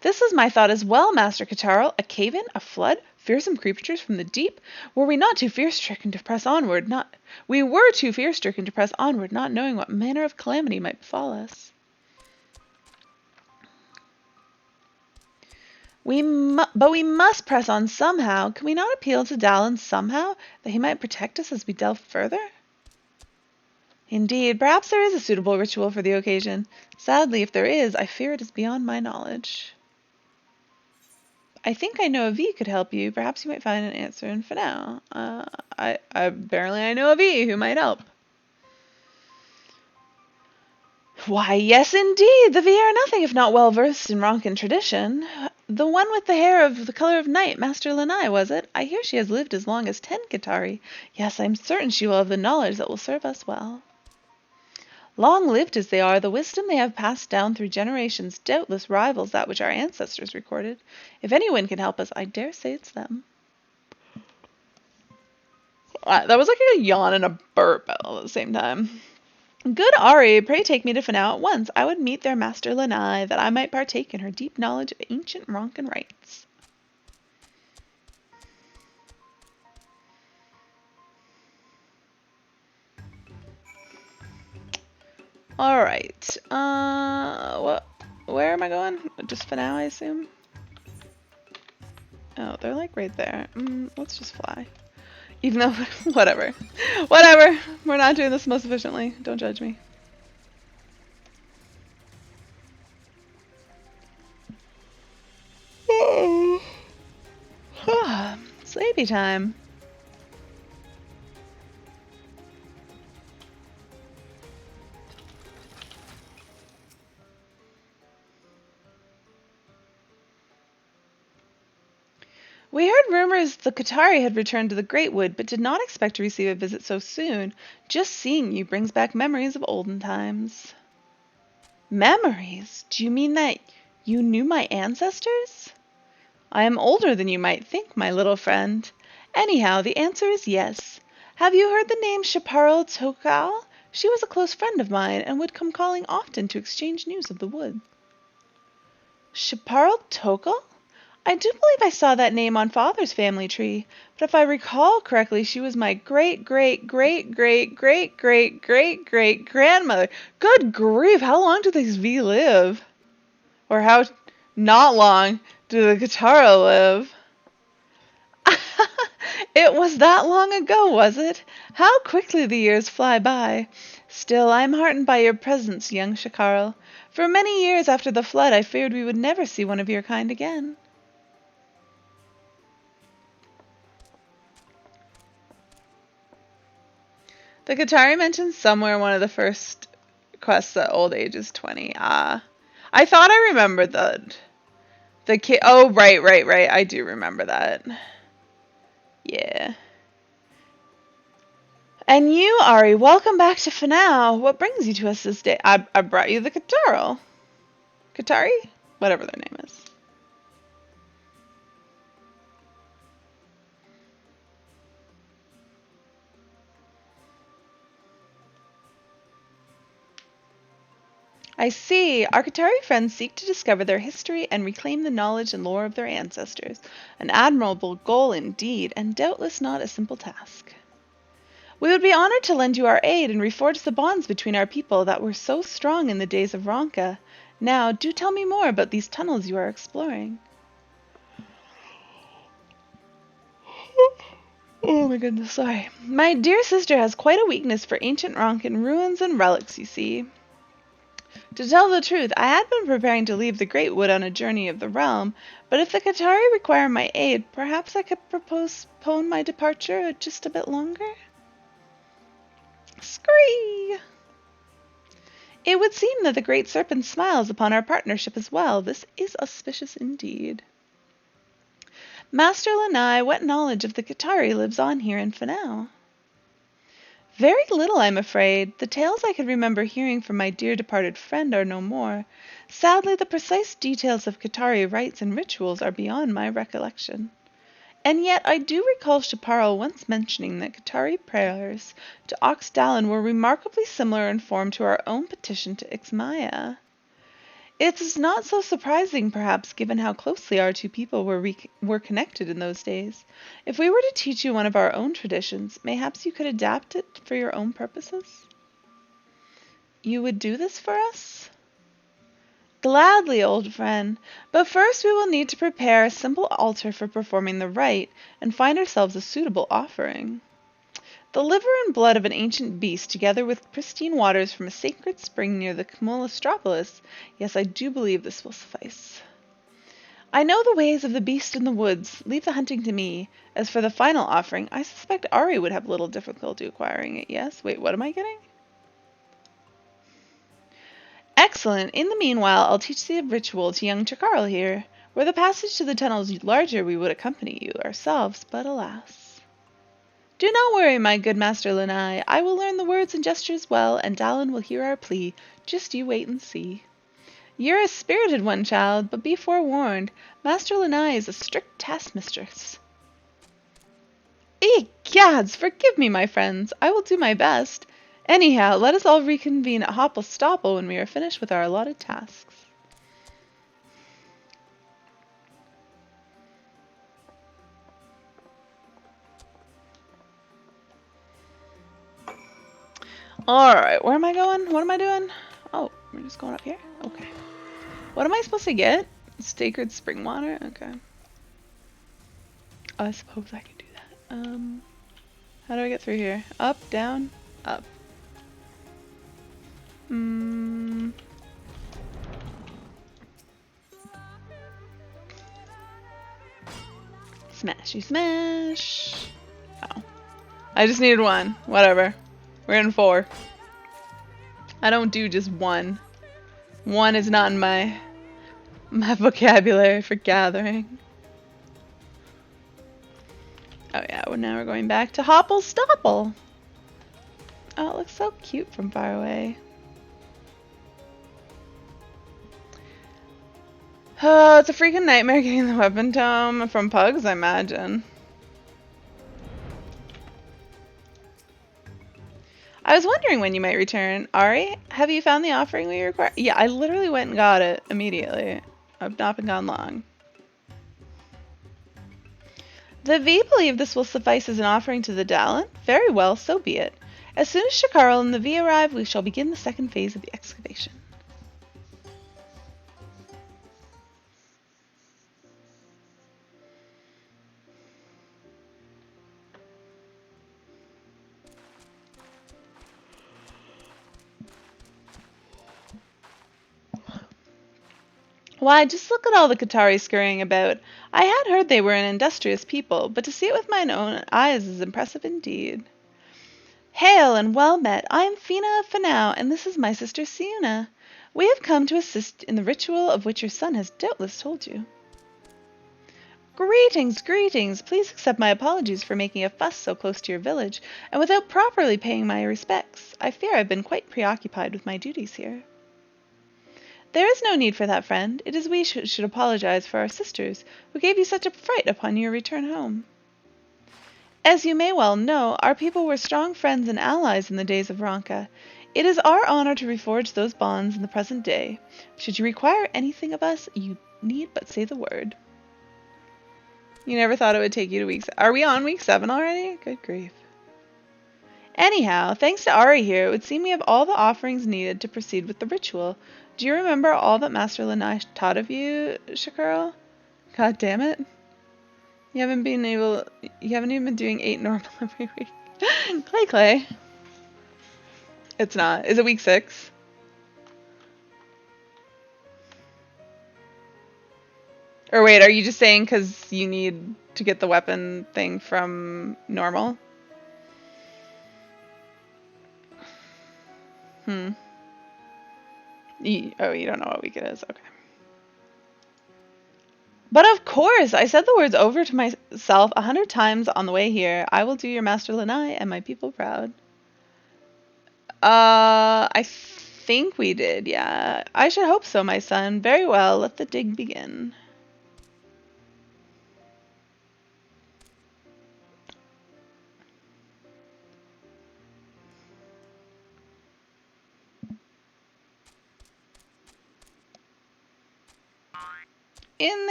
This is my thought as well, Master Katarl. A cave-in? A flood? Fearsome creatures from the deep? Were we too fear-stricken to press onward, not knowing what manner of calamity might befall us. But we must press on somehow. Can we not appeal to Dallin somehow, that he might protect us as we delve further? Indeed, perhaps there is a suitable ritual for the occasion. Sadly, if there is, I fear it is beyond my knowledge. I think I know a V could help you. Perhaps you might find an answer, and for now, apparently I know a V who might help. Why, yes, indeed, the V are nothing if not well versed in Ronkan tradition. The one with the hair of the color of night, Master Lanai, was it? I hear she has lived as long as 10 Qatari. Yes, I'm certain she will have the knowledge that will serve us well. Long-lived as they are, the wisdom they have passed down through generations doubtless rivals that which our ancestors recorded. If anyone can help us, I dare say it's them. That was like a yawn and a burp all at the same time. Good Ari, pray take me to Fanao at once. I would meet their master Lanai, that I might partake in her deep knowledge of ancient Ronkan rites. Alright. Where am I going? Just Fanao, I assume? Oh, they're like right there. Let's just fly. Even though, whatever. Whatever! We're not doing this most efficiently. Don't judge me. Sleepy time. We heard rumors the Qatari had returned to the Great Wood, but did not expect to receive a visit so soon. Just seeing you brings back memories of olden times. Memories? Do you mean that you knew my ancestors? I am older than you might think, my little friend. Anyhow, the answer is yes. Have you heard the name Chaparral Tokal? She was a close friend of mine, and would come calling often to exchange news of the wood. Chaparral Tokal? I do believe I saw that name on Father's family tree, but if I recall correctly, she was my great-great-great-great-great-great-great-grandmother. Good grief, how long do these V live? Or how not long do the Katara live? It was that long ago, was it? How quickly the years fly by. Still, I am heartened by your presence, young Shakarl. For many years after the flood, I feared we would never see one of your kind again. The Qatari mentioned somewhere one of the first quests that old age is 20. I thought I remembered that. The kid. Oh, right. I do remember that. Yeah. And you, Ari, welcome back to Fanao. What brings you to us this day? I brought you the Qatari? Whatever their name is. I see. Our Qatari friends seek to discover their history and reclaim the knowledge and lore of their ancestors. An admirable goal indeed, and doubtless not a simple task. We would be honored to lend you our aid and reforge the bonds between our people that were so strong in the days of Ronka. Now, do tell me more about these tunnels you are exploring. Oh my goodness, sorry. My dear sister has quite a weakness for ancient Ronkan ruins and relics, you see. To tell the truth, I had been preparing to leave the Great Wood on a journey of the realm, but if the Qatari require my aid, perhaps I could postpone my departure just a bit longer? Scree! It would seem that the Great Serpent smiles upon our partnership as well. This is auspicious indeed. Master Lanai, what knowledge of the Qatari lives on here in Fanao? Very little, I'm afraid. The tales I could remember hearing from my dear departed friend are no more. Sadly, the precise details of Qatari rites and rituals are beyond my recollection. And yet I do recall Chaparral once mentioning that Qatari prayers to Oxdalin were remarkably similar in form to our own petition to Ixmaya. It is not so surprising, perhaps, given how closely our two people were connected in those days. If we were to teach you one of our own traditions, mayhaps you could adapt it for your own purposes? You would do this for us? Gladly, old friend, but first we will need to prepare a simple altar for performing the rite, and find ourselves a suitable offering. The liver and blood of an ancient beast, together with pristine waters from a sacred spring near the Camolostropolis, yes, I do believe this will suffice. I know the ways of the beast in the woods. Leave the hunting to me. As for the final offering, I suspect Ari would have little difficulty acquiring it, yes? Wait, what am I getting? Excellent. In the meanwhile, I'll teach the ritual to young Chakarl here. Were the passage to the tunnels larger, we would accompany you ourselves, but alas. Do not worry, my good Master Lanai. I will learn the words and gestures well, and Dallin will hear our plea. Just you wait and see. You're a spirited one, child, but be forewarned. Master Lanai is a strict taskmistress. Egads, forgive me, my friends. I will do my best. Anyhow, let us all reconvene at Hopple Stopple when we are finished with our allotted tasks. Alright, where am I going? What am I doing? Oh, we're just going up here? Okay. What am I supposed to get? Sacred spring water? Okay. I suppose I can do that. How do I get through here? Up, down, up. Smashy smash. Oh. I just needed one. Whatever. We're in 4. I don't do just one. One is not in my vocabulary for gathering. Oh yeah, well now we're going back to Hopple Stopple. Oh, it looks so cute from far away. Oh, it's a freaking nightmare getting the weapon tome from pugs, I imagine. I was wondering when you might return. Ari, have you found the offering we require? Yeah, I literally went and got it immediately. I've not been gone long. The V believe this will suffice as an offering to the Dallin. Very well, so be it. As soon as Shakarl and the V arrive, we shall begin the second phase of the excavation. Why, just look at all the Qatari scurrying about. I had heard they were an industrious people, but to see it with mine own eyes is impressive indeed. Hail and well met. I am Fina of Fanau, and this is my sister Siuna. We have come to assist in the ritual of which your son has doubtless told you. Greetings, greetings. Please accept my apologies for making a fuss so close to your village, and without properly paying my respects. I fear I've been quite preoccupied with my duties here. There is no need for that, friend. It is we who should apologize for our sisters, who gave you such a fright upon your return home. As you may well know, our people were strong friends and allies in the days of Ronka. It is our honor to reforge those bonds in the present day. Should you require anything of us, you need but say the word. You never thought it would take you to week 7. Are we on week 7 already? Good grief. Anyhow, thanks to Ari here, it would seem we have all the offerings needed to proceed with the ritual. Do you remember all that Master Lanai taught of you, Shakarl? God damn it. You haven't even been doing 8 normal every week. Clay. It's not. Is it week 6? Or wait, are you just saying because you need to get the weapon thing from normal? You don't know what week it is. Okay. But of course, I said the words over to myself 100 times on the way here. I will do your Master Lanai and my people proud. I think we did, yeah. I should hope so, my son. Very well, let the dig begin.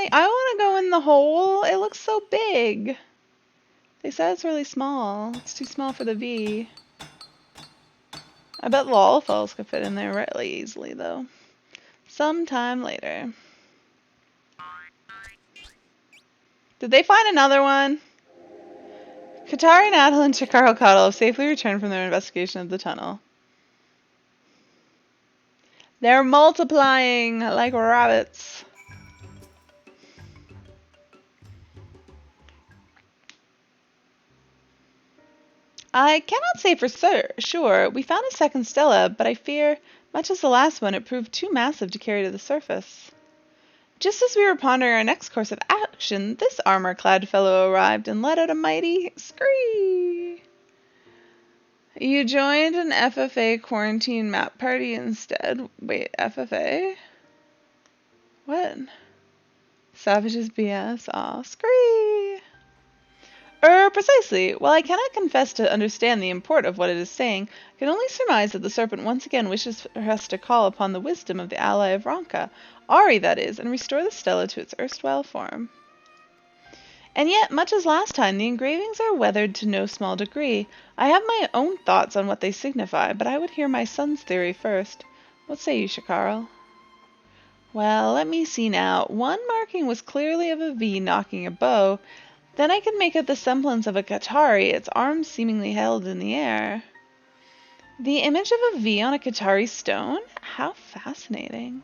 I want to go in the hole. It looks so big. They said it's really small. It's too small for the V. I bet lollipops could fit in there really easily, though. Sometime later. Did they find another one? Qatari, Natal, and Shakarl Cuddle have safely returned from their investigation of the tunnel. They're multiplying like rabbits. I cannot say for sure. We found a second stela, but I fear, much as the last one, it proved too massive to carry to the surface. Just as we were pondering our next course of action, this armor-clad fellow arrived and let out a mighty screech. You joined an FFA quarantine map party instead. Wait, FFA? What? Savage's BS. Aw, scree! Precisely. While I cannot confess to understand the import of what it is saying, I can only surmise that the serpent once again wishes for us to call upon the wisdom of the ally of Ronka, Ari that is, and restore the stela to its erstwhile form. And yet, much as last time, the engravings are weathered to no small degree. I have my own thoughts on what they signify, but I would hear my son's theory first. What say you, Shakaro? Well, let me see now. One marking was clearly of a V knocking a bow. Then I could make out the semblance of a Qatari, its arms seemingly held in the air. The image of a V on a Qatari stone? How fascinating.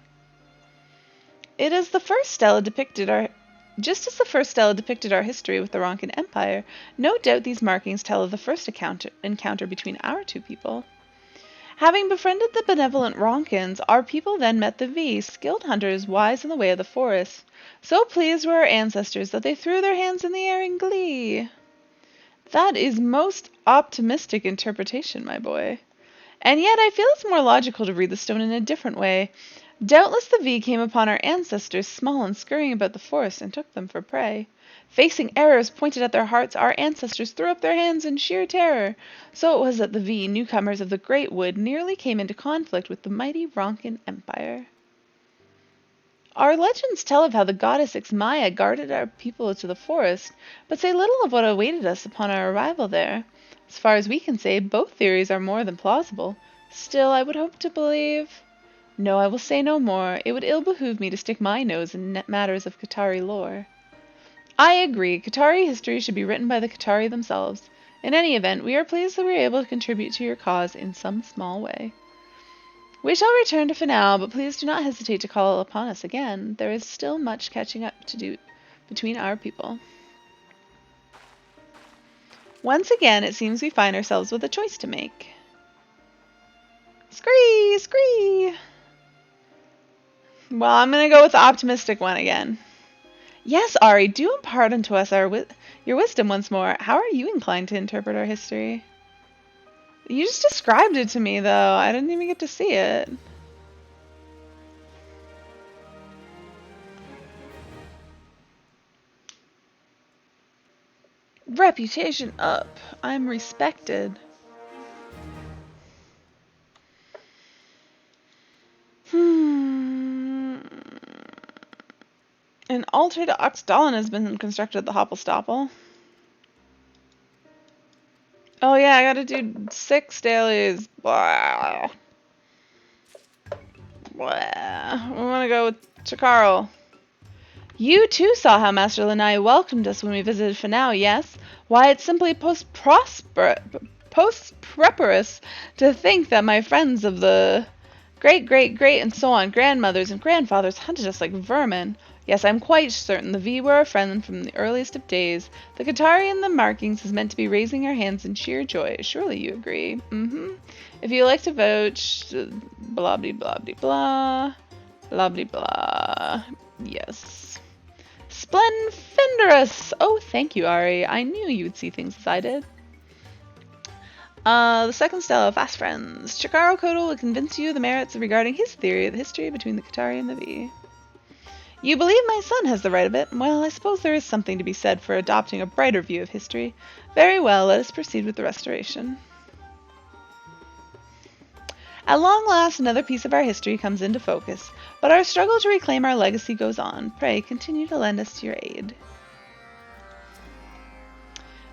It is the first stela depicted just as the first stela depicted our history with the Ronkan Empire. No doubt these markings tell of the first encounter between our two people. Having befriended the benevolent Ronkans, our people then met the V, skilled hunters, wise in the way of the forest. So pleased were our ancestors that they threw their hands in the air in glee. That is most optimistic interpretation, my boy. And yet I feel it's more logical to read the stone in a different way. Doubtless the V came upon our ancestors small and scurrying about the forest and took them for prey. Facing arrows pointed at their hearts, our ancestors threw up their hands in sheer terror. So it was that the V, newcomers of the Great Wood, nearly came into conflict with the mighty Ronkan Empire. Our legends tell of how the goddess Ixmaya guarded our people to the forest, but say little of what awaited us upon our arrival there. As far as we can say, both theories are more than plausible. Still, I would hope to believe... No, I will say no more. It would ill behoove me to stick my nose in matters of Qatari lore. I agree. Qatari history should be written by the Qatari themselves. In any event, we are pleased that we are able to contribute to your cause in some small way. We shall return to Finau, but please do not hesitate to call upon us again. There is still much catching up to do between our people. Once again, it seems we find ourselves with a choice to make. Scree! Scree! Well, I'm going to go with the optimistic one again. Yes, Ari, do impart unto us your wisdom once more. How are you inclined to interpret our history? You just described it to me, though. I didn't even get to see it. Reputation up. I'm respected. An altar to Oxdalin has been constructed at the Hoppelstoppel. Oh yeah, I gotta do 6 dailies. Blah. Blah. We wanna go with Chikaro. You too saw how Master Lanai welcomed us when we visited Finau, yes? Why, it's simply post-preparous to think that my friends of the great and so on grandmothers and grandfathers hunted us like vermin. Yes, I'm quite certain the V were our friend from the earliest of days. The Qatari in the markings is meant to be raising our hands in sheer joy. Surely you agree? If you like to vote, blah blah blah blah blah blah blah. Yes. Splendiferous! Oh, thank you, Ari. I knew you would see things as I did. The second stela, Fast Friends. Chikaro Kotal will convince you of the merits regarding his theory of the history between the Qatari and the V. You believe my son has the right of it? Well, I suppose there is something to be said for adopting a brighter view of history. Very well, let us proceed with the restoration. At long last, another piece of our history comes into focus, but our struggle to reclaim our legacy goes on. Pray, continue to lend us your aid.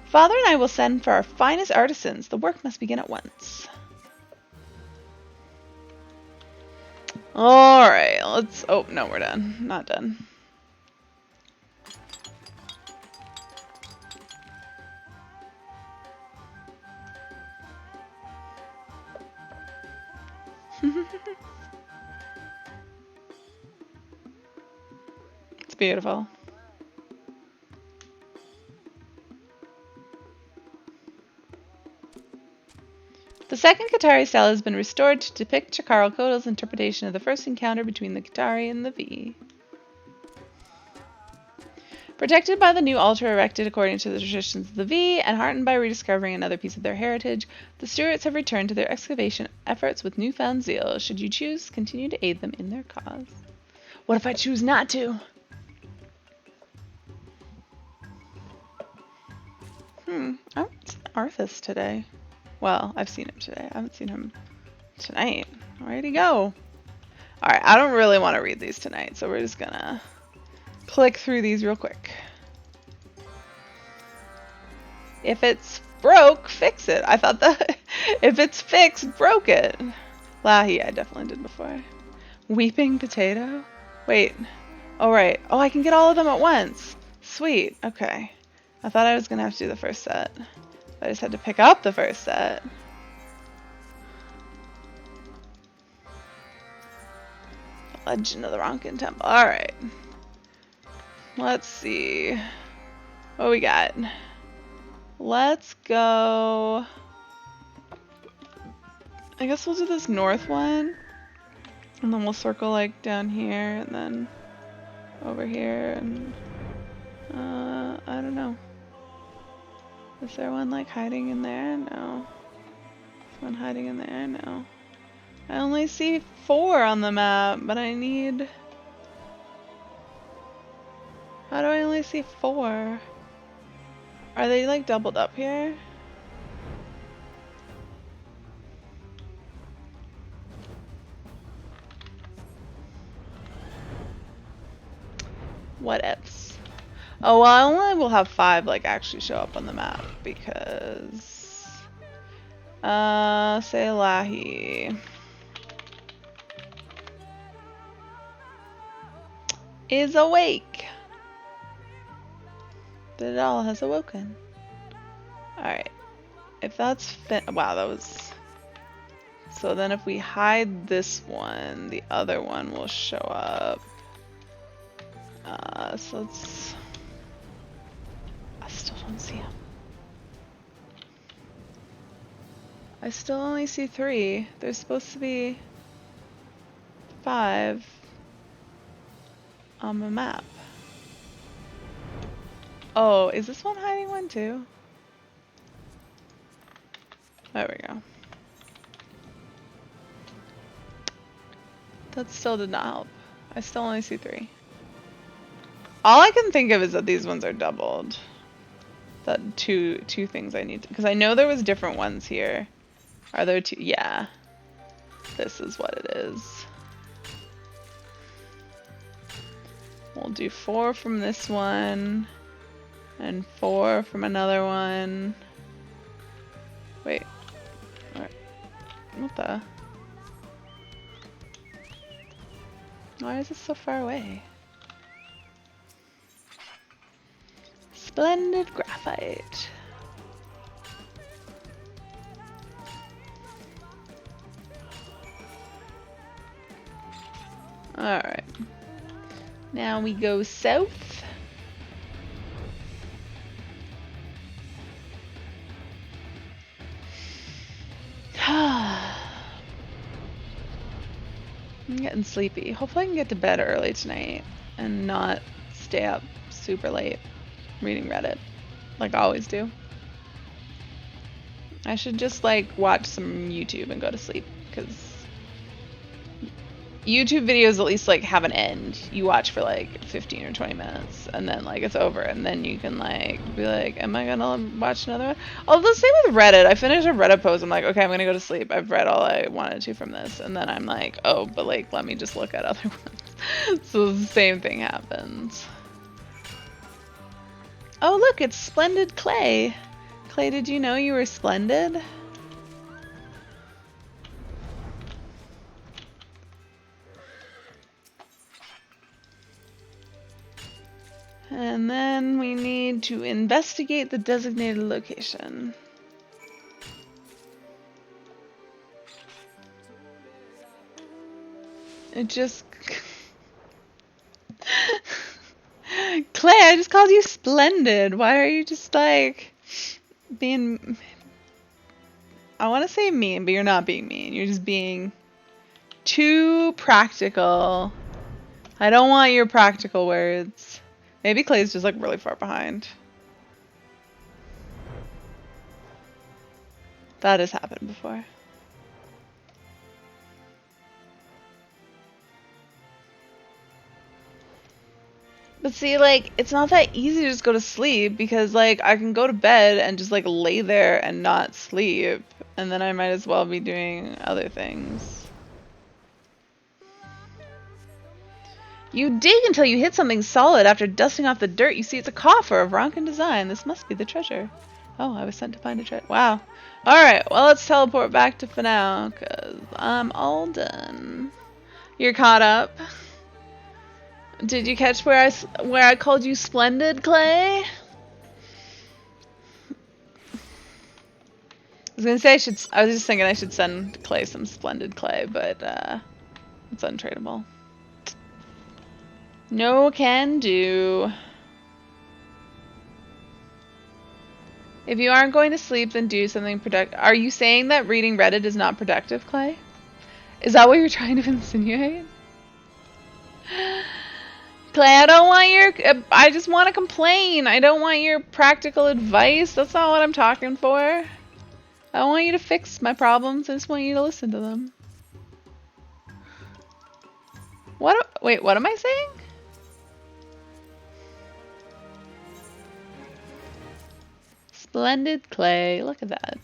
Father and I will send for our finest artisans. The work must begin at once. Alright, let's... Oh, no, we're done. Not done. It's beautiful. The second Qatari stele has been restored to depict Chikaro Kotal's interpretation of the first encounter between the Qatari and the V. Protected by the new altar erected according to the traditions of the V, and heartened by rediscovering another piece of their heritage, the Stuarts have returned to their excavation efforts with newfound zeal. Should you choose, continue to aid them in their cause. What if I choose not to? I haven't seen Arthas today. Well, I've seen him today. I haven't seen him tonight. Where'd he go? Alright, I don't really want to read these tonight, so we're just gonna click through these real quick. If it's broke, fix it. I thought that if it's fixed, broke it. Lahi, I definitely did before. Weeping potato? Wait. Oh, right. Oh, I can get all of them at once. Sweet. Okay. I thought I was going to have to do the first set. I just had to pick up the first set. The Legend of the Ronkin Temple. Alright. Let's see. What we got? Let's go. I guess we'll do this north one. And then we'll circle like down here and then over here and I don't know. Is there one like hiding in there? No. Is one hiding in there? No. I only see 4 on the map, but I need... How do I only see 4? Are they like doubled up here? What ifs? Oh, well, I only will have 5 like actually show up on the map because say Lahi is awake. It all has awoken. Alright. If that's wow, that was... So then if we hide this one, the other one will show up. So let's... I still don't see him. I still only see 3. There's supposed to be 5 on the map. Oh, is this one hiding one too? There we go. That still did not help. I still only see 3. All I can think of is that these ones are doubled. That two things I need to, because I know there was different ones here. Are there 2? Yeah. This is what it is. We'll do 4 from this one. And 4 from another one. Wait. What the? Why is this so far away? Splendid graphite. Alright. Now we go south. I'm getting sleepy. Hopefully I can get to bed early tonight and not stay up super late reading Reddit like I always do. I should just like watch some YouTube and go to sleep because YouTube videos at least like have an end. You watch for like 15 or 20 minutes and then like it's over and then you can like be like, am I gonna watch another one? Oh, the same with Reddit. I finished a Reddit post. I'm like, okay, I'm gonna go to sleep. I've read all I wanted to from this. And then I'm like, oh, but like, let me just look at other ones. So the same thing happens. Oh, look, it's Splendid Clay. Clay, did you know you were splendid? And then we need to investigate the designated location. It just... Clay, I just called you splendid. Why are you just like being... I want to say mean, but you're not being mean. You're just being too practical. I don't want your practical words. Maybe Clay's just like really far behind. That has happened before. But see, like, it's not that easy to just go to sleep because, like, I can go to bed and just, like, lay there and not sleep. And then I might as well be doing other things. You dig until you hit something solid. After dusting off the dirt, you see it's a coffer of Ronkin design. This must be the treasure. Oh, I was sent to find a treasure. Wow. Alright, well, let's teleport back to Finau, because I'm all done. You're caught up. Did you catch where I called you splendid, Clay? I was gonna say I was just thinking I should send Clay some splendid clay, but it's untradeable. No can do. If you aren't going to sleep, then do something productive. Are you saying that reading Reddit is not productive, Clay? Is that what you're trying to insinuate? Clay, I don't want your... I just want to complain. I don't want your practical advice. That's not what I'm talking for. I don't want you to fix my problems. I just want you to listen to them. Wait, what am I saying? Splendid clay. Look at that.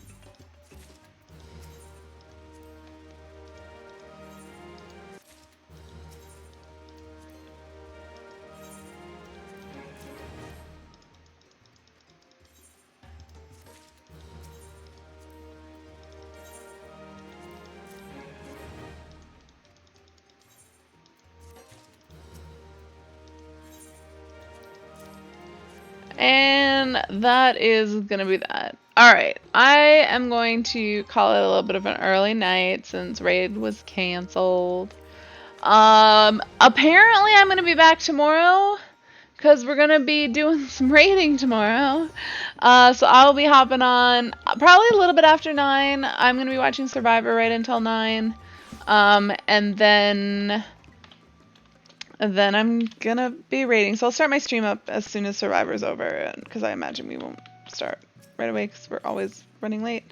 And that is gonna be that. Alright, I am going to call it a little bit of an early night since raid was canceled. Apparently I'm gonna be back tomorrow because we're gonna be doing some raiding tomorrow. So I'll be hopping on probably a little bit after 9. I'm gonna be watching Survivor right until 9. And then I'm gonna be raiding. So I'll start my stream up as soon as Survivor's over, because I imagine we won't start right away because we're always running late.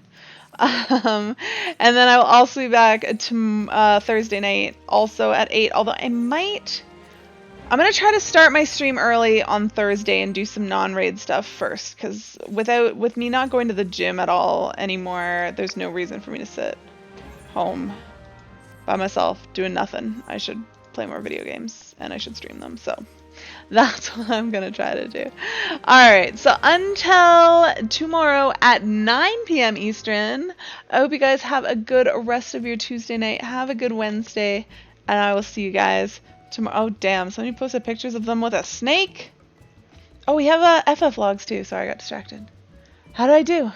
And then I will also be back to Thursday night, also at 8. Although I'm gonna try to start my stream early on Thursday and do some non-raid stuff first, because with me not going to the gym at all anymore, there's no reason for me to sit home by myself doing nothing. I should play more video games and I should stream them. So that's what I'm gonna try to do. Alright, so until tomorrow at 9 p.m. Eastern, I hope you guys have a good rest of your Tuesday night. Have a good Wednesday, and I will see you guys tomorrow. Oh damn, somebody posted pictures of them with a snake. Oh, we have FF logs too. Sorry, I got distracted. How did I do?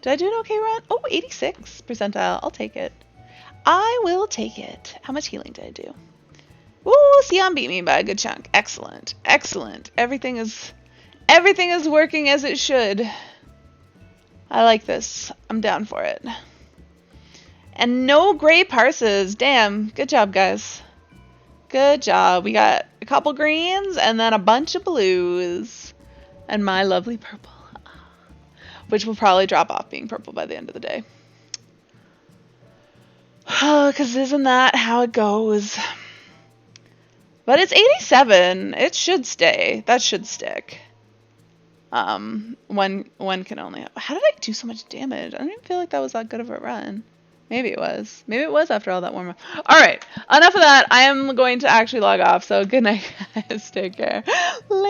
Did I do an okay run? Oh, 86 percentile. I'll take it. I will take it. How much healing did I do? Ooh, Sion beat me by a good chunk. Excellent. Excellent. Everything is working as it should. I like this. I'm down for it. And no gray parses. Damn. Good job, guys. Good job. We got a couple greens and then a bunch of blues. And my lovely purple. Which will probably drop off being purple by the end of the day. Because isn't that how it goes? But it's 87. It should stay. That should stick. One can only... How did I do so much damage? I don't even feel like that was that good of a run. Maybe it was. Maybe it was after all that warm up. Alright, enough of that. I am going to actually log off. So good night, guys. Take care. Later.